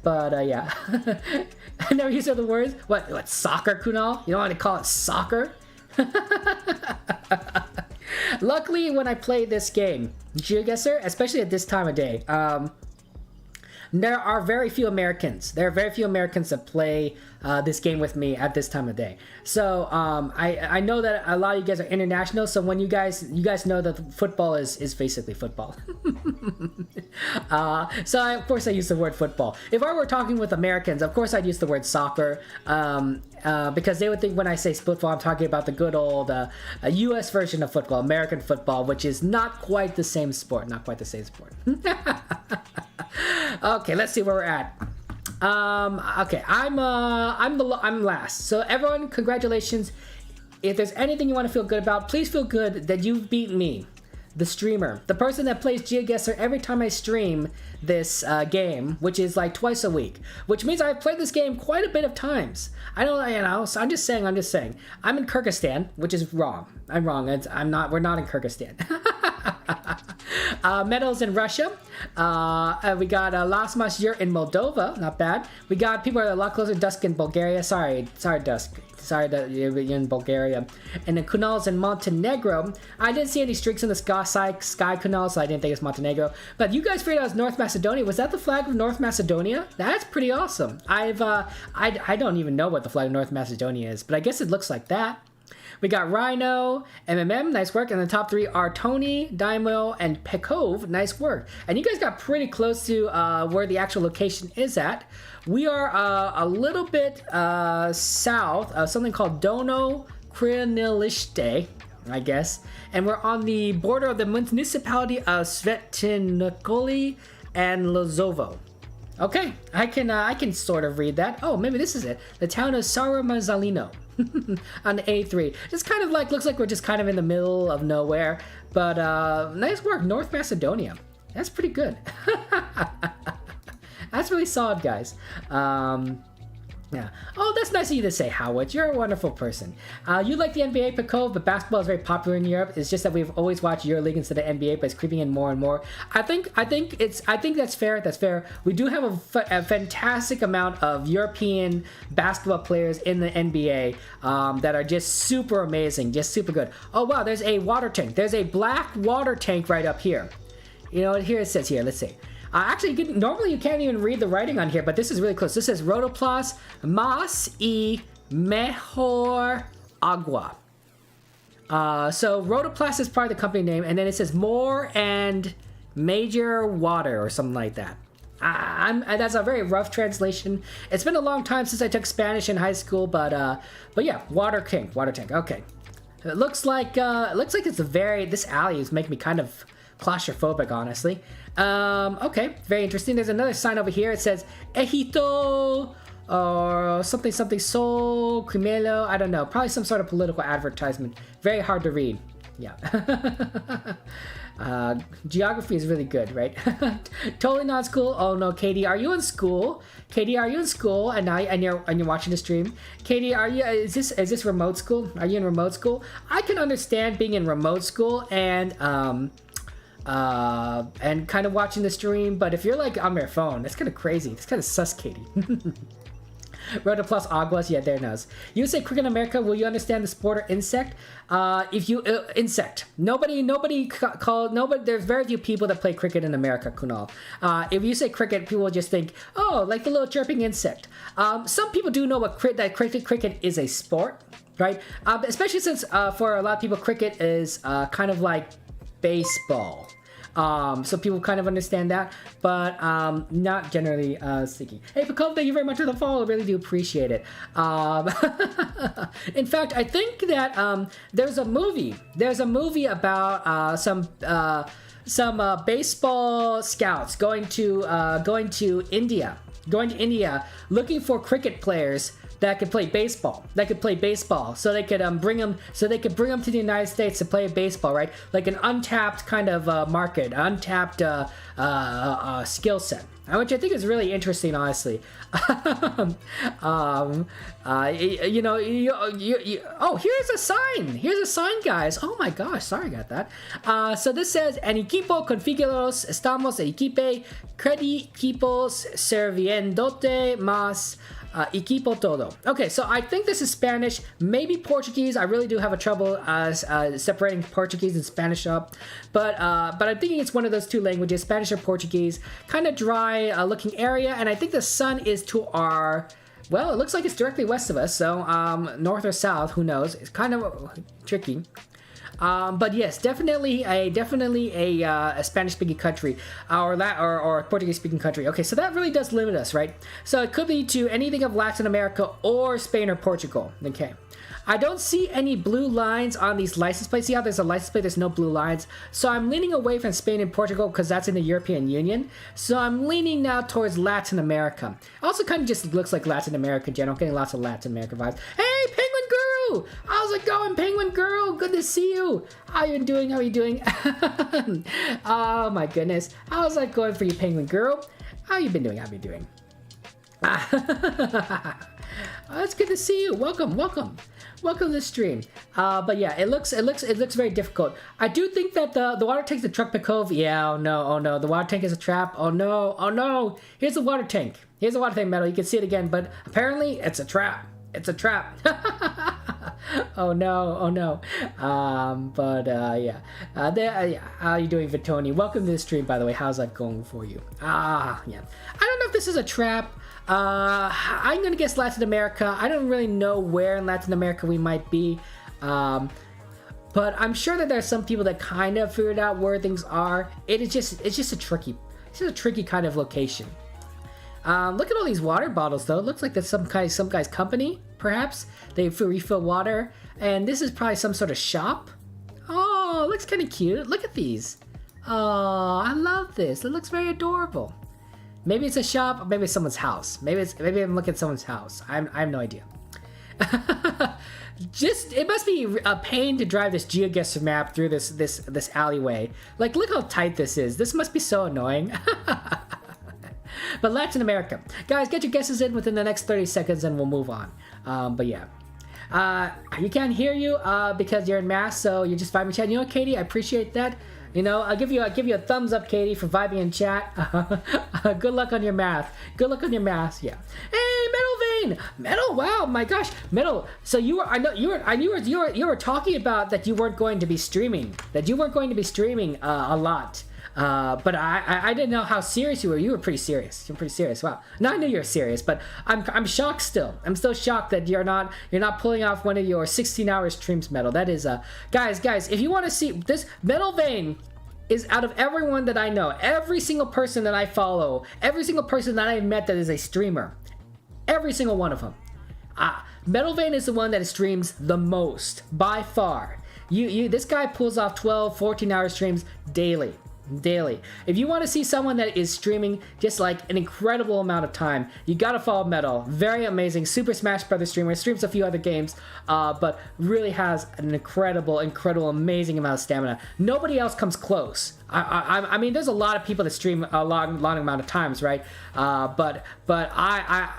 But, yeah. I never used other words. What, soccer, Kunal? You don't want to call it soccer? Luckily, when I play this game, GeoGuessr, especially at this time of day, there are very few Americans. There are very few Americans that play this game with me at this time of day. So I know that a lot of you guys are international. So when you guys know that football is basically football. So of course I use the word football. If I were talking with Americans, of course I'd use the word soccer. Because they would think when I say football, I'm talking about the good old U.S. version of football, American football, which is not quite the same sport. Okay, let's see where we're at. Okay, I'm last. So everyone, congratulations. If there's anything you want to feel good about, please feel good that you've beaten me, the streamer, the person that plays GeoGuessr every time I stream this game, which is like twice a week, which means I've played this game quite a bit of times. I don't, you know, so I'm just saying. I'm in Kyrgyzstan, which is wrong. I'm wrong. We're not in Kyrgyzstan. Medals in Russia. We got Last Year in Moldova. Not bad. We got people are a lot closer to Dusk in Bulgaria. Sorry, Dusk. Sorry that you're in Bulgaria. And then Kunal's in Montenegro. I didn't see any streaks in the sky Kunal, so I didn't think it's Montenegro. But you guys figured out it's North Macedonia. Was that the flag of North Macedonia? That's pretty awesome. I don't even know what the flag of North Macedonia is, but I guess it looks like that. We got Rhino, MMM, nice work. And the top 3 are Tony, Daimo, and Pekov, nice work. And you guys got pretty close to where the actual location is at. We are a little bit south of something called Dono Kriniliste, I guess. And we're on the border of the municipality of Svetinokoli and Lozovo. Okay, I can sort of read that. Oh, maybe this is it. The town of Saromazalino. On the A3. Just kind of like, looks like we're just kind of in the middle of nowhere. But nice work, North Macedonia. That's pretty good. That's really solid, guys. Yeah. Oh, that's nice of you to say, Howard. You're a wonderful person. You like the NBA, Pekov, but basketball is very popular in Europe. It's just that we've always watched EuroLeague instead of NBA, but it's creeping in more and more. I think that's fair. That's fair. We do have a fantastic amount of European basketball players in the NBA that are just super amazing, just super good. Oh wow, there's a water tank. There's a black water tank right up here. You know, here it says here. Let's see. Actually, normally you can't even read the writing on here, but this is really close. This says Rotoplas Mas y Mejor Agua. So Rotoplas is part of the company name, and then it says More and Major Water or something like that. That's a very rough translation. It's been a long time since I took Spanish in high school, but yeah, water tank. Okay, it looks like it's this alley is making me kind of claustrophobic, honestly. Okay, very interesting. There's another sign over here. It says Ejito or something Sol Crimelo. I don't know. Probably some sort of political advertisement. Very hard to read. Yeah. Geography is really good, right? Totally not school. Oh no, Katie, are you in school? Katie, are you in school? And you're watching the stream. Katie, are you? Is this remote school? Are you in remote school? I can understand being in remote school and kind of watching the stream, but if you're like on your phone, that's kind of crazy. It's kind of sus, Katie. Rota plus aguas, yeah, there knows. You say cricket in America, will you understand the sport or insect? If you insect, nobody, there's very few people that play cricket in America, Kunal. If you say cricket, people will just think, oh, like the little chirping insect. Some people do know that cricket is a sport, right? Especially since for a lot of people, cricket is kind of like baseball. So people kind of understand that, but not generally speaking. Hey, Pacov, thank you very much for the follow. I really do appreciate it. In fact, I think that there's a movie about some baseball scouts going to India, looking for cricket players that could play baseball. So they could bring them to the United States to play baseball, right? Like an untapped kind of market, untapped skill set, which I think is really interesting, honestly. Oh, here's a sign, guys. Oh my gosh, sorry about that. So this says, en equipo configurados estamos equipe equipos serviéndote más equipo todo. Okay, so I think this is Spanish, maybe Portuguese. I really do have a trouble separating Portuguese and Spanish up, but I'm thinking it's one of those two languages, Spanish or Portuguese. Kind of dry looking area, and I think the sun is to our, well, it looks like it's directly west of us, so north or south, who knows? It's kind of tricky. But yes, definitely a Spanish-speaking country, or Portuguese-speaking country. Okay, so that really does limit us, right? So it could be to anything of Latin America or Spain or Portugal. Okay, I don't see any blue lines on these license plates. See how there's a license plate, there's no blue lines. So I'm leaning away from Spain and Portugal because that's in the European Union. So I'm leaning now towards Latin America. Also kind of just looks like Latin America in general. I'm getting lots of Latin American vibes. Hey, Penguin Guru! How's it going, Penguin Girl? Good to see you. How you doing? Oh my goodness. How's that going for you, Penguin Girl? How you been doing? Oh, it's good to see you. Welcome to the stream. But yeah, it looks very difficult. I do think that the water tank's the truck Pekov. Yeah, oh no, the water tank is a trap. Oh no. Here's the water tank. Metal. You can see it again, but apparently it's a trap. Oh no. Yeah. How you doing, Vitoni? Welcome to the stream, by the way. How's that going for you? Yeah. I don't know if this is a trap. I'm gonna guess Latin America. I don't really know where in Latin America we might be. But I'm sure that there's some people that kind of figured out where things are. It's just a tricky kind of location. Look at all these water bottles, though. It looks like that's some guy's company, perhaps. They refill water, and this is probably some sort of shop. Oh, it looks kind of cute. Look at these. Oh, I love this. It looks very adorable. Maybe it's a shop, or maybe it's someone's house. Maybe I'm looking at someone's house. I have no idea. It must be a pain to drive this GeoGuessr map through this alleyway. Like, look how tight this is. This must be so annoying. But Latin America. Guys, get your guesses in within the next 30 seconds and we'll move on. But yeah. You can't hear you because you're in mass, so you're just vibing chat. You know what, Katie? I appreciate that. You know, I'll give you a thumbs up, Katie, for vibing in chat. Good luck on your math. Yeah. Hey, Metal Vein. Metal. Wow, my gosh, Metal. So you were talking about that you weren't going to be streaming. A lot. But I didn't know how serious you were. You were pretty serious. Wow. Now I knew you were serious, but I'm shocked still. I'm still shocked that you're not pulling off one of your 16-hour streams, Metal. That is guys, if you want to see this, Metal Vein is, out of everyone that I know, every single person that I follow, every single person that I've met that is a streamer, every single one of them, Metal Vein is the one that streams the most by far. This guy pulls off 12, 14-hour streams daily. daily. If you want to see someone that is streaming just like an incredible amount of time, you gotta follow Metal. Very amazing Super Smash Brothers streamer. Streams a few other games, but really has an incredible, amazing amount of stamina. Nobody else comes close. I mean, there's a lot of people that stream a long amount of times, right? But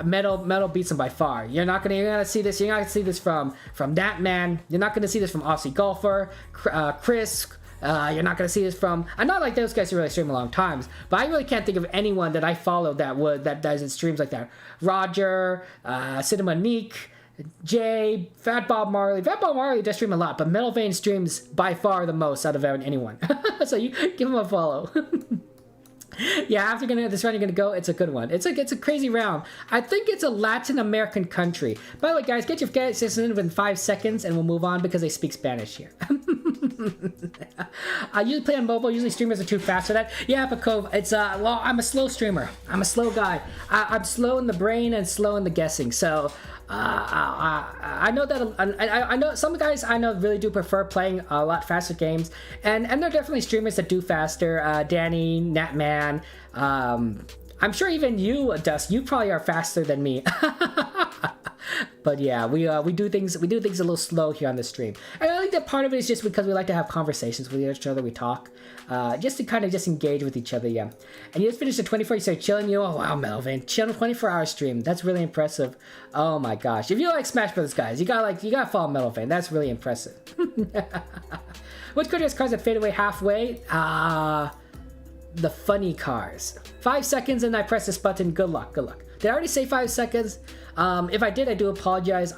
Metal beats him by far. You're not gonna see this. You're not gonna see this from that man. You're not gonna see this from Aussie Golfer, Chris. You're not gonna see this from. I'm not like those guys who really stream a long times, but I really can't think of anyone that I follow that does streams like that. Roger, Cinnamonique, Jay, Fat Bob Marley. Fat Bob Marley does stream a lot, but Metal Vein streams by far the most out of anyone. So you give him a follow. Yeah, after this round you're gonna go, it's a good one. It's a crazy round. I think it's a Latin American country. By the way, guys, get your guesses in within 5 seconds, and we'll move on because they speak Spanish here. I usually play on mobile. Usually streamers are too fast for that. Yeah, but Cove, it's well, I'm a slow streamer. I'm a slow guy. I'm slow in the brain and slow in the guessing. So I know that I know some guys I know really do prefer playing a lot faster games, and there are definitely streamers that do faster. Danny, Natman. I'm sure even you, Dust, you probably are faster than me. But yeah, we do things a little slow here on the stream, and I think that part of it is just because we like to have conversations with each other. We talk, just to kind of just engage with each other. Yeah, and you just finished the 24. You started chilling. Oh wow, Melvin, chilling 24-hour stream. That's really impressive. Oh my gosh, if you like Smash Brothers, guys, you gotta follow Melvin. That's really impressive. Which card has cards that fade away halfway? The funny cars. 5 seconds and I press this button. Good luck. Did I already say 5 seconds? If I did, I do apologize.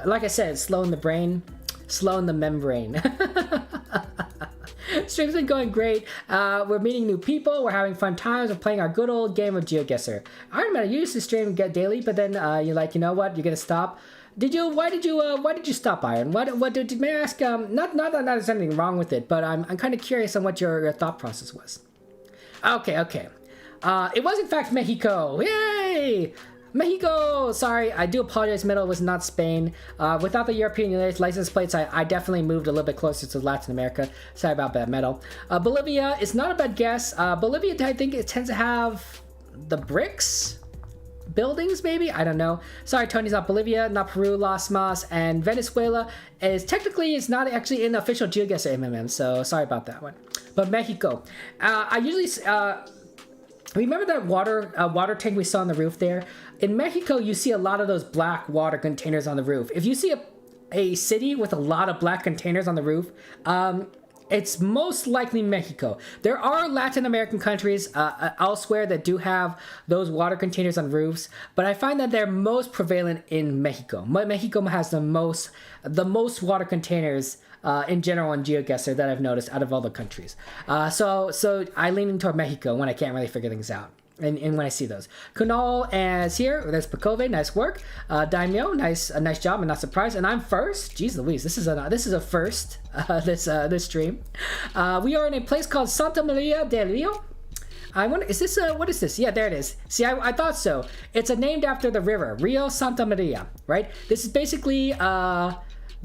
Like I said, slow in the brain, slow in the membrane. Stream's been going great. We're meeting new people. We're having fun times. We're playing our good old game of GeoGuessr. Iron Man, you used to stream and get daily, but then you're like, you know what? You're gonna stop. Why did you stop, Iron? May I ask? Not that there's anything wrong with it, but I'm kind of curious on what your thought process was. Okay. It was in fact Mexico. Yay! Mexico! Sorry, I do apologize, Metal was not Spain. Without the European license plates, I definitely moved a little bit closer to Latin America. Sorry about that, Metal. Bolivia is not a bad guess. Bolivia, I think it tends to have the bricks buildings, maybe? I don't know. Sorry, Tony's not Bolivia, not Peru, Las Mas, and Venezuela is not actually in the official GeoGuessr MMM, so sorry about that one. But Mexico. I usually... remember that water tank we saw on the roof there? In Mexico, you see a lot of those black water containers on the roof. If you see a city with a lot of black containers on the roof, it's most likely Mexico. There are Latin American countries elsewhere that do have those water containers on roofs, but I find that they're most prevalent in Mexico. Mexico has the most water containers in general on GeoGuessr that I've noticed out of all the countries. So I lean toward Mexico when I can't really figure things out. And when I see those. Kunal is here. There's Pekove. Nice work. Daimyo. Nice job. I'm not surprised. And I'm first. Jeez Louise. This is a first. This stream. We are in a place called Santa Maria del Rio. I wonder, is this what is this? Yeah, there it is. See, I thought so. It's named after the river, Rio Santa Maria, right? This is basically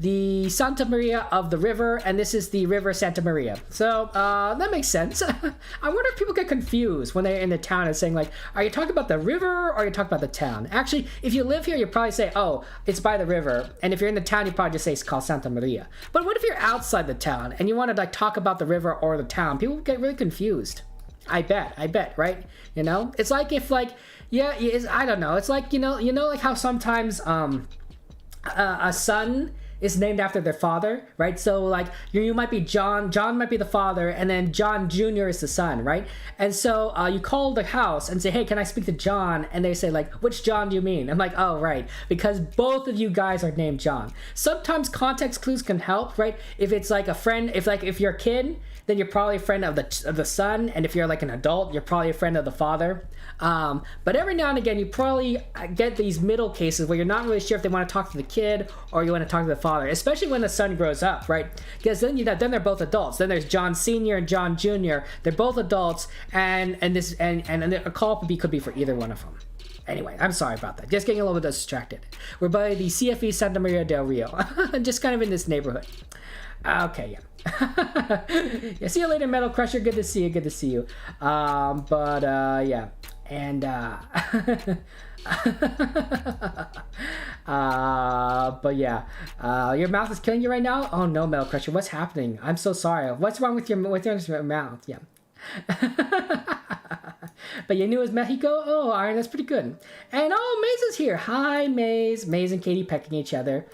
the Santa Maria of the river, and this is the river Santa Maria. So that makes sense. I wonder if people get confused when they're in the town and saying like, are you talking about the river or are you talking about the town? Actually, if you live here, you probably say, oh, it's by the river. And if you're in the town, you probably just say it's called Santa Maria. But what if you're outside the town and you want to like talk about the river or the town? People get really confused. I bet, right? You know, it's like if like, yeah, I don't know. It's like, you know, like how sometimes a son is named after their father, right? So like you might be John might be the father, and then John Jr. is the son, right? And so you call the house and say, hey, can I speak to John? And they say like, which John do you mean? I'm like, oh, right, because both of you guys are named John. Sometimes context clues can help, right? If it's like a friend, if you're a kid, then you're probably a friend of the son, and if you're like an adult, you're probably a friend of the father. But every now and again, you probably get these middle cases where you're not really sure if they want to talk to the kid or you want to talk to the father, especially when the son grows up, right? Because then then they're both adults. Then there's John Sr. and John Jr. They're both adults, and a call could be for either one of them. Anyway, I'm sorry about that. Just getting a little bit distracted. We're by the CFE Santa Maria del Rio, just kind of in this neighborhood. Okay, yeah. Yeah, see you later, Metal Crusher. Good to see you. Good to see you. Yeah, and but yeah, your mouth is killing you right now. Oh no, Metal Crusher, what's happening? I'm so sorry. What's wrong with your mouth? Yeah. But you knew it was Mexico? Oh, Iron, that's pretty good. And oh, Maze is here. Hi, Maze. Maze and Katie pecking each other.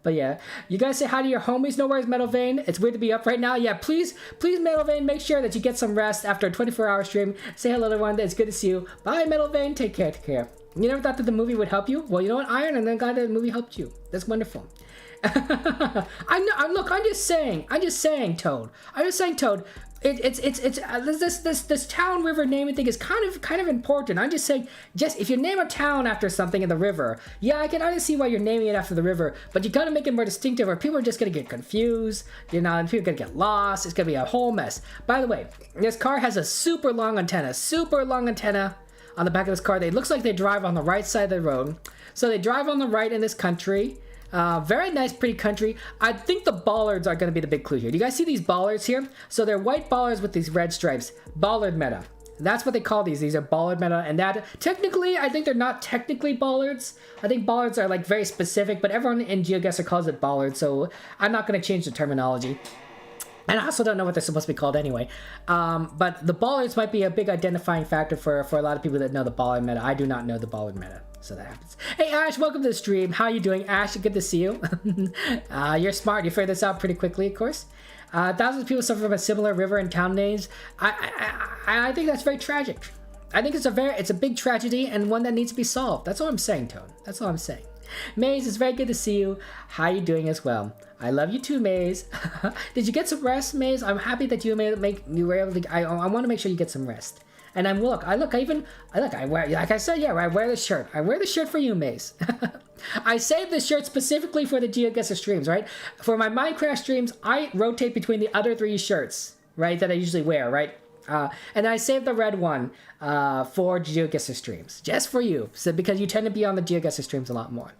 But yeah, you guys say hi to your homies. No worries, Metal Vein. It's weird to be up right now. Yeah, please, Metal Vein, make sure that you get some rest after a 24-hour stream. Say hello to everyone. It's good to see you. Bye, Metal Vein. Take care. Take care. You never thought that the movie would help you? Well, you know what, Iron, and then glad that the movie helped you. That's wonderful. Look, I'm just saying, Toad. This town river naming thing is kind of important. I'm just saying, just if you name a town after something in the river, yeah, I can see why you're naming it after the river, but you gotta make it more distinctive or people are just gonna get confused, you know, and people are gonna get lost. It's gonna be a whole mess. By the way, this car has a super long antenna on the back of this car. It looks like they drive on the right side of the road. So they drive on the right in this country. Very nice, pretty country. I think the bollards are going to be the big clue here. Do you guys see these bollards here? So they're white bollards with these red stripes. Bollard meta. That's what they call these. These are bollard meta. And that, technically, I think they're not technically bollards. I think bollards are like very specific, but everyone in GeoGuessr calls it bollard. So I'm not going to change the terminology. And I also don't know what they're supposed to be called anyway. But the bollards might be a big identifying factor for a lot of people that know the bollard meta. I do not know the bollard meta. So that happens. Hey Ash, welcome to the stream. How you doing, Ash? Good to see you. You're smart. You figured this out pretty quickly, of course. Thousands of people suffer from a similar river and town names. I think that's very tragic. I think it's a big tragedy and one that needs to be solved. That's all I'm saying, Toad. That's all I'm saying. Maze, it's very good to see you. How you doing as well? I love you too, Maze. Did you get some rest, Maze? I'm happy that you were able to. I want to make sure you get some rest. And I wear, like I said, yeah, I wear the shirt. I wear the shirt for you, Maze. I saved this shirt specifically for the GeoGuessr streams, right? For my Minecraft streams, I rotate between the other 3 shirts, right, that I usually wear, right? And I saved the red one for GeoGuessr streams, just for you, so because you tend to be on the GeoGuessr streams a lot more.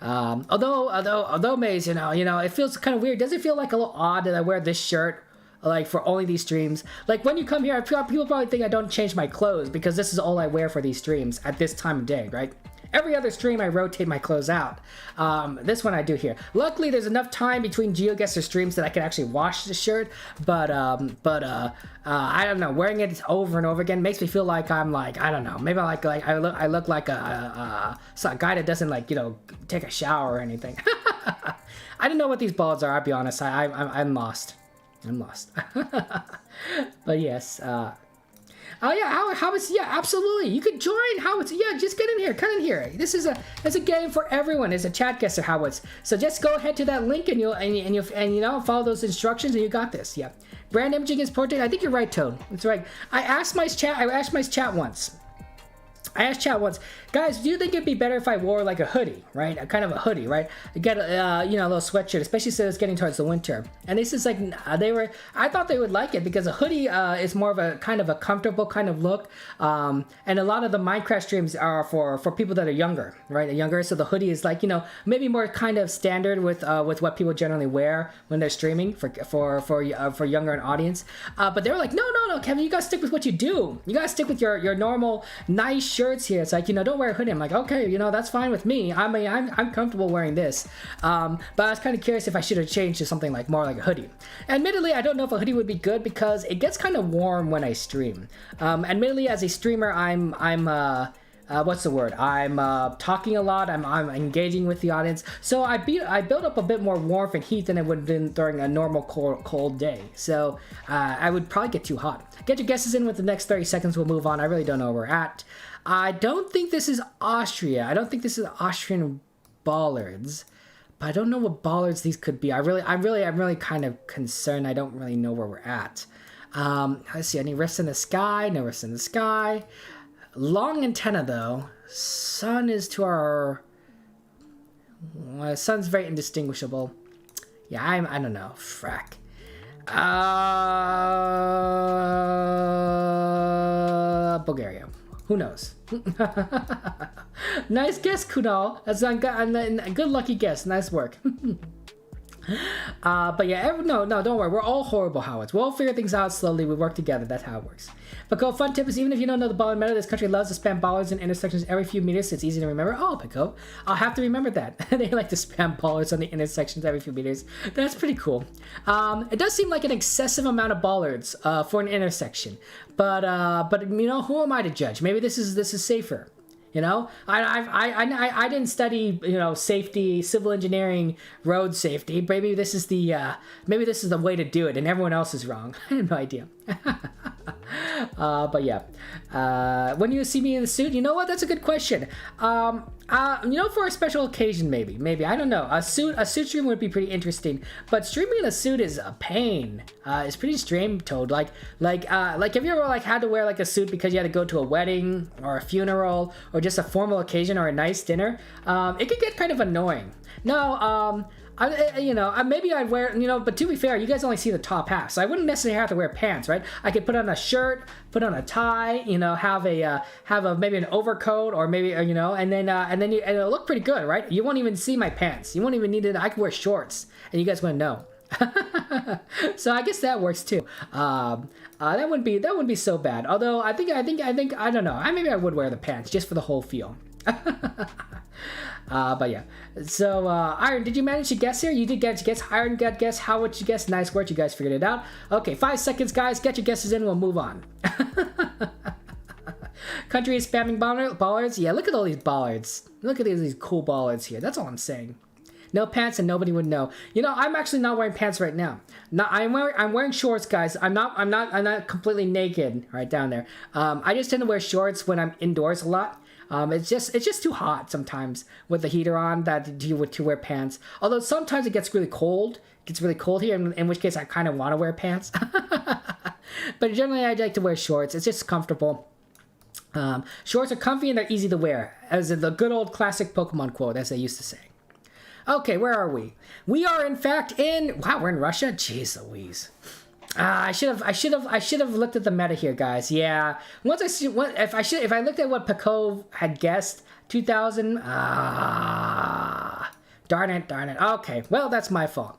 Although Maze, you know, it feels kind of weird. Does it feel like a little odd that I wear this shirt? Like for only these streams, like when you come here, people probably think I don't change my clothes because this is all I wear for these streams at this time of day, right? Every other stream I rotate my clothes out. This one I do here. Luckily, there's enough time between GeoGuessr streams that I can actually wash the shirt. But I don't know. Wearing it over and over again makes me feel like I'm like, I don't know. Maybe I look like a guy that doesn't like, you know, take a shower or anything. I don't know what these balls are. I'll be honest. I'm lost. I'm lost. But yes. Oh yeah, how it's, yeah, absolutely. You could join how it's, yeah, just get in here, come in here. This is a game for everyone. It's a Chatguessr how it's. So just go ahead to that link and you'll follow those instructions and you got this. Yeah. Brand imaging is portrait. I think you're right, Toad. That's right. I asked my chat once. Guys, do you think it'd be better if I wore like a hoodie, right? A kind of a hoodie, right? Get a little sweatshirt, especially since it's getting towards the winter. And this is like, I thought they would like it because a hoodie is more of a kind of a comfortable kind of look. And a lot of the Minecraft streams are for people that are younger, right? Younger, so the hoodie is like, you know, maybe more kind of standard with what people generally wear when they're streaming for younger an audience. But they were like, no, Kevin, you gotta stick with what you do. You gotta stick with your normal nice shirts here. It's like, you know, don't wear a hoodie. I'm like, okay, you know, that's fine with me. I mean, I'm comfortable wearing this. But I was kind of curious if I should have changed to something like more like a hoodie. Admittedly, I don't know if a hoodie would be good because it gets kind of warm when I stream. Admittedly, as a streamer, I'm what's the word? I'm talking a lot. I'm engaging with the audience. So I build up a bit more warmth and heat than it would have been during a normal cold day. So I would probably get too hot. Get your guesses in with the next 30 seconds. We'll move on. I really don't know where we're at. I don't think this is Austria. I don't think this is Austrian bollards. But I don't know what bollards these could be. I'm really kind of concerned. I don't really know where we're at. Let's see. Any rifts in the sky? No rifts in the sky. Long antenna though. Sun is to our. Well, sun's very indistinguishable. Yeah, I don't know. Frack. Bulgaria. Who knows? Nice guess, Kunal. That's a good lucky guess. Nice work. But yeah, no, don't worry. We're all horrible Howards. We'll all figure things out slowly. We work together. That's how it works. Pico, fun tip is even if you don't know the baller meta, this country loves to spam ballers in intersections every few meters. So it's easy to remember. Oh, Pico, I'll have to remember that. They like to spam ballers on the intersections every few meters. That's pretty cool. It does seem like an excessive amount of bollards for an intersection, but you know, who am I to judge? Maybe this is safer. You know, I didn't study, you know, safety, civil engineering, road safety. Maybe this is the way to do it, and everyone else is wrong. I have no idea. But yeah, when you see me in the suit, you know what? That's a good question. You know, for a special occasion, maybe I don't know. A suit stream would be pretty interesting, but streaming in a suit is a pain. It's pretty stream toad. Like have you ever like had to wear like a suit because you had to go to a wedding or a funeral or just a formal occasion or a nice dinner? It could get kind of annoying. No, maybe I'd wear, you know, but to be fair, you guys only see the top half, so I wouldn't necessarily have to wear pants, right? I could put on a shirt, put on a tie, you know, have maybe an overcoat, or maybe, you know, and then it'll look pretty good, right? You won't even see my pants. You won't even need it. I could wear shorts, and you guys wouldn't know. So I guess that works too. That wouldn't be so bad. Although I think I don't know. Maybe I would wear the pants just for the whole feel. But yeah, so Iron, did you manage to guess here? You did get to guess. Iron got guess. How would you guess? Nice work, you guys figured it out. Okay, 5 seconds, guys. Get your guesses in. We'll move on. Country is spamming bollards. Yeah, look at all these bollards. Look at these cool bollards here. That's all I'm saying. No pants and nobody would know. You know, I'm actually not wearing pants right now. I'm wearing shorts, guys. I'm not completely naked right down there. I just tend to wear shorts when I'm indoors a lot. It's just too hot sometimes with the heater on to wear pants. Although sometimes it gets really cold. It gets really cold here, in which case I kind of want to wear pants. But generally I like to wear shorts. It's just comfortable. Shorts are comfy and they're easy to wear, as the good old classic Pokemon quote, as they used to say. Okay, where are we? We are in fact we're in Russia? Jeez Louise. I should have looked at the meta here, guys. Yeah. If I looked at what Pekov had guessed, 2000. Darn it. Okay, well, that's my fault.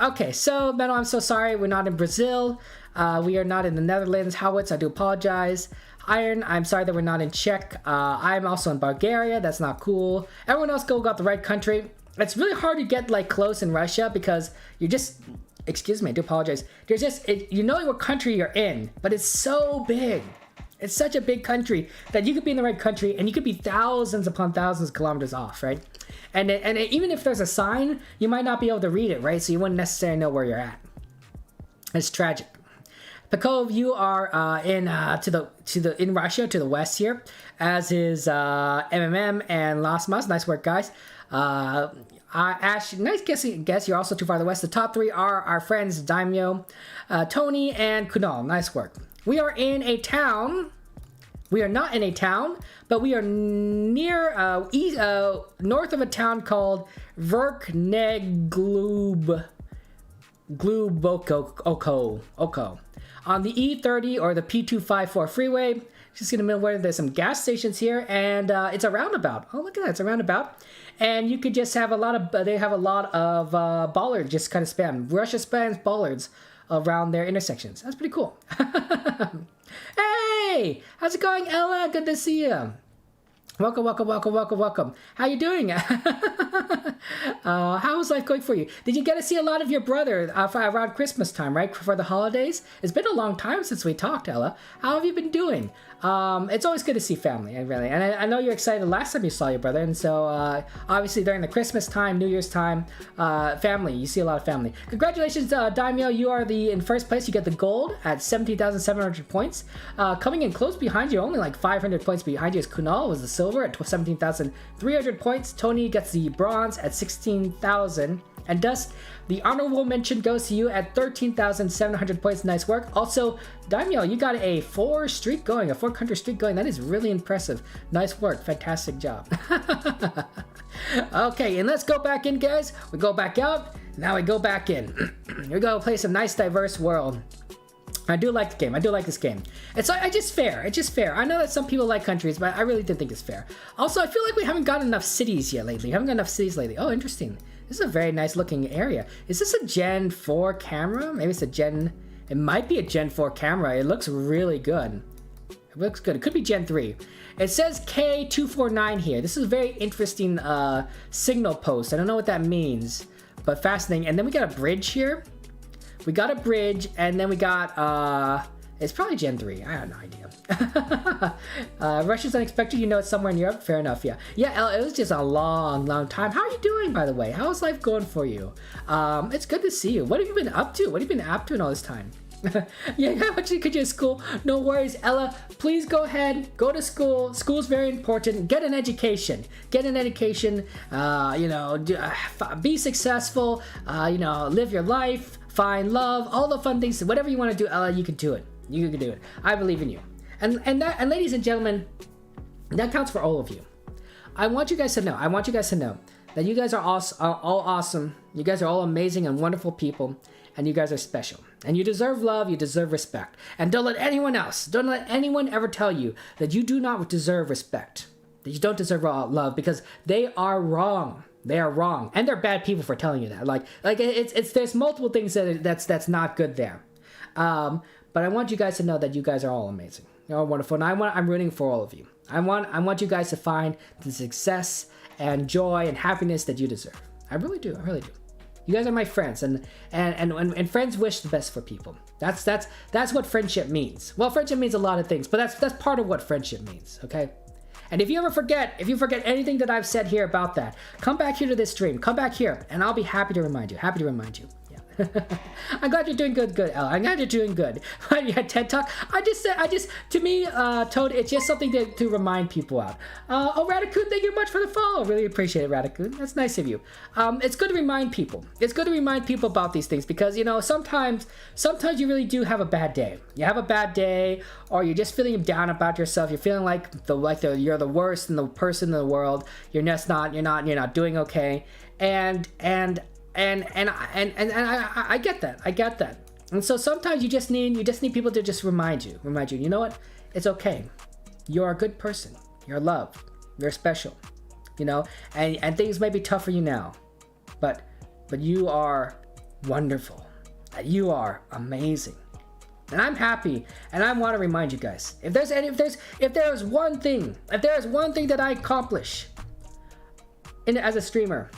Okay, so Metal, I'm so sorry. We're not in Brazil. We are not in the Netherlands. Howitz, I do apologize. Iron, I'm sorry that we're not in Czech. I'm also in Bulgaria. That's not cool. Everyone else got the right country. It's really hard to get like close in Russia because you're just. Excuse me, I do apologize. There's just, you know what country you're in, but it's so big. It's such a big country that you could be in the right country and you could be thousands upon thousands of kilometers off, right? And even if there's a sign, you might not be able to read it, right? So you wouldn't necessarily know where you're at. It's tragic. Pekov, you are in Russia to the west here, as is MMM and Lasmas. Nice work, guys. Ash, nice guess. You're also too far to the west. The top 3 are our friends Daimyo, Tony, and Kunal. Nice work. We are in a town. We are not in a town, but we are near north of a town called Verkneglub Oko on the E30 or the P254 freeway. Just in the middle where there's some gas stations here, and it's a roundabout. Oh, look at that! It's a roundabout, and you could just have a lot of. They have a lot of bollards, just kind of spam. Russia spams bollards around their intersections. That's pretty cool. Hey, how's it going, Ella? Good to see you. Welcome. How you doing? How is life going for you? Did you get to see a lot of your brother around Christmas time, right? For the holidays? It's been a long time since we talked, Ella. How have you been doing? It's always good to see family, really. And I know you're excited last time you saw your brother. And so, obviously, during the Christmas time, New Year's time, family. You see a lot of family. Congratulations, Daimyo. You are in first place. You get the gold at 17,700 points. Coming in close behind you, only like 500 points behind you, is Kunal was the silver at 17,300 points. Tony gets the bronze at 16,000. And Dust, the honorable mention goes to you at 13,700 points. Nice work. Also, Daimyo, you got a 4 country streak going. That is really impressive. Nice work. Fantastic job. Okay, and let's go back in, guys. We go back out. Now we go back in. We go play some nice, diverse world. I do like the game. I do like this game. It's just fair. It's just fair. I know that some people like countries, but I really did think it's fair. Also, I feel like we haven't got enough cities yet lately. We haven't got enough cities lately. Oh, interesting. This is a very nice looking area. Is this a Gen 4 camera? Maybe it's a Gen... It might be a Gen 4 camera. It looks really good. It looks good. It could be Gen 3. It says K249 here. This is a very interesting signal post. I don't know what that means, but fascinating. And then we got a bridge here. We got a bridge, and then we got... It's probably Gen 3. I have no idea. Russia's unexpected. You know it's somewhere in Europe. Fair enough, yeah. Yeah, it was just a long time. How are you doing, by the way? How's life going for you? It's good to see you. What have you been up to? What have you been up to in all this time? Yeah, how much could you at school? No worries, Ella. Please go ahead. Go to school. School's very important. Get an education. Get an education. You know, be successful. You know, live your life. Find love. All the fun things. Whatever you want to do, Ella, you can do it. You can do it. I believe in you. And ladies and gentlemen, that counts for all of you. I want you guys to know. I want you guys to know that you guys are all awesome. You guys are all amazing and wonderful people. And you guys are special. And you deserve love, you deserve respect. And don't let anyone ever tell you that you do not deserve respect. That you don't deserve love, because they are wrong. They are wrong. And they're bad people for telling you that. Like it's there's multiple things that's not good there. But I want you guys to know that you guys are all amazing. You're all wonderful. And I'm rooting for all of you. I want you guys to find the success and joy and happiness that you deserve. I really do. I really do. You guys are my friends, and friends wish the best for people. That's what friendship means. Well, friendship means a lot of things, but that's part of what friendship means, okay? And if you forget anything that I've said here about that, come back here to this stream. Come back here, and I'll be happy to remind you. Happy to remind you. I'm glad you're doing good, Ella. I'm glad you're doing good. You had TED Talk. To me, Toad, it's just something to remind people out. Oh, Radicoon, thank you much for the follow. Really appreciate it, Radicoon. That's nice of you. It's good to remind people. It's good to remind people about these things, because, you know, sometimes you really do have a bad day. You have a bad day, or you're just feeling down about yourself. You're feeling like you're the worst and the person in the world. You're not doing okay. And I get that. I get that. And so sometimes you just need people to just remind you. You know what? It's okay. You're a good person. You're loved. You're special. You know, and things may be tough for you now, but you are wonderful. You are amazing. And I'm happy, and I want to remind you guys. If there is one thing that I accomplish as a streamer,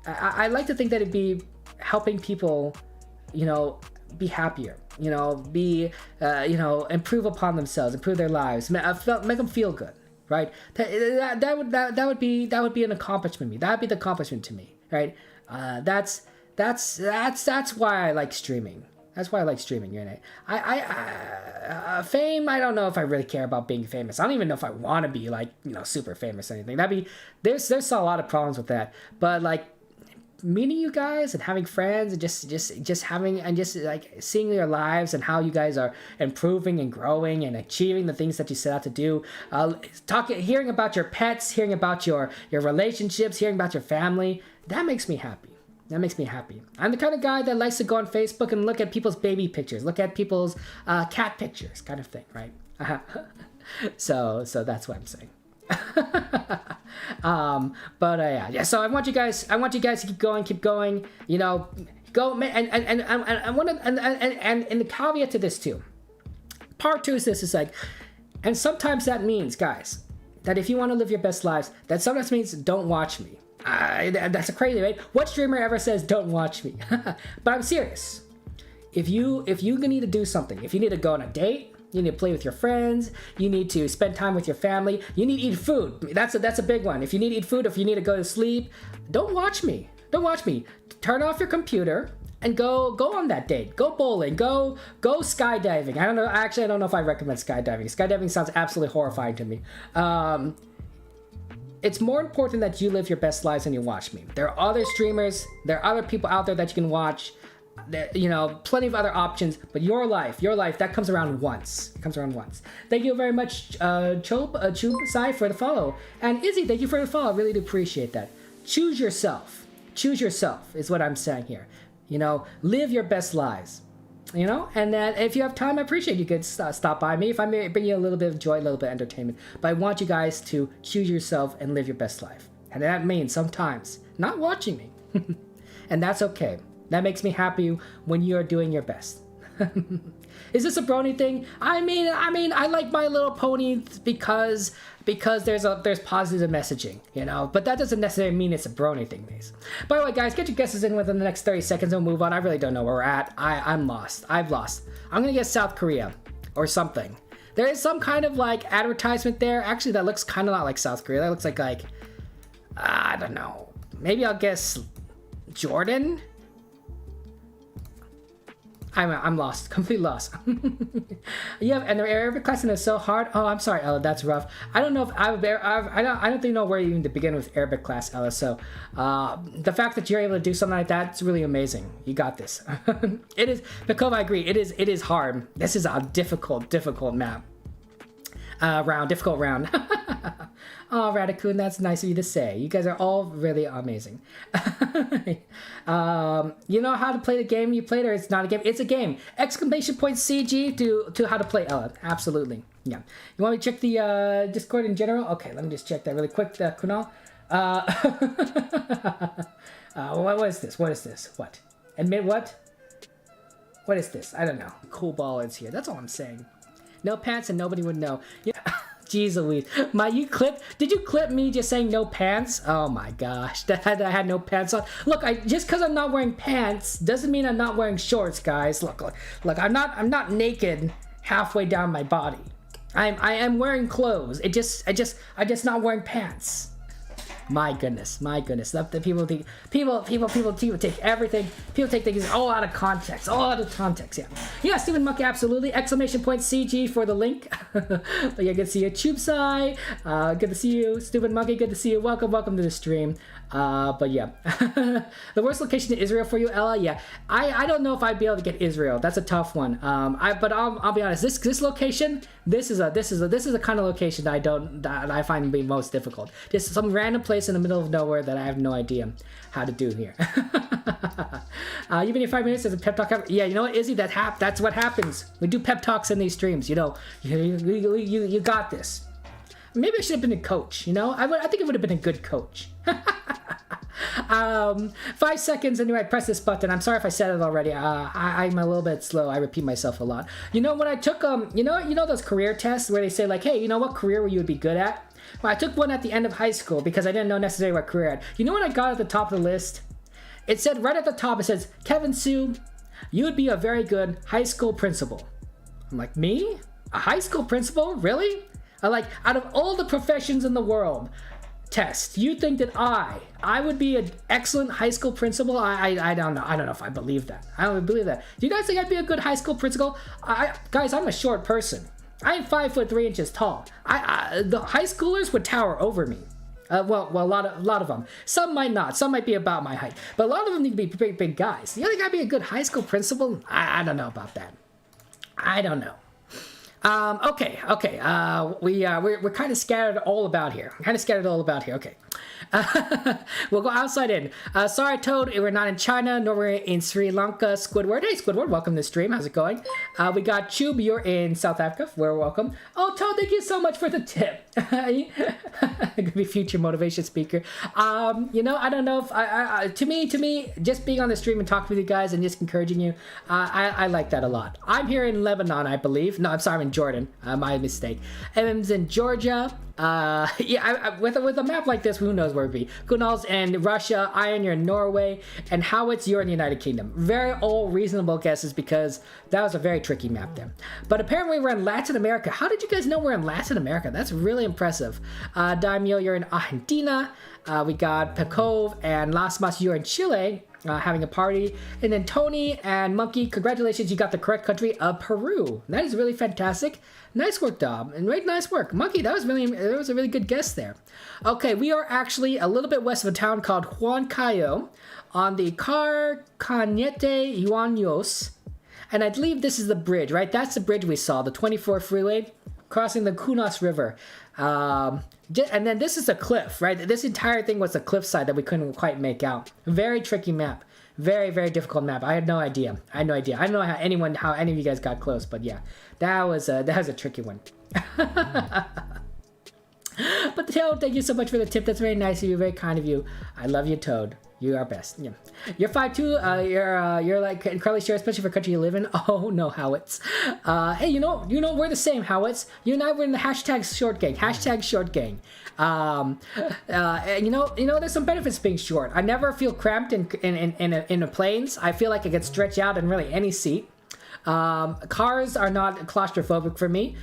I like to think that it'd be helping people, you know, be happier, you know, improve upon themselves, improve their lives, make them feel good, right? That would be an accomplishment to me. That would be the accomplishment to me, right? That's why I like streaming. That's why I like streaming, you know. Fame, I don't know if I really care about being famous. I don't even know if I want to be, like, you know, super famous or anything. There's a lot of problems with that. But, like, meeting you guys and having friends and just having and just like seeing your lives and how you guys are improving and growing and achieving the things that you set out to do, hearing about your pets, hearing about your relationships, hearing about your family, that makes me happy. That makes me happy. I'm the kind of guy that likes to go on Facebook and look at people's baby pictures, look at people's cat pictures, kind of thing, right? So that's what I'm saying. Yeah. So I want you guys to keep going. You know, go and I want to and the caveat to this too. Part two is this is like, and sometimes that means, guys, that if you want to live your best lives, that sometimes means don't watch me. That's a crazy, right? What streamer ever says don't watch me? But I'm serious. If you need to do something, if you need to go on a date, you need to play with your friends, you need to spend time with your family, you need to eat food. That's a big one. If you need to eat food, if you need to go to sleep, don't watch me. Don't watch me. Turn off your computer and go on that date. Go bowling. Go skydiving. I don't know. Actually, I don't know if I recommend skydiving. Skydiving sounds absolutely horrifying to me. It's more important that you live your best lives than you watch me. There are other streamers. There are other people out there that you can watch. You know, plenty of other options, but your life, that comes around once. It comes around once. Thank you very much, Chub Sai, for the follow. And Izzy, thank you for the follow. I really do appreciate that. Choose yourself. Choose yourself is what I'm saying here. You know, live your best lives. You know, and then if you have time, I appreciate you could stop by me if I may bring you a little bit of joy, a little bit of entertainment. But I want you guys to choose yourself and live your best life. And that means sometimes not watching me. and that's okay. That makes me happy when you're doing your best. Is this a brony thing? I mean, I like My Little Pony because there's positive messaging, you know. But that doesn't necessarily mean it's a brony thing, please. By the way, guys, get your guesses in within the next 30 seconds. We'll move on. I really don't know where we're at. I'm lost. I've lost. I'm gonna guess South Korea or something. There is some kind of like advertisement there. Actually, that looks kind of not like South Korea. That looks like I don't know. Maybe I'll guess Jordan. I'm lost, completely lost. Yeah, and the Arabic lesson is so hard. Oh, I'm sorry, Ella, that's rough. I don't know if I don't think know where even to begin with Arabic class, Ella. So the fact that you're able to do something like that, it's really amazing. You got this. It is, Pekova, I agree. It is hard. This is a difficult map. Difficult round. Oh, Radicun, that's nice of you to say. You guys are all really amazing. You know how to play the game you played, or it's not a game? It's a game. Exclamation point CG to how to play Ella. Absolutely. Yeah. You want me to check the Discord in general? Okay, let me just check that really quick, Kunal. What is this? What is this? What? Admit what? What is this? I don't know. Cool ball is here. That's all I'm saying. No pants and nobody would know. Yeah. Jeez Louise. Did you clip me just saying no pants? Oh my gosh. That I had no pants on. Look, just because I'm not wearing pants doesn't mean I'm not wearing shorts, guys. Look, I'm not naked halfway down my body. I am wearing clothes. I just not wearing pants. My goodness. The people take everything. People take things all out of context. Yeah, Stephen Monkey, absolutely. Exclamation point CG for the link. But yeah, good to see you, Tubesai. Good to see you, Stupid Monkey. Good to see you. Welcome to the stream. But yeah, the worst location in Israel for you, Ella. Yeah, I don't know if I'd be able to get Israel. That's a tough one. But I'll be honest. This location, this is a kind of location that I find to be most difficult. Just some random place in the middle of nowhere that I have no idea how to do here. You've been here 5 minutes as a pep talk. Yeah, you know what, Izzy? That's what happens. We do pep talks in these streams. You know, you got this. Maybe I should have been a coach, you know? I think I would have been a good coach. 5 seconds anyway, I press this button. I'm sorry if I said it already. I'm a little bit slow. I repeat myself a lot. You know, when I took, you know those career tests where they say like, hey, you know what career you would be good at? Well, I took one at the end of high school because I didn't know necessarily what career I had. You know what I got at the top of the list? It said right at the top, it says, Kevin Sue, you would be a very good high school principal. I'm like, me? A high school principal? Really? Like, out of all the professions in the world, test, you think that I would be an excellent high school principal? I don't know. I don't know if I believe that. I don't believe that. Do you guys think I'd be a good high school principal? Guys, I'm a short person. I'm 5'3" tall. The high schoolers would tower over me. Well, a lot of them. Some might not. Some might be about my height. But a lot of them need to be big guys. You think I'd be a good high school principal? I don't know about that. I don't know. Okay. We're kind of scattered all about here. Okay. We'll go outside in. Sorry, Toad, we're not in China, nor we're in Sri Lanka. Squidward, hey Squidward, welcome to the stream. How's it going? We got Chub, you're in South Africa. We're welcome. Oh, Toad, thank you so much for the tip. Could be future motivation speaker. You know, I don't know if to me, just being on the stream and talking with you guys and just encouraging you, I like that a lot. I'm here in Lebanon, I believe. No, I'm sorry, I'm in Jordan. My mistake. Em's in Georgia. With a map like this, who knows where it'd be. Kunal's in Russia, Iron, you're in Norway, and Howitz, you're in the United Kingdom. Very all reasonable guesses because that was a very tricky map there. But apparently we're in Latin America. How did you guys know we're in Latin America? That's really impressive. Daimyo, you're in Argentina. We got Pekov and Lasmas, you're in Chile. Having a party. And then Tony and Monkey, congratulations, you got the correct country of Peru. That is really fantastic. Nice work, Dom. And right, nice work. Monkey, that was a really good guess there. Okay, we are actually a little bit west of a town called Huancayo on the Carcañete Llanos. And I believe this is the bridge, right? That's the bridge we saw, the 24 freeway crossing the Cunas River. And then this is a cliff, right? This entire thing was a cliffside that we couldn't quite make out. Very tricky map. Very, very difficult map. I had no idea. I don't know how any of you guys got close, but yeah, that was a tricky one. But Toad, thank you so much for the tip. That's very nice of you, very kind of you. I love you, Toad. You are best. Yeah. You're 5'2". You're like incredibly short, especially for the country you live in. Oh no, Howitz. Hey, you know, we're the same, Howitz. You and I were in the hashtag short gang. Hashtag short gang. And you know, there's some benefits to being short. I never feel cramped in the planes. I feel like I can stretch out in really any seat. Cars are not claustrophobic for me.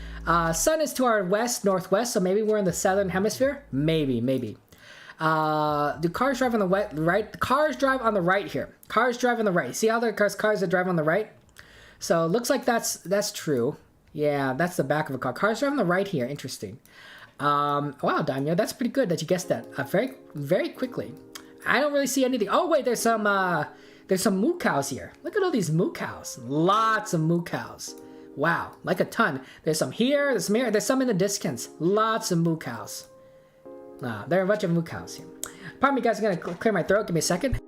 Sun is to our northwest, so maybe we're in the southern hemisphere. Maybe. Do cars drive on the right? Cars drive on the right here. Cars drive on the right. See how there's cars that drive on the right? So it looks like that's true. Yeah, that's the back of a car. Cars drive on the right here. Interesting. Wow, Daimyo, that's pretty good that you guessed that very, very quickly. I don't really see anything. Oh wait, there's some moo cows here. Look at all these moo cows. Lots of moo cows. Wow, like a ton. There's some here. There's some here. There's some in the distance. Lots of moo cows. There are a bunch of moo cows here. Pardon me, guys. I'm gonna clear my throat. Give me a second.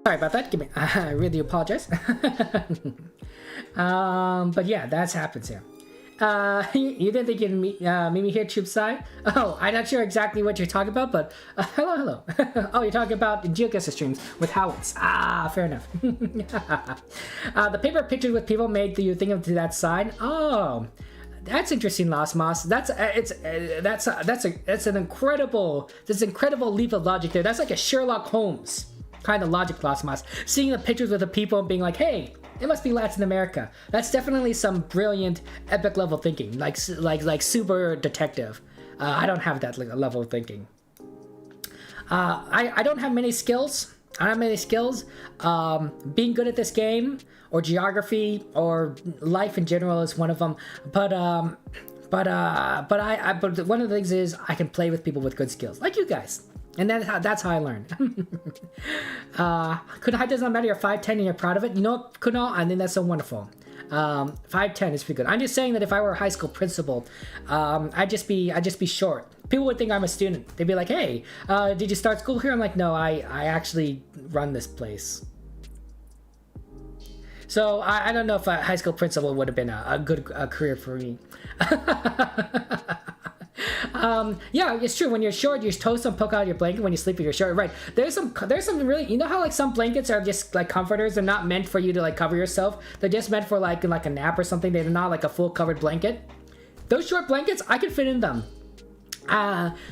Sorry about that. I really apologize. But yeah, that happens here. You didn't think you'd meet me here, Troop Sai? Oh, I'm not sure exactly what you're talking about, but hello. Oh, you're talking about GeoGuessr streams with Howitz. Fair enough. The paper pictures with people made you think of that sign. Oh, that's interesting, Lost Moss. That's an incredible leap of logic there. That's like a Sherlock Holmes kind of logic, Lost Moss. Seeing the pictures with the people and being like, hey, it must be Latin America. That's definitely some brilliant epic level thinking, like super detective. I don't have that level of thinking. I don't have many skills. Being good at this game or geography or life in general is one of them. But one of the things is I can play with people with good skills, like you guys. And that's how I learned. Kunai does not matter. You're 5'10" and you're proud of it. You know, Kunal, I think that's so wonderful. 5'10" is pretty good. I'm just saying that if I were a high school principal, I'd just be short. People would think I'm a student. They'd be like, "Hey, did you start school here?" I'm like, "No, I actually run this place." So I don't know if a high school principal would have been a good career for me. Yeah, it's true. When you're short, your toes don't poke out of your blanket when you sleep. If you're short, right? There's some really, you know how like some blankets are just like comforters. They're not meant for you to like cover yourself. They're just meant for like a nap or something. They're not like a full covered blanket. Those short blankets, I can fit in them.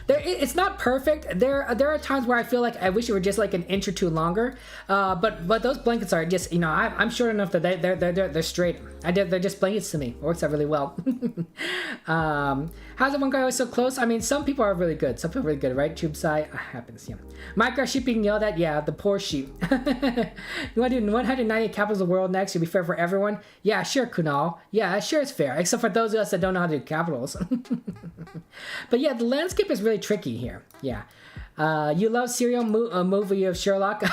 It's not perfect. There are times where I feel like I wish it were just like an inch or two longer. But those blankets are just, you know, I'm short enough that they're straight. They're just blankets to me. It works out really well. How's the one guy always so close? I mean, some people are really good. Some people are really good, right? Tube side happens. Yeah. Minecraft sheep being yelled at. Yeah, the poor sheep. You want to do 190 capitals of the world next? You'll be fair for everyone. Yeah, sure, Kunal. Yeah, sure, it's fair. Except for those of us that don't know how to do capitals. But yeah, the landscape is really tricky here. Yeah. You love serial movie of Sherlock.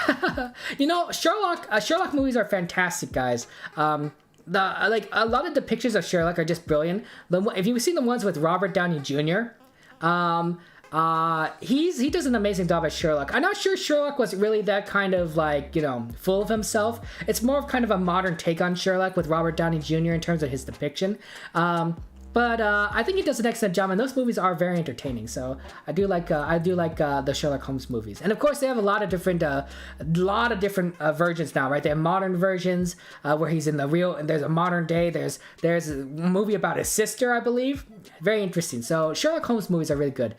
You know, Sherlock movies are fantastic, guys. Like a lot of depictions of Sherlock are just brilliant. If you've seen the ones with Robert Downey Jr., he does an amazing job as Sherlock. I'm not sure Sherlock was really that kind of like, you know, full of himself. It's more of kind of a modern take on Sherlock with Robert Downey Jr. in terms of his depiction. But I think he does an excellent job, and those movies are very entertaining. So I do like the Sherlock Holmes movies, and of course they have a lot of different versions now, right? They have modern versions where he's in the real, and there's a modern day. There's a movie about his sister, I believe. Very interesting. So Sherlock Holmes movies are really good.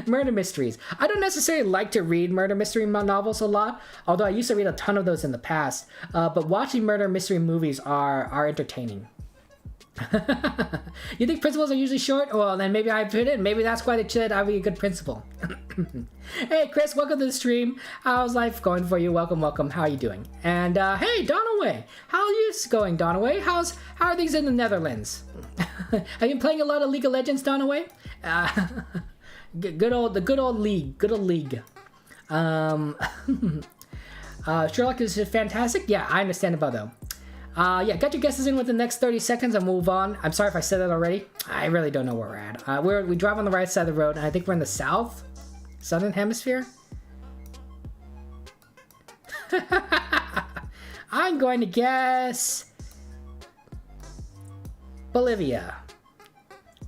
Murder mysteries. I don't necessarily like to read murder mystery novels a lot, although I used to read a ton of those in the past. But watching murder mystery movies are entertaining. You think principals are usually short? Well, then maybe I fit in. Maybe that's why they said I'd be a good principal. Hey, Chris, welcome to the stream. How's life going for you? Welcome. How are you doing? And hey, Donaway, how are you going, Donaway? How are things in the Netherlands? Have you been playing a lot of League of Legends, Donaway? The good old league. Sherlock is fantastic. Yeah, I understand about though. Yeah, get your guesses in within the next 30 seconds and move on. I'm sorry if I said that already. I really don't know where we're at. We drive on the right side of the road, and I think we're in the southern hemisphere. I'm going to guess Bolivia.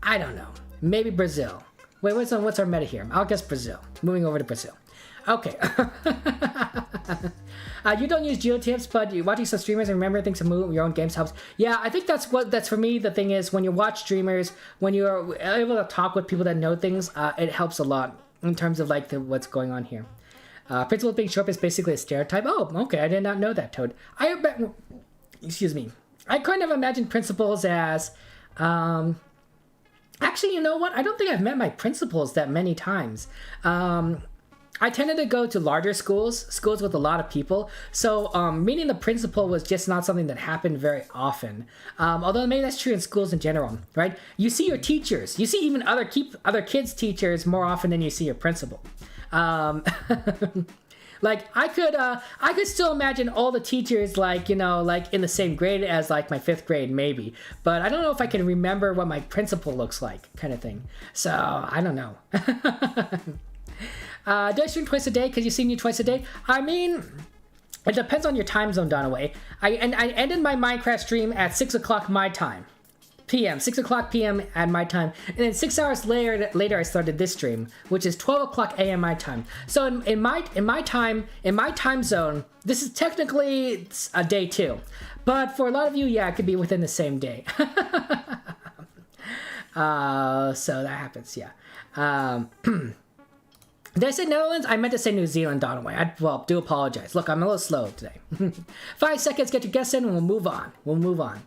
I don't know. Maybe Brazil. Wait, what's our meta here? I'll guess Brazil. Moving over to Brazil. Okay. You don't use geotips, but you're watching some streamers and remember things to move your own games helps. Yeah, I think that's for me. The thing is, when you watch streamers, when you're able to talk with people that know things, it helps a lot in terms of like what's going on here. Principal being short is basically a stereotype. Oh, okay, I did not know that, Toad. Excuse me. I kind of imagine principals as, actually, you know what? I don't think I've met my principals that many times. I tended to go to larger schools with a lot of people. So meeting the principal was just not something that happened very often. Although maybe that's true in schools in general, right? You see your teachers. You see even other kids' teachers more often than you see your principal. Like I could still imagine all the teachers like, you know, like in the same grade as like my 5th grade maybe, but I don't know if I can remember what my principal looks like, kind of thing. So I don't know. Do I stream twice a day because you see me twice a day? I mean, it depends on your time zone, Donaway. I ended my Minecraft stream at 6 o'clock my time. 6 o'clock p.m. at my time, and then 6 hours later I started this stream, which is 12 o'clock a.m. my time. So in my time zone, this is technically a day 2, but for a lot of you, yeah, it could be within the same day. So that happens, yeah. Did I say Netherlands? I meant to say New Zealand, Donaway. Well, do apologize. Look, I'm a little slow today. 5 seconds, get your guess in, and we'll move on.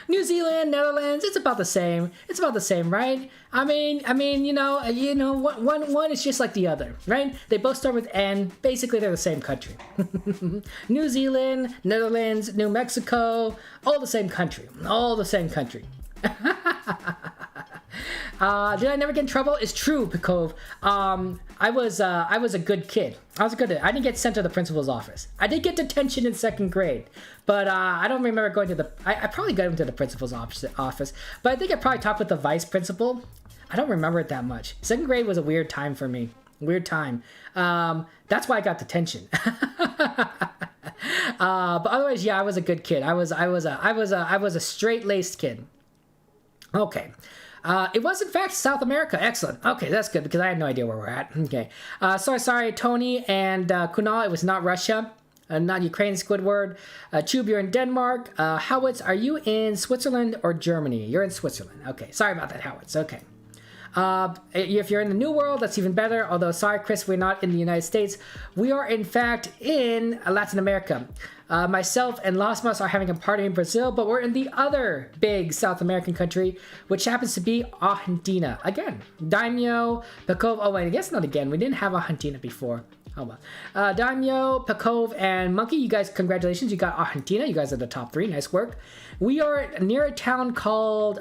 New Zealand, Netherlands, it's about the same. It's about the same, right? I mean, you know, one is just like the other, right? They both start with N. Basically, they're the same country. New Zealand, Netherlands, New Mexico, all the same country. All the same country. Did I never get in trouble? It's true, Pikov. I was a good kid. I didn't get sent to the principal's office. I did get detention in 2nd grade, but I don't remember going to I probably got into the principal's office, but I think I probably talked with the vice principal. I don't remember it that much. 2nd grade was a weird time for me. Weird time. That's why I got detention. But otherwise, yeah, I was a good kid. I was a straight-laced kid. Okay. It was, in fact, South America. Excellent. Okay, that's good, because I had no idea where we're at. Okay. Sorry, Tony and Kunal, it was not Russia, not Ukraine, Squidward. Chube, you're in Denmark. Howitz, are you in Switzerland or Germany? You're in Switzerland. Okay, sorry about that, Howitz. Okay. If you're in the New World, that's even better. Although, sorry, Chris, we're not in the United States. We are, in fact, in Latin America. Myself and Lasmas are having a party in Brazil, but we're in the other big South American country, which happens to be Argentina. Again, Daimyo, Pekov. Oh, wait, I guess not again. We didn't have Argentina before. Oh, well. Daimyo, Pekov, and Monkey, you guys, congratulations. You got Argentina. You guys are the top 3. Nice work. We are near a town called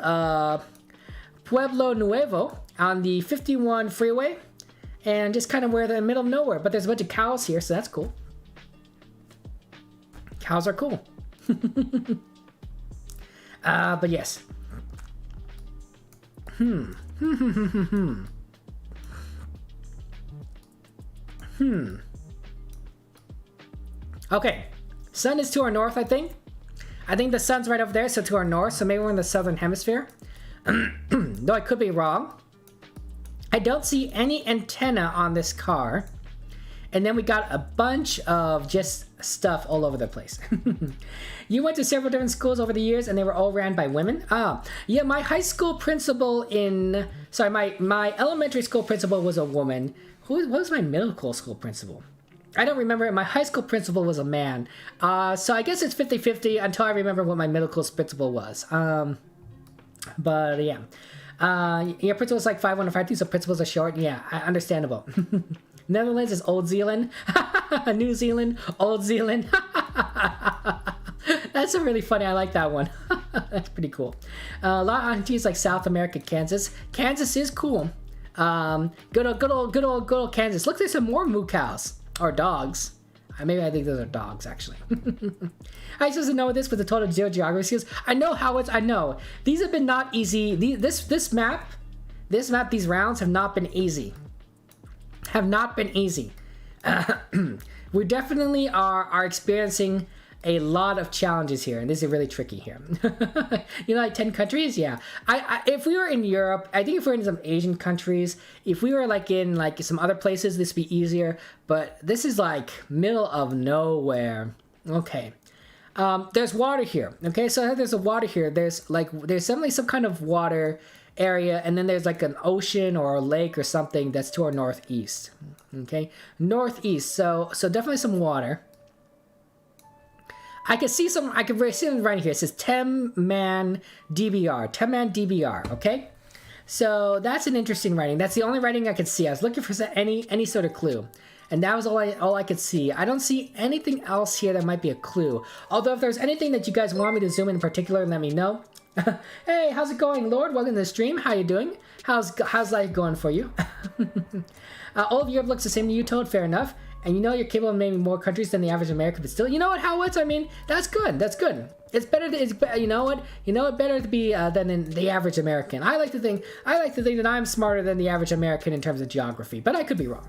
Pueblo Nuevo on the 51 freeway, and just kind of we're in the middle of nowhere, but there's a bunch of cows here, so that's cool. Cows are cool. But yes. Okay. Sun is to our north, I think. I think the sun's right over there, so to our north, so maybe we're in the southern hemisphere. Though I could be wrong. I don't see any antenna on this car. And then we got a bunch of just stuff all over the place. You went to several different schools over the years and they were all ran by women? Yeah, my high school principal my elementary school principal was a woman. What was my middle school principal? I don't remember. My high school principal was a man. So I guess it's 50-50 until I remember what my middle school principal was. But yeah. Your principal is like 5'1" or 5'2", so principals are short. Yeah, understandable. Netherlands is Old Zealand. New Zealand, Old Zealand. That's a really funny. I like that one. That's pretty cool. A lot of aunties like South America, Kansas. Kansas is cool. Good old Kansas. Look, there's some more moo cows or dogs. Maybe I think those are dogs, actually. I supposed to know this with the total geography skills. I know how it's. I know these have been not easy. This map, these rounds have not been easy. Have not been easy. We definitely are experiencing a lot of challenges here, and this is really tricky here. You know, like 10 countries? Yeah. If we were in Europe, I think if we're in some Asian countries, if we were like in like some other places, this would be easier. But this is like middle of nowhere. Okay. There's water here. Okay, so there's a water here. There's definitely some kind of water area, and then there's like an ocean or a lake or something that's to our northeast. Okay, northeast. So definitely some water. I can see some right here. It says 10-man DBR. 10-man DBR, okay? So that's an interesting writing. That's the only writing I could see. I was looking for any sort of clue. And that was all I could see. I don't see anything else here that might be a clue. Although if there's anything that you guys want me to zoom in particular, let me know. Hey, how's it going, Lord? Welcome to the stream. How you doing? How's life going for you? All of Europe looks the same to you, Toad. Fair enough. And you know you're capable of maybe more countries than the average American, but still, you know what, Howitz? I mean, that's good. That's good. It's better to, you know what? You know what? Better to be than the average American. I like to think that I'm smarter than the average American in terms of geography, but I could be wrong.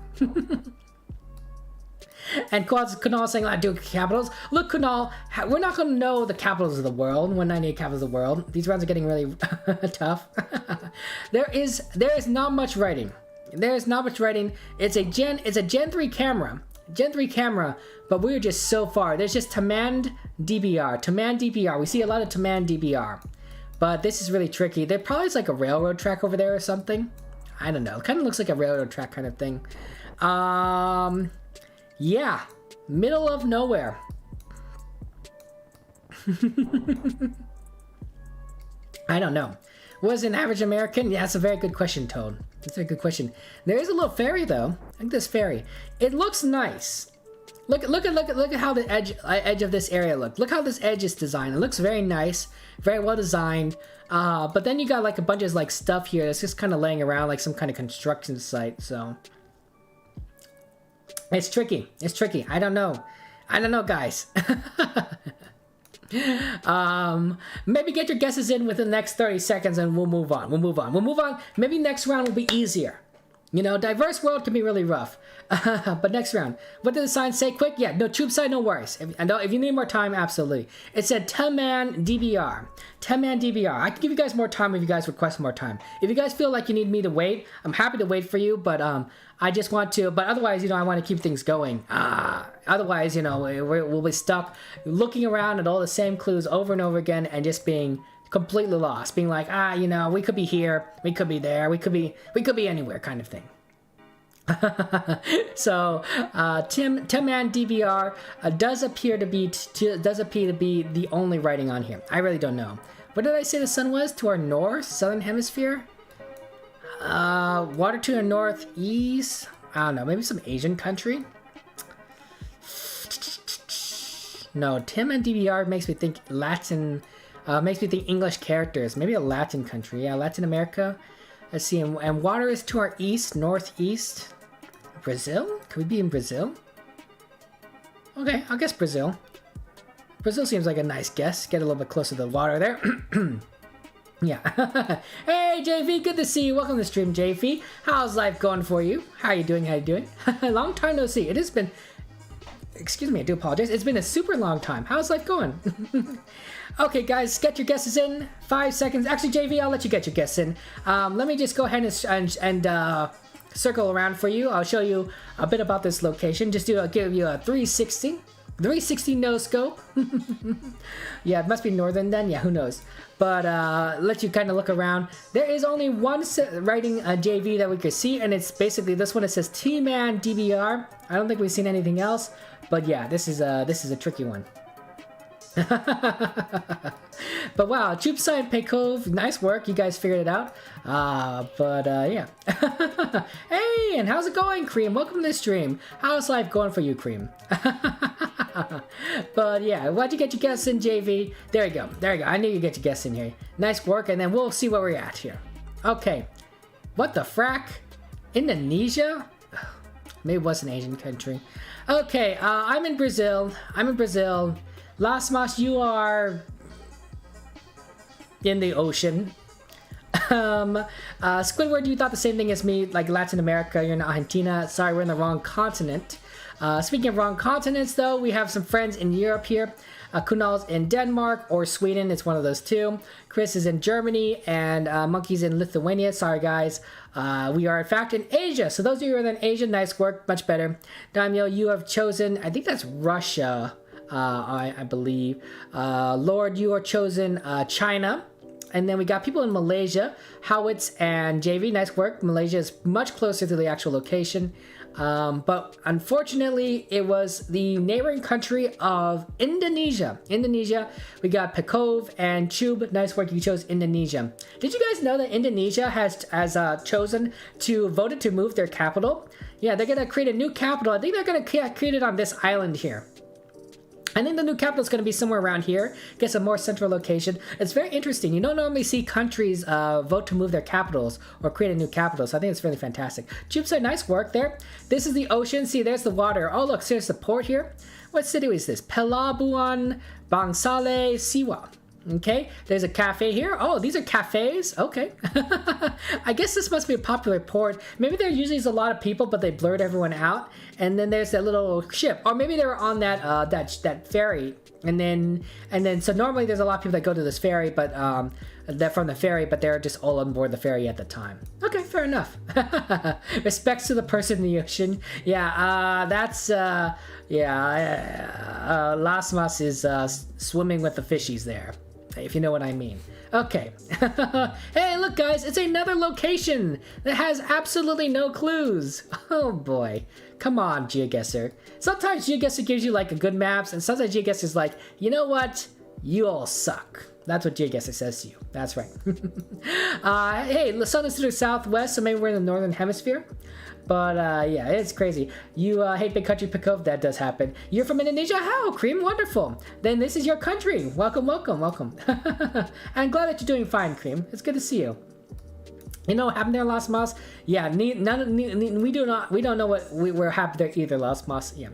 And Kunal saying, I do capitals. Look, Kunal, we're not going to know the capitals of the world, 198 capitals of the world. These rounds are getting really tough. There is not much writing. There's not much writing. It's a Gen 3 camera. Gen 3 camera, but we're just so far. There's just Tamand DBR. We see a lot of Tamand DBR. But this is really tricky. There probably is like a railroad track over there or something. I don't know. It kind of looks like a railroad track kind of thing. Yeah. Middle of nowhere. I don't know. Was an average American? Yeah, that's a very good question, Toad. That's a very good question. There is a little ferry though. Look at this ferry. It looks nice. Look at how the edge of this area looks. Look how this edge is designed. It looks very nice, very well designed. But then you got like a bunch of like stuff here that's just kind of laying around like some kind of construction site. So it's tricky. It's tricky. I don't know. Guys. Maybe get your guesses in within the next 30 seconds and we'll move on. Maybe next round will be easier. You know, diverse world can be really rough. But next round. What did the sign say? Quick? Yeah, no, troop side, no worries. If you need more time, absolutely. It said 10-man DBR. 10-man DBR. I can give you guys more time if you guys request more time. If you guys feel like you need me to wait, I'm happy to wait for you, but I just want to, but otherwise, you know, I want to keep things going. Otherwise, you know, we'll be stuck looking around at all the same clues over and over again and just being completely lost. Being like, you know, we could be here, we could be there, we could be anywhere kind of thing. So, 10-man DBR does appear to be the only writing on here. I really don't know. What did I say the sun was? To our north, southern hemisphere? Water to the northeast. I don't know, maybe some Asian country. No, 10-man DBR makes me think Latin. Makes me think English characters. Maybe a Latin country. Yeah, Latin America. Let's see. And water is to our east, northeast. Brazil? Could we be in Brazil? Okay, I guess Brazil. Brazil seems like a nice guess. Get a little bit closer to the water there. Yeah. Hey, JV, good to see you. Welcome to the stream, JV. How's life going for you? How are you doing? Long time no see. It has been... Excuse me, I do apologize. It's been a super long time. How's life going? Okay, guys, get your guesses in. 5 seconds. Actually, JV, I'll let you get your guess in. Let me just go ahead and circle around for you. I'll show you a bit about this location. Just give you a 360 no scope. Yeah, it must be northern then. Yeah, who knows? But let you kind of look around. There is only one writing JV that we could see, and it's basically this one. It says T-Man DBR. I don't think we've seen anything else. But yeah, this is a tricky one. But wow, Troop Side Pekov, nice work. You guys figured it out. Yeah. Hey, and how's it going, Cream? Welcome to the stream. How's life going for you, Cream? But yeah, why'd you get your guess in, JV? There you go. I knew you'd get your guess in here. Nice work, and then we'll see where we're at here. Okay. What the frack? Indonesia? Maybe it was an Asian country. Okay, I'm in Brazil. Las Mas, you are in the ocean. Squidward, you thought the same thing as me, like Latin America. You're in Argentina. Sorry, we're in the wrong continent. Speaking of wrong continents, though, we have some friends in Europe here. Kunal's in Denmark or Sweden. It's one of those two. Chris is in Germany, and Monkey's in Lithuania. Sorry, guys. We are, in fact, in Asia. So those of you who are in Asia, nice work. Much better. Daimyo, you have chosen, I think that's Russia, I believe. Lord, you are chosen China. And then we got people in Malaysia, Howitz and JV. Nice work. Malaysia is much closer to the actual location. But unfortunately, it was the neighboring country of Indonesia. We got Pekov and Chub. Nice work. You chose Indonesia. Did you guys know that Indonesia has voted to move their capital? Yeah, they're going to create a new capital. I think they're going to create it on this island here. I think the new capital is going to be somewhere around here. Guess a more central location. It's very interesting. You don't normally see countries vote to move their capitals or create a new capital, so I think it's really fantastic. Chub said, nice work there. This is the ocean. See, there's the water. Oh, look, there's the port here. What city is this? Pelabuhan Bangsale Siwa. Okay, there's a cafe here. Oh, these are cafes. Okay. I guess this must be a popular port. Maybe there usually is a lot of people, but they blurred everyone out. And then there's that little ship. Or maybe they were on that ferry. And then so normally there's a lot of people that go to this ferry, but they're from the ferry, but they're just all on board the ferry at the time. Okay, fair enough. Respects to the person in the ocean. Yeah, Lasmas is swimming with the fishies there, if you know what I mean. Okay. Hey, look, guys, it's another location that has absolutely no clues. Oh, boy. Come on, GeoGuessr. Sometimes GeoGuessr gives you, like, a good maps, and sometimes GeoGuessr is like, you know what? You all suck. That's what GeoGuessr says to you. That's right. Hey, the sun is to the southwest, so maybe we're in the northern hemisphere. But yeah, it's crazy. You hate big country Pekov. That does happen. You're from Indonesia? How? Cream? Wonderful. Then this is your country. Welcome, welcome, welcome. I'm glad that you're doing fine, Cream. It's good to see you. You know what happened there, Las Mas? Yeah, we don't know what we're happened there either, Las Mas. Yeah.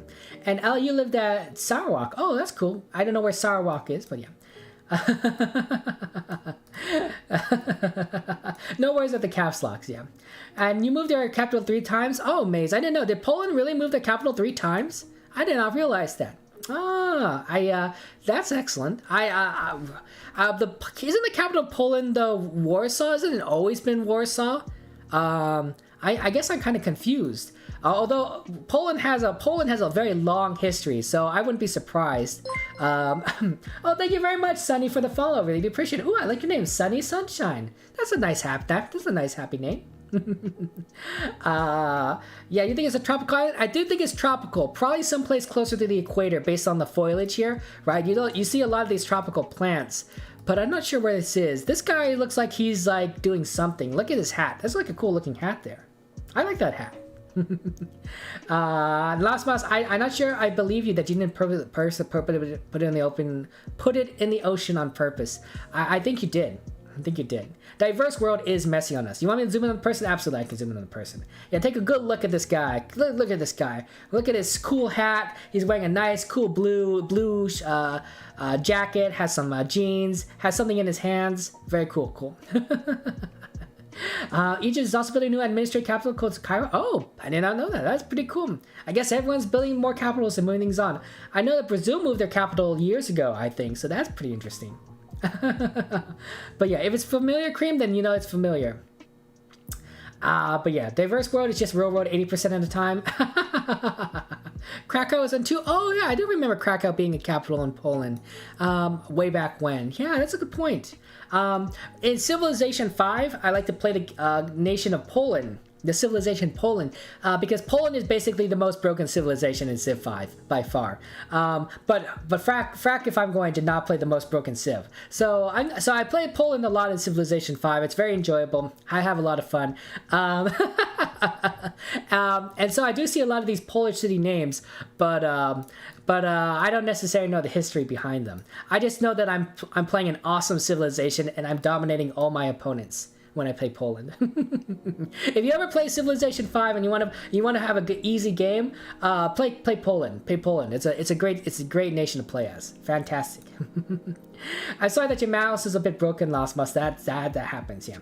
And Al, you lived at Sarawak. Oh, that's cool. I don't know where Sarawak is, but yeah. No worries with the caps locks, yeah. And you moved their capital 3 times? Oh, Maze, I didn't know. Did Poland really move their capital 3 times? I did not realize that. That's excellent. Isn't the capital of Poland though Warsaw? Isn't it always been Warsaw? I guess I'm kind of confused. Although Poland has a very long history, so I wouldn't be surprised. Oh, thank you very much, Sunny, for the follow. Really appreciate it. Ooh, I like your name, Sunny Sunshine. That's a nice happy name. Yeah, you think it's a tropical island? I do think it's tropical. Probably someplace closer to the equator, based on the foliage here, right? You see a lot of these tropical plants, but I'm not sure where this is. This guy looks like he's like doing something. Look at his hat. That's like a cool looking hat there. I like that hat. Last Mas, I'm not sure I believe you that you didn't put it in the open, put it in the ocean on purpose. I think you did. Diverse world is messy on us. You want me to zoom in on the person? Absolutely, I can zoom in on the person. Yeah, take a good look at this guy. Look at this guy. Look at his cool hat. He's wearing a nice, cool blue jacket. Has some jeans. Has something in his hands. Very cool. Egypt is also building a new administrative capital called Cairo. Oh, I did not know that. That's pretty cool. I guess everyone's building more capitals and moving things on. I know that Brazil moved their capital years ago, I think, so that's pretty interesting. But yeah, if it's familiar, Cream, then you know it's familiar. But yeah, diverse world is just real world 80% of the time. Krakow is on 2. Oh yeah, I do remember Krakow being a capital in Poland way back when. Yeah, that's a good point. In Civilization 5, I like to play the nation of Poland. The civilization Poland, because Poland is basically the most broken civilization in Civ 5 by far. But frack if I'm going to not play the most broken Civ. So I play Poland a lot in Civilization 5. It's very enjoyable. I have a lot of fun. And so I do see a lot of these Polish city names, but I don't necessarily know the history behind them. I just know that I'm playing an awesome civilization and I'm dominating all my opponents when I play Poland. If you ever play Civilization 5 and you want to have an easy game, play Poland. Play Poland. It's a great nation to play as. Fantastic. I'm sorry that your mouse is a bit broken, Lost Must. That happens, yeah.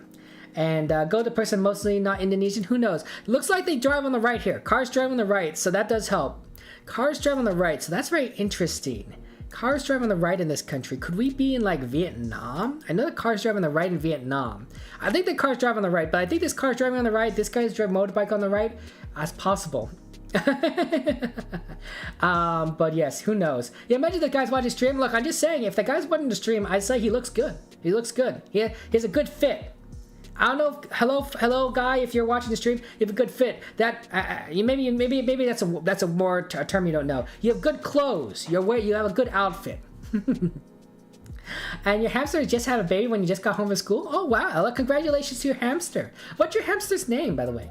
And go to person mostly not Indonesian. Who knows? Looks like they drive on the right here. Cars drive on the right, so that does help. Cars drive on the right, so that's very interesting. Cars drive on the right in this country. Could we be in like Vietnam? I know the cars drive on the right in Vietnam. I think the cars drive on the right, but I think this car's driving on the right. This guy's driving motorbike on the right. That's possible. But yes, who knows? Yeah, imagine the guy's watching stream. Look, I'm just saying, if the guy's watching the stream, I'd say he looks good. He looks good. He has a good fit. I don't know. Hello, guy. If you're watching the stream, you have a good fit. That maybe that's a more a term you don't know. You have good clothes. You have a good outfit. And your hamster just had a baby when you just got home from school. Oh wow! Congratulations to your hamster. What's your hamster's name, by the way?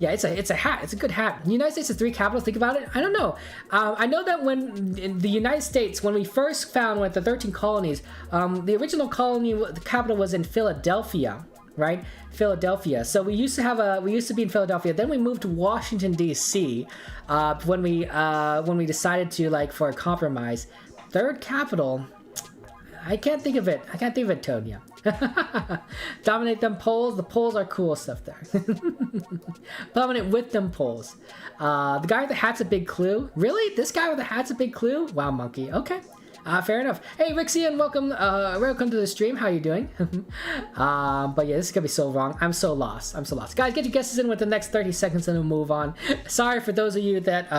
Yeah, it's a hat. It's a good hat. The United States has 3 capitals. Think about it. I don't know. I know that when in the United States, when we first found the 13 colonies, the original colony, the capital was in Philadelphia, right? Philadelphia. So we used to be in Philadelphia. Then we moved to Washington D.C. When we decided to for a compromise. Third capital. I can't think of it. Tonya. Dominate them poles. The poles are cool stuff there. Dominate with them poles. The guy with the hat's a big clue. Really? This guy with the hat's a big clue? Wow, monkey. Okay. Fair enough. Hey, Rixian, welcome to the stream. How you doing? But yeah, this is gonna be so wrong. I'm so lost. Guys, get your guesses in with the next 30 seconds and we'll move on. Sorry for those of you that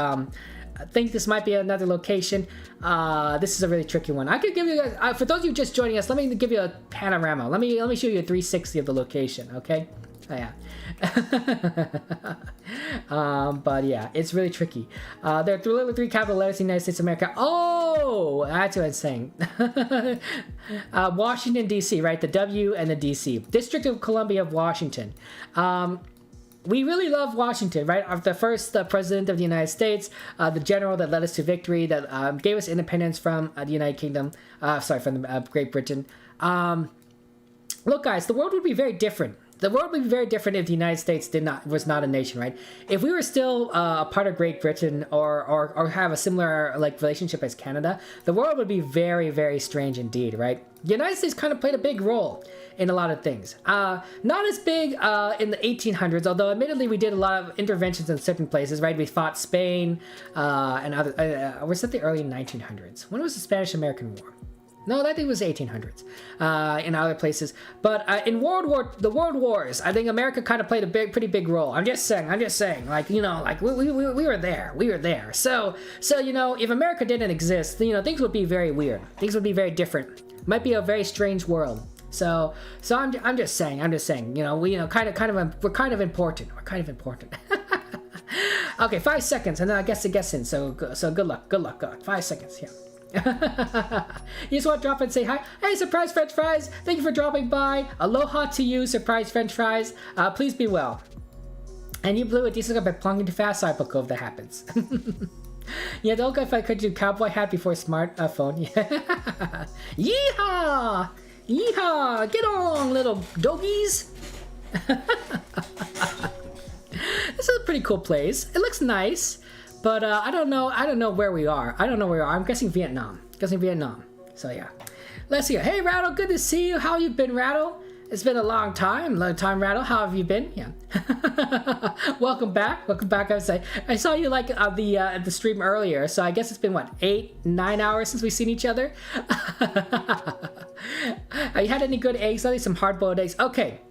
I think this might be another location. This is a really tricky one. I could give you guys, for those of you just joining us, let me give you a panorama. Let me show you a 360 of the location, okay? Oh, yeah. But yeah, it's really tricky. There are literally 3 capital letters in the United States of America. Oh, that's what I'm saying. Washington, D.C., right? The W and the D.C. District of Columbia of Washington. We really love Washington, right? The first president of the United States, the general that led us to victory, that gave us independence from the United Kingdom, from Great Britain. Look, guys, the world would be very different. The world would be very different if the United States was not a nation, right? If we were still a part of Great Britain or have a similar relationship as Canada, the world would be very, very strange indeed, right? The United States kind of played a big role in a lot of things. Not as big in the 1800s, although admittedly we did a lot of interventions in certain places, right? We fought Spain and other. Was that the early 1900s? When was the Spanish-American War? No, I think it was 1800s in other places. But in the World Wars, I think America kind of played a pretty big role. I'm just saying, we were there. So if America didn't exist, things would be very weird. Things would be very different. Might be a very strange world. So I'm just saying, we're kind of important. We're kind of important. Okay, 5 seconds, and then I guess the guess in. So good luck. 5 seconds. Yeah. You just want to drop and say hi. Hey, surprise French fries! Thank you for dropping by. Aloha to you, surprise French fries. Please be well. And you blew a decent up by plunging too fast. Sorry, Poco, if that happens. Yeah, don't go if I could do cowboy hat before smartphone. Yeah. Yeehaw! Yeehaw! Get on, little doggies. This is a pretty cool place. It looks nice. But I don't know where we are. I'm guessing Vietnam. So yeah. Let's see. Hey Rattle, good to see you. How you been, Rattle? It's been a long time, Rattle. How have you been? Yeah. Welcome back. I would say. I saw you at the stream earlier, so I guess it's been what, 8-9 hours since we've seen each other. Have you had any good eggs? At least some hard-boiled eggs. Okay.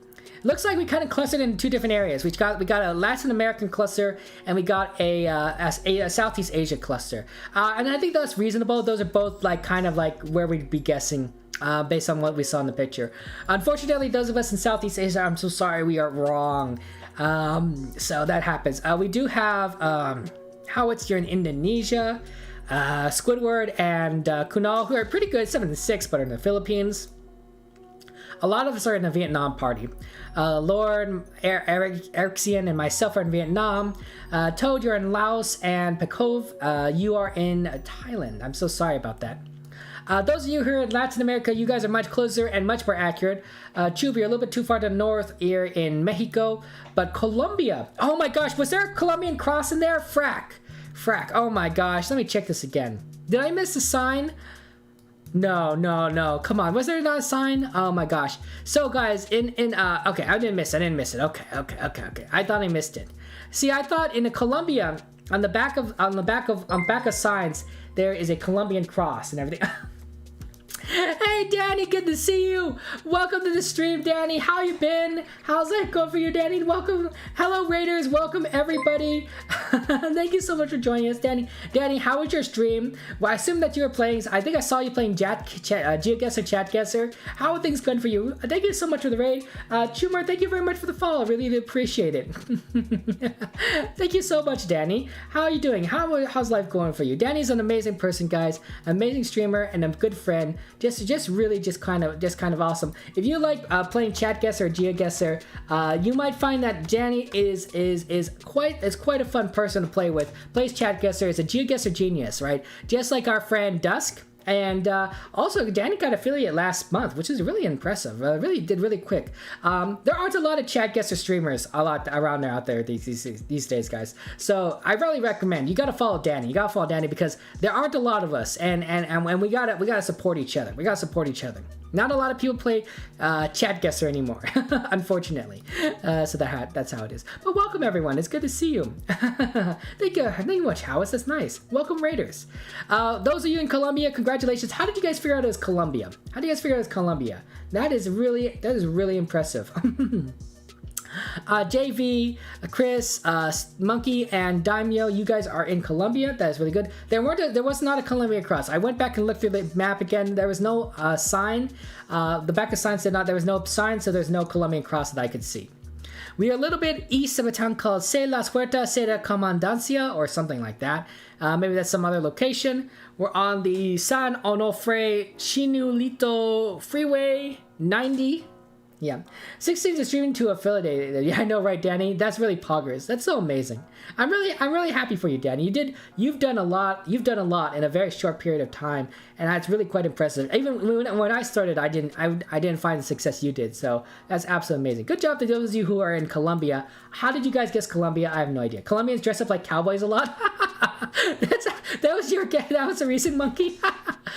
Looks like we kind of clustered in 2 different areas. We got a Latin American cluster and we got a Southeast Asia cluster. And I think that's reasonable. Those are both kind of where we'd be guessing based on what we saw in the picture. Unfortunately, those of us in Southeast Asia, I'm so sorry, we are wrong. So that happens. We do have Howitzer in Indonesia, Squidward and Kunal, who are pretty good, 7-6, but are in the Philippines. A lot of us are in the Vietnam party. Lord, Erixian, and myself are in Vietnam. Toad, you're in Laos, and Pekov, you are in Thailand. I'm so sorry about that. Those of you who are in Latin America, you guys are much closer and much more accurate. Chub, you're a little bit too far to the north here in Mexico. But Colombia, oh my gosh, was there a Colombian cross in there? Frack, oh my gosh, let me check this again. Did I miss a sign? No. Come on. Was there not a sign? Oh my gosh. So guys, okay, I didn't miss it. Okay. I thought I missed it. See, I thought in Colombia, On the back of signs, there is a Colombian cross and everything. Hey Danny, good to see you. Welcome to the stream, Danny. How you been? How's that going for you, Danny? Welcome. Hello, Raiders. Welcome, everybody. Thank you so much for joining us, Danny. Danny, how was your stream? Well, I assume that you were playing. I think I saw you playing GeoGuessr, Chatguessr. How are things going for you? Thank you so much for the raid. Chumar, thank you very much for the follow. Really appreciate it. Thank you so much, Danny. How are you doing? How's life going for you? Danny's an amazing person, guys. Amazing streamer and a good friend. Just really kind of awesome. If you like playing Chatguessr or GeoGuessr, you might find that Danny is quite a fun person to play with. Plays Chatguessr, is a GeoGuessr genius, right? Just like our friend Dusk. And also, Danny got affiliate last month, which is really impressive. Really did really quick. There aren't a lot of Chatguessr streamers around out there these days, guys. So I really recommend you gotta follow Danny. You gotta follow Danny because there aren't a lot of us, and we gotta support each other. We gotta support each other. Not a lot of people play Chatguessr anymore, unfortunately. So that's how it is. But welcome everyone. It's good to see you. Thank you much, Howes. That's nice. Welcome Raiders. Those of you in Colombia, congratulations. How did you guys figure out it was Colombia? How did you guys figure out it was Colombia? That is really impressive. JV, Chris, Monkey, and Daimyo, you guys are in Colombia. That is really good. There was not a Colombian cross. I went back and looked through the map again. There was no sign. The back of signs there was no sign, so there's no Colombian cross that I could see. We are a little bit east of a town called Se las Huertas de la Comandancia, or something like that. Maybe that's some other location. We're on the San Onofre Chinulito Freeway 90. Yeah, 16 is streaming to affiliate. Yeah, I know, right, Danny? That's really poggers. That's so amazing. I'm really happy for you, Danny. You've done a lot in a very short period of time, and that's really quite impressive. Even when I started, I didn't find the success you did. So that's absolutely amazing. Good job to those of you who are in Colombia. How did you guys guess Colombia? I have no idea. Colombians dress up like cowboys a lot. That was the reason, Monkey.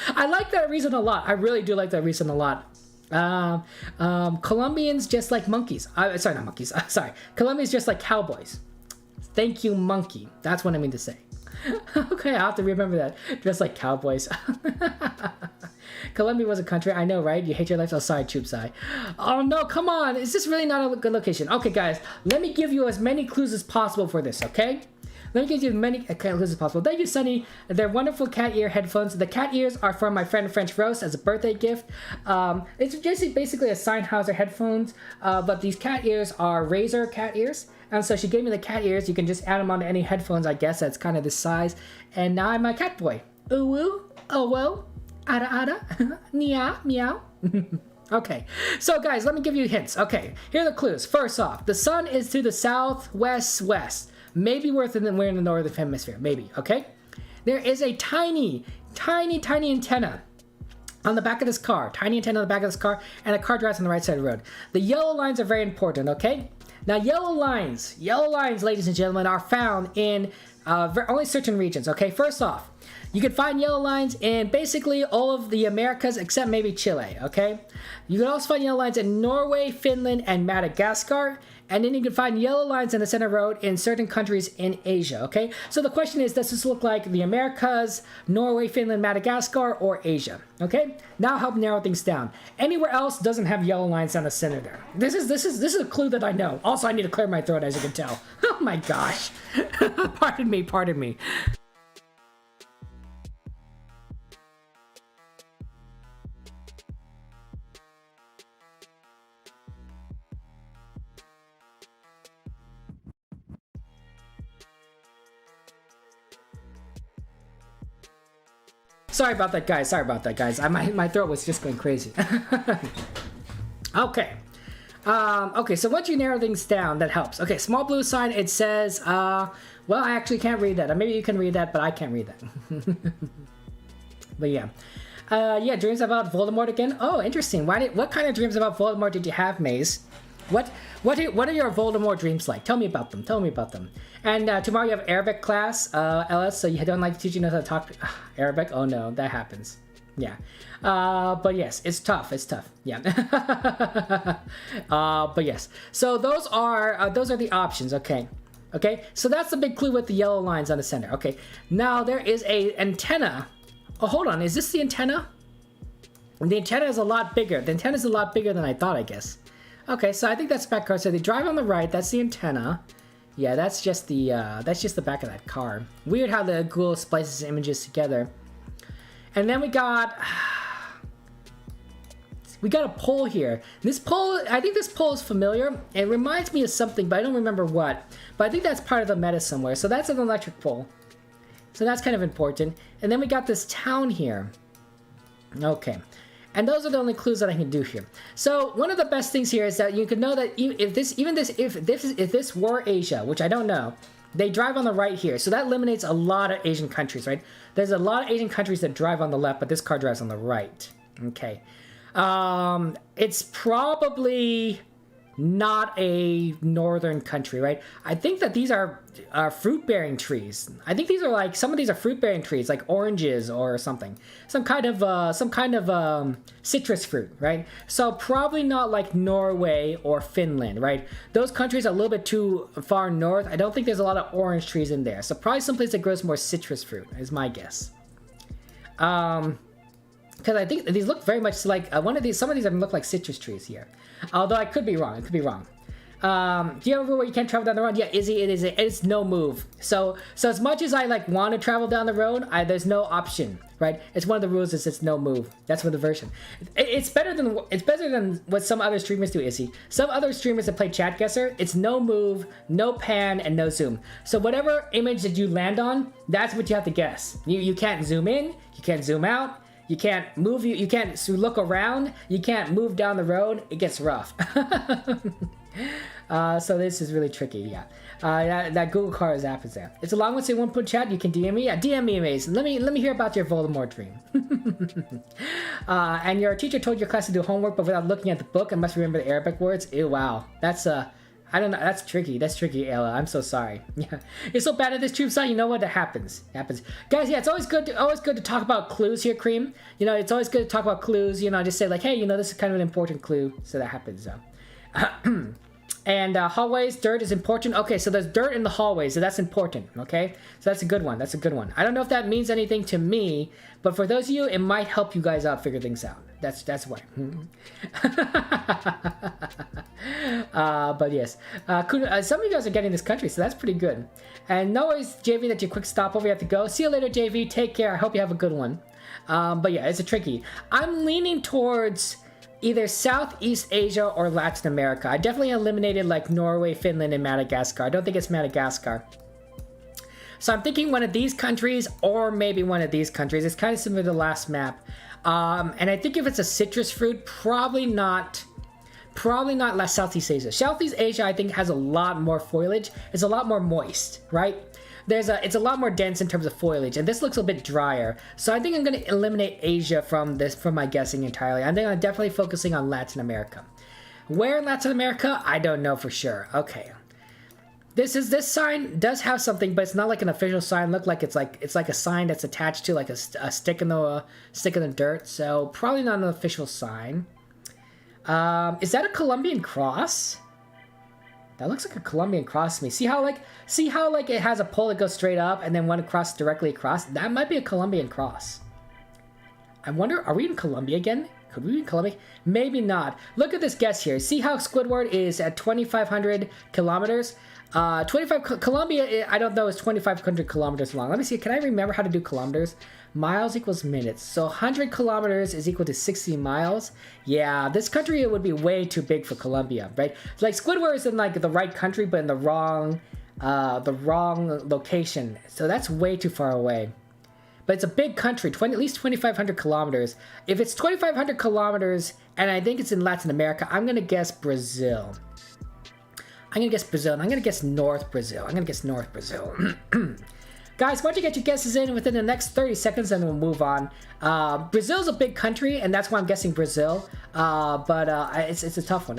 I like that reason a lot. I really do like that reason a lot. Colombians just like monkeys. Sorry, not monkeys. Sorry. Colombians just like cowboys. Thank you, monkey. That's what I mean to say. Okay, I'll have to remember that. Just like cowboys. Colombia was a country. I know, right? You hate your life. Oh, sorry, Choopsai. Oh, no, come on. Is this really not a good location? Okay, guys. Let me give you as many clues as possible for this, okay? Let me give you as many clues as possible. Thank you, Sunny. They're wonderful cat ear headphones. The cat ears are from my friend French Roast as a birthday gift. It's just basically a Sennheiser headphones, but these cat ears are Razer cat ears. And so she gave me the cat ears. You can just add them onto any headphones, I guess. That's kind of this size. And now I'm a cat boy. Ooh, ooh, oh, well. Ada, ada. Meow, meow. Okay, so guys, let me give you hints. Okay, here are the clues. First off, the sun is to the southwest. Maybe we're in the northern hemisphere. Maybe, okay? There is a tiny antenna on the back of this car. Tiny antenna on the back of this car, and a car drives on the right side of the road. The yellow lines are very important, okay? Now, yellow lines, ladies and gentlemen, are found in only certain regions, okay? First off, you can find yellow lines in basically all of the Americas except maybe Chile, okay? You can also find yellow lines in Norway, Finland, and Madagascar. And then you can find yellow lines in the center road in certain countries in Asia, okay? So the question is, does this look like the Americas, Norway, Finland, Madagascar, or Asia, okay? Now help narrow things down. Anywhere else doesn't have yellow lines on the center there. This is a clue that I know. Also, I need to clear my throat, as you can tell. Oh my gosh. Pardon me. Sorry about that, guys. My throat was just going crazy. Okay. Okay, so once you narrow things down, that helps. Okay, small blue sign, it says, well, I actually can't read that. Maybe you can read that, but I can't read that. But yeah. Yeah, dreams about Voldemort again? Oh, interesting. What kind of dreams about Voldemort did you have, Maze? What are your Voldemort dreams like? Tell me about them. And tomorrow you have Arabic class, Ellis, so you don't like teaching us how to talk Arabic? Oh no, that happens. Yeah. But yes, it's tough. Yeah. But yes. So those are the options, okay. Okay, so that's the big clue with the yellow lines on the center. Okay, now there is a antenna. Oh, hold on, is this the antenna? The antenna is a lot bigger. The antenna is a lot bigger than I thought, I guess. Okay, so I think that's the back car. So they drive on the right. That's the antenna. Yeah, that's just the back of that car. Weird how the Google splices images together. And then we got a pole here. This pole, I think this pole is familiar. It reminds me of something, but I don't remember what. But I think that's part of the meta somewhere. So that's an electric pole. So that's kind of important. And then we got this town here. Okay. And those are the only clues that I can do here. So one of the best things here is that you can know that if this were Asia, which I don't know, they drive on the right here. So that eliminates a lot of Asian countries, right? There's a lot of Asian countries that drive on the left, but this car drives on the right. Okay. It's probably not a northern country, right? I think that these are fruit-bearing trees. I think these are like, some of these are fruit-bearing trees, like oranges or something. Some kind of citrus fruit, right? So probably not like Norway or Finland, right? Those countries are a little bit too far north. I don't think there's a lot of orange trees in there. So probably someplace that grows more citrus fruit is my guess. Because I think these look very much like some of these look like citrus trees here. Although I could be wrong. It could be wrong. Do you have a rule where you can't travel down the road? Yeah, Izzy, it's no move. So as much as I like want to travel down the road, there's no option, right? It's one of the rules is it's no move. That's what the version. It's better than what some other streamers do, Izzy. Some other streamers that play Chatguessr, it's no move, no pan, and no zoom. So whatever image that you land on, that's what you have to guess. You can't zoom in, you can't zoom out. You can't move, you can't look around, you can't move down the road, it gets rough. So this is really tricky, yeah. That Google Cars app is there. It's a long one, so you won't put chat, you can DM me. Yeah, DM me, Maze. Let me hear about your Voldemort dream. And your teacher told your class to do homework, but without looking at the book, I must remember the Arabic words. Ew, wow. That's, I don't know, that's tricky, Ayla. I'm so sorry. Yeah, you're so bad at this tube site. You know what? That happens. Guys, yeah, it's always good to talk about clues here, Cream. You know, it's always good to talk about clues. You know, just say like, hey, you know, this is kind of an important clue. So that happens. And hallways, dirt is important. Okay, so there's dirt in the hallways, so that's important. Okay, so that's a good one. I don't know if that means anything to me, but for those of you, it might help you guys out figure things out. That's why. But yes, some of you guys are getting this country, so that's pretty good. And no worries, JV, that you quick stop over. You have to go. See you later, JV. Take care. I hope you have a good one. But yeah, it's a tricky. I'm leaning towards either Southeast Asia or Latin America. I definitely eliminated like Norway, Finland, and Madagascar. I don't think it's Madagascar. So I'm thinking one of these countries or maybe one of these countries. It's kind of similar to the last map. And I think if it's a citrus fruit, probably not Southeast Asia. Southeast Asia, I think, has a lot more foliage. It's a lot more moist, right? It's a lot more dense in terms of foliage, and this looks a bit drier. So I think I'm going to eliminate Asia from my guessing entirely. I think I'm definitely focusing on Latin America. Where in Latin America? I don't know for sure. Okay. This sign does have something, but it's not like an official sign. Look like it's like a sign that's attached to like a stick in the dirt. So probably not an official sign. Is that a Colombian cross? That looks like a Colombian cross to me. See how it has a pole that goes straight up and then one across directly across? That might be a Colombian cross. I wonder, are we in Colombia again? Could we be in Colombia? Maybe not. Look at this guess here. See how Squidward is at 2,500 kilometers? Colombia, I don't know, is 2,500 kilometers long. Let me see. Can I remember how to do kilometers? Miles equals minutes. So 100 kilometers is equal to 60 miles. Yeah, this country would be way too big for Colombia, right? Like Squidward is in like the right country, but in the wrong location. So that's way too far away. But it's a big country, at least 2,500 kilometers. If it's 2,500 kilometers, and I think it's in Latin America, I'm gonna guess Brazil. I'm gonna guess Brazil, and I'm gonna guess North Brazil. Guys, why don't you get your guesses in within the next 30 seconds, and we'll move on. Brazil's a big country, and that's why I'm guessing Brazil. But it's a tough one.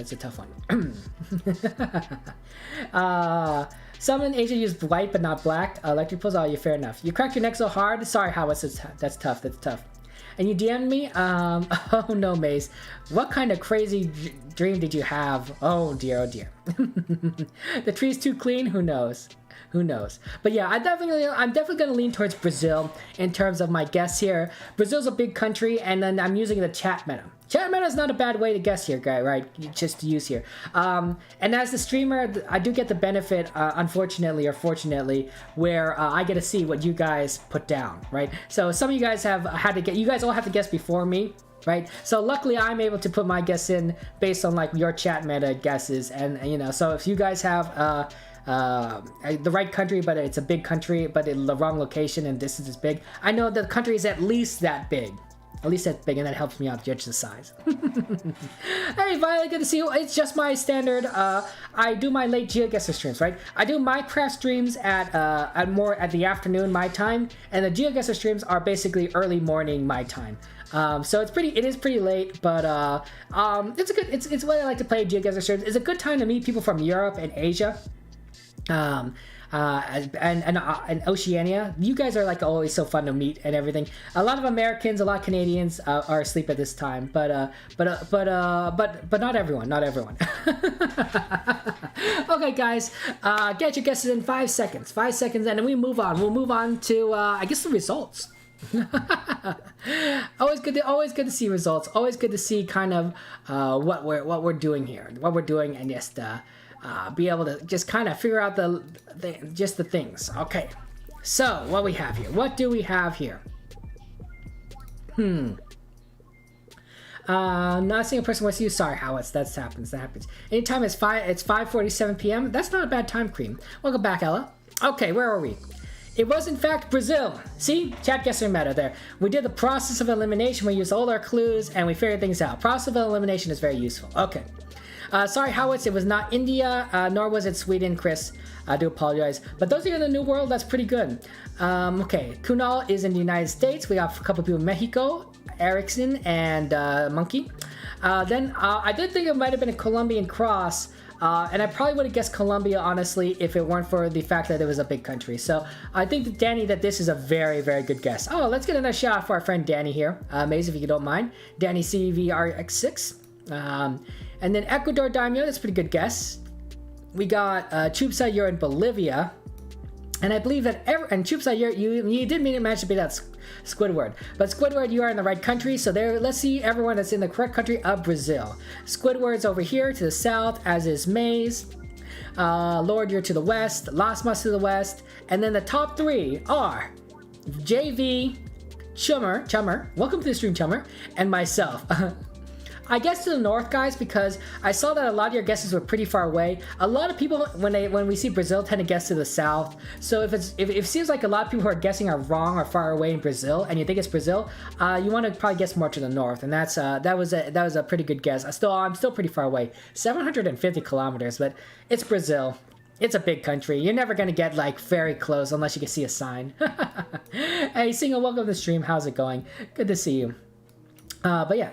Some in Asia use white but not black. Electric poles, you're fair enough. You cracked your neck so hard. Sorry, Howard, that's tough. And you DM'd me? Oh no, Maze. What kind of crazy dream did you have? Oh dear. The tree's too clean? Who knows? Who knows? But yeah, I'm definitely gonna lean towards Brazil in terms of my guess here. Brazil's a big country, and then I'm using the chat meta. Chat meta is not a bad way to guess here, guy. Right? Just to use here. And as the streamer, I do get the benefit, unfortunately or fortunately, where I get to see what you guys put down. Right? So some of you guys have had to get. You guys all have to guess before me. Right, so luckily I'm able to put my guess in based on like your chat meta guesses, and you know, so if you guys have the right country, but it's a big country, but in the wrong location and distance is big, I know the country is at least that big. At least that's big, and that helps me out judge the size. Hey, Violet, good to see you. It's just my standard. I do my late GeoGuessr streams, right? I do Minecraft streams at more at the afternoon my time, and the GeoGuessr streams are basically early morning my time. So it is pretty late, but it's what I like to play GeoGuessr streams. It's a good time to meet people from Europe and Asia. And Oceania. You guys are like always so fun to meet and everything. A lot of Americans, a lot of Canadians are asleep at this time, but not everyone. Not everyone. Okay, guys, get your guesses in 5 seconds. 5 seconds, and then we move on. We'll move on to I guess the results. Always good to see results. Always good to see kind of what we're doing here, and just be able to just kind of figure out the things. Okay, so what we have here? What do we have here? Not a single person wants to use. Sorry, Howard. That happens. Anytime it's 5:47 p.m. That's not a bad time, Cream. Welcome back, Ella. Okay, where are we? It was in fact Brazil. See? Chatguessr meta there. We did the process of elimination. We used all our clues and we figured things out. Process of elimination is very useful. Okay. Sorry, Howitz, it was not India, nor was it Sweden, Chris. I do apologize. But those are in the New World, that's pretty good. Okay, Kunal is in the United States. We got a couple people in Mexico, Erickson and Monkey. Then I did think it might have been a Colombian cross. And I probably would have guessed Colombia, honestly, if it weren't for the fact that it was a big country. So I think, Danny, that this is a very, very good guess. Oh, let's get another shout out for our friend Danny here. Maze, if you don't mind. Danny CVRX6. And then Ecuador Daimyo, that's a pretty good guess. We got Chupsa, you're in Bolivia. And I believe that, and Chupsa, you did manage to be that Squidward. But Squidward, you are in the right country. So there, let's see everyone that's in the correct country of Brazil. Squidward's over here to the south, as is Maze. Lord, you're to the west. Lasmas to the west. And then the top three are JV, Chummer, welcome to the stream, Chummer, and myself. I guess to the north, guys, because I saw that a lot of your guesses were pretty far away. A lot of people, when we see Brazil, tend to guess to the south. So if it seems like a lot of people who are guessing are wrong or far away in Brazil, and you think it's Brazil, you want to probably guess more to the north, and that was a pretty good guess. I'm still pretty far away, 750 kilometers, but it's Brazil. It's a big country. You're never gonna get like very close unless you can see a sign. Hey, Single, welcome to the stream. How's it going? Good to see you. But yeah,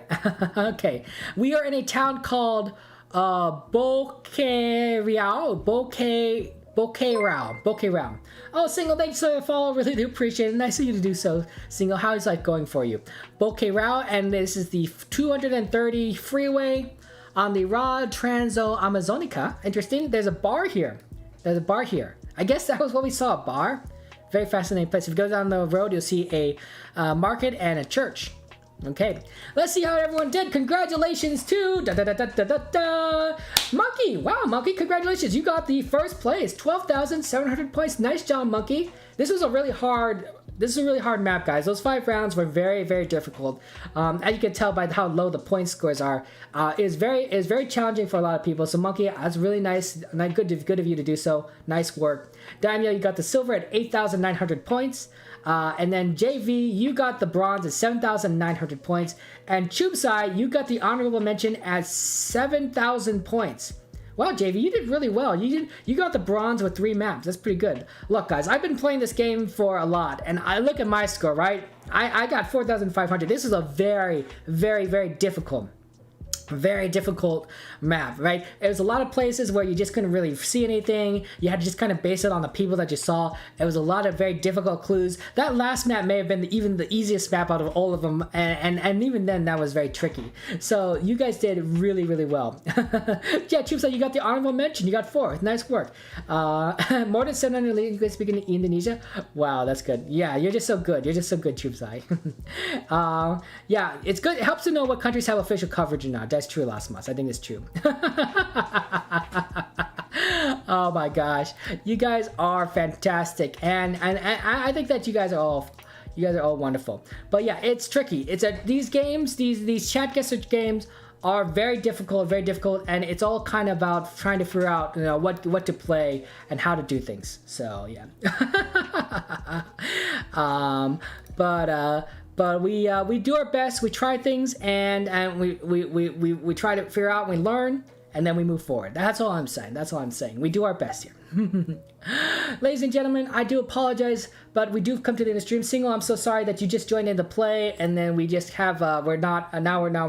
okay. We are in a town called Boqueirão. Oh, Single, thanks for the follow. Really do appreciate it. Nice of you to do so, Single. How is life going for you? Boqueirão, and this is the 230 freeway on the Rua Transamazônica. Interesting. There's a bar here. I guess that was what we saw, a bar. Very fascinating place. If you go down the road, you'll see a market and a church. Okay, let's see how everyone did. Congratulations to Monkey. Wow, Monkey, congratulations. You got the first place, 12,700 points. Nice job, Monkey. This is a really hard map, guys. Those 5 rounds were very, very difficult. As you can tell by how low the point scores are, is very challenging for a lot of people. So Monkey, that's really nice. Good of you to do so. Nice work. Daimyo, you got the silver at 8,900 points. And then JV, you got the bronze at 7,900 points. And Chubsai, you got the honorable mention at 7,000 points. Wow, JV, you did really well. You got the bronze with 3 maps. That's pretty good. Look, guys, I've been playing this game for a lot, and I look at my score, right? I got 4,500. This is a very, very, very difficult very difficult map, right? There's a lot of places where you just couldn't really see anything. You had to just kind of base it on the people that you saw. It was a lot of very difficult clues. That last map may have been even the easiest map out of all of them, and even then that was very tricky. So you guys did really, really well. Yeah, Chupsai, you got the honorable mention. You got 4th. Nice work. More than 700 you guys speak in Indonesia. Wow, that's good. Yeah, you're just so good. You're just so good, Chupsai. Yeah, it's good. It helps to know what countries have official coverage or not. That's true, Last Month. I think it's true. Oh my gosh, you guys are fantastic, and I think that you guys are all wonderful. But yeah, it's tricky. These games, these Chatguessr games are very difficult, and it's all kind of about trying to figure out, what to play and how to do things. So yeah. But we do our best. We try things, and we try to figure out. We learn, and then we move forward. That's all I'm saying. We do our best here. Ladies and gentlemen, I do apologize, but we do come to the end of stream. Single, I'm so sorry that you just joined in the play, and then we just have we're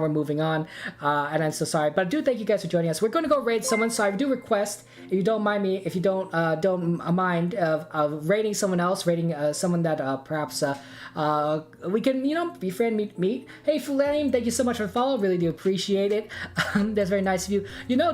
moving on, and I'm so sorry. But I do thank you guys for joining us. We're going to go raid someone, so I do request, if you don't mind mind of rating someone else, someone that perhaps we can befriend, meet. Hey Flame, thank you so much for the follow. Really do appreciate it. That's very nice of you.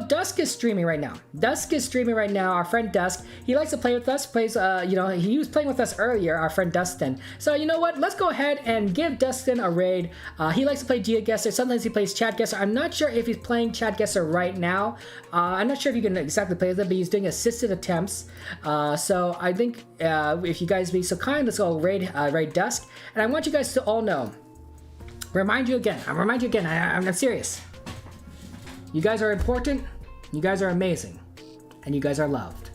Dusk is streaming right now. Our friend Dusk, he likes to play with us. He was playing with us earlier. Our friend Dustin. So you know what? Let's go ahead and give Dustin a raid. He likes to play GeoGuessr. Sometimes he plays Chatguessr. I'm not sure if he's playing Chatguessr right now. I'm not sure if you can exactly play with it, but he's doing assisted attempts. So I think if you guys be so kind, let's go raid Dusk. And I want you guys to all know. Remind you again. I'm serious. You guys are important. You guys are amazing. And you guys are loved.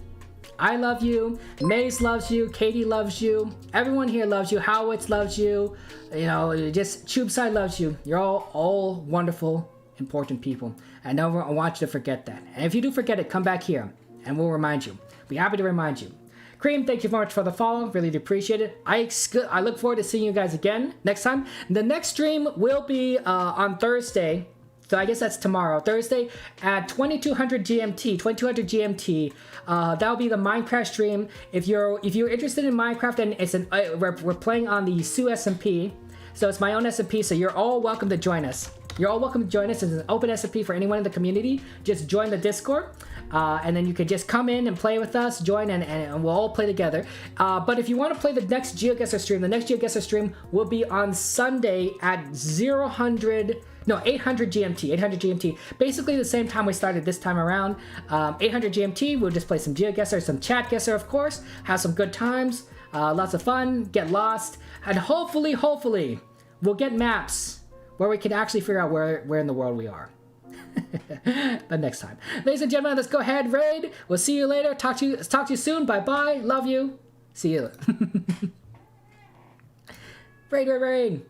I love you. Maze loves you. Katie loves you. Everyone here loves you. Howitz loves you. Just Tubeside loves you. You're all wonderful, important people. And I want you to forget that. And if you do forget it, come back here and we'll remind you. Be happy to remind you. Cream, thank you very much for the follow. Really do appreciate it. I look forward to seeing you guys again next time. The next stream will be on Thursday. So I guess that's tomorrow, Thursday at 2200 GMT. That'll be the Minecraft stream. If you're interested in Minecraft, and we're playing on the Sue SMP, so it's my own SMP. So you're all welcome to join us. It's an open SMP for anyone in the community. Just join the Discord, and then you can just come in and play with us. Join and we'll all play together. But if you want to play the next GeoGuessr stream, the next GeoGuessr stream will be on Sunday at 800 GMT. Basically the same time we started this time around. 800 GMT, we'll just play some GeoGuessr, some Chatguessr, of course. Have some good times, lots of fun, get lost, and hopefully, we'll get maps where we can actually figure out where in the world we are. But next time. Ladies and gentlemen, let's go ahead, raid. We'll see you later. Talk to you soon. Bye-bye. Love you. See you. Raid.